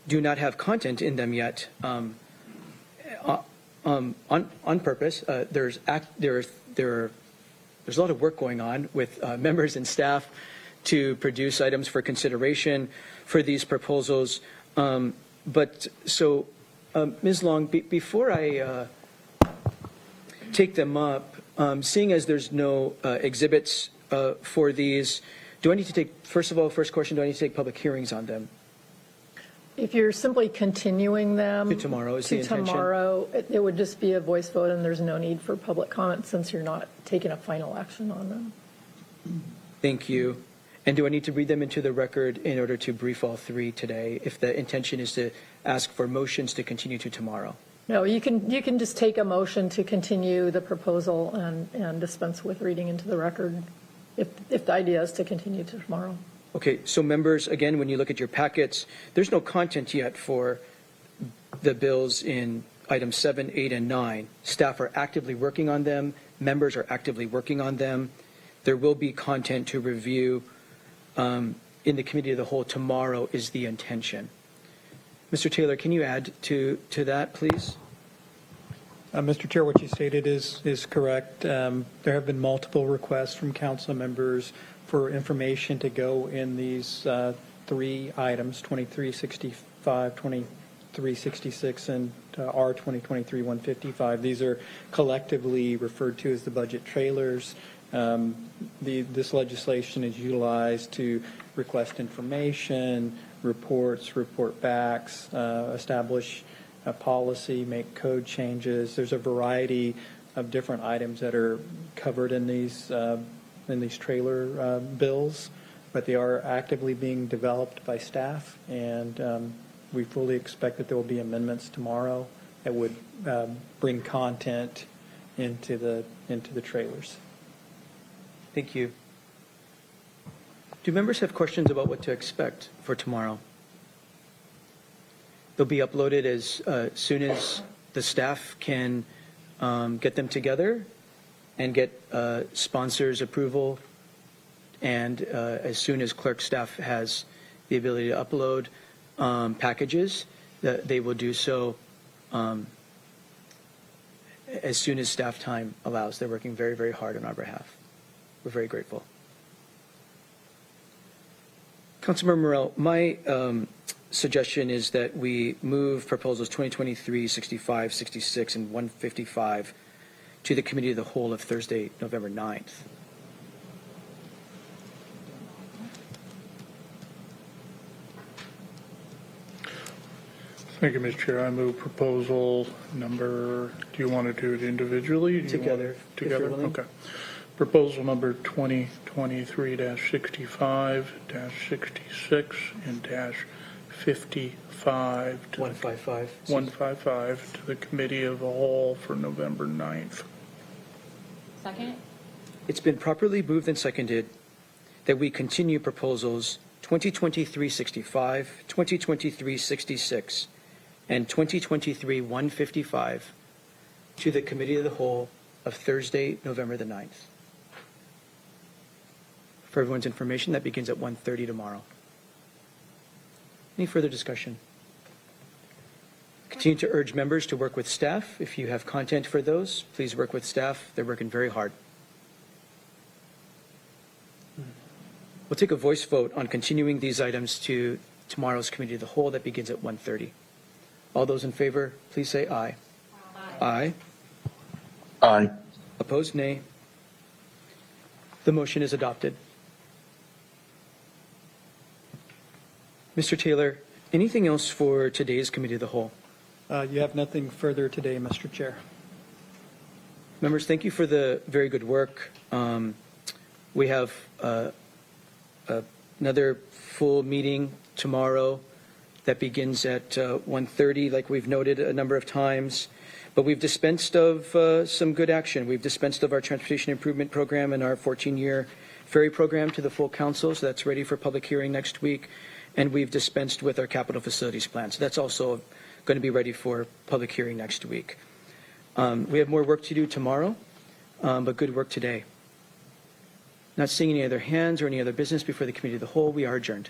A: do not have content in them yet on purpose. There's a lot of work going on with members and staff to produce items for consideration for these proposals. But so, Ms. Long, before I take them up, seeing as there's no exhibits for these, do I need to take, first question, do I need to take public hearings on them?
N: If you're simply continuing them
A: To tomorrow is the intention?
N: tomorrow, it would just be a voice vote, and there's no need for public comment since you're not taking a final action on them.
A: Thank you. And do I need to read them into the record in order to brief all three today, if the intention is to ask for motions to continue to tomorrow?
N: No, you can just take a motion to continue the proposal and dispense with reading into the record if the idea is to continue to tomorrow.
A: Okay, so members, again, when you look at your packets, there's no content yet for the bills in items 7, 8, and 9. Staff are actively working on them. Members are actively working on them. There will be content to review in the committee of the whole tomorrow is the intention. Mr. Taylor, can you add to that, please?
D: Mr. Chair, what you stated is correct. There have been multiple requests from council members for information to go in these three items, 2365, 2366, and R 2023-155. These are collectively referred to as the budget trailers. This legislation is utilized to request information, reports, report backs, establish a policy, make code changes. There's a variety of different items that are covered in these trailer bills, but they are actively being developed by staff, and we fully expect that there will be amendments tomorrow that would bring content into the trailers.
A: Thank you. Do members have questions about what to expect for tomorrow? They'll be uploaded as soon as the staff can get them together and get sponsors' approval, and as soon as clerk staff has the ability to upload packages, they will do so as soon as staff time allows. They're working very, very hard on our behalf. We're very grateful. Councilmember Morell, my suggestion is that we move proposals 2023, 65, 66, and 155 to the committee of the whole of Thursday, November 9th.
F: Thank you, Mr. Chair. I move proposal number, do you want to do it individually? Do you want
A: Together,
F: it
A: if you're
F: Together?
A: willing.
F: Okay. Proposal number 2023-65, -66, and -55 to
A: 155.
F: 155 to the Committee of the Whole for November 9th.
G: Second?
A: It's been properly moved and seconded that we continue proposals 2023-65, 2023-66, and 2023-155 to the Committee of the Whole of Thursday, November the 9th. For everyone's information, that begins at 1:30 tomorrow. Any further discussion? Continue to urge members to work with staff. If you have content for those, please work with staff. They're working very hard. We'll take a voice vote on continuing these items to tomorrow's Committee of the Whole that begins at 1:30. All those in favor, please say aye. Aye.
M: Aye.
A: Opposed, nay. The motion is adopted. Mr. Taylor, anything else for today's Committee of the Whole?
D: You have nothing further today, Mr. Chair.
A: Members, thank you for the very good work. We have another full meeting tomorrow that begins at 1:30, like we've noted a number of times. But we've dispensed of some good action. We've dispensed of our transportation improvement program and our 14-year ferry program to the full council, so that's ready for public hearing next week. And we've dispensed with our capital facilities plan, so that's also going to be ready for public hearing next week. We have more work to do tomorrow, but good work today. Not seeing any other hands or any other business before the Committee of the Whole, we are adjourned.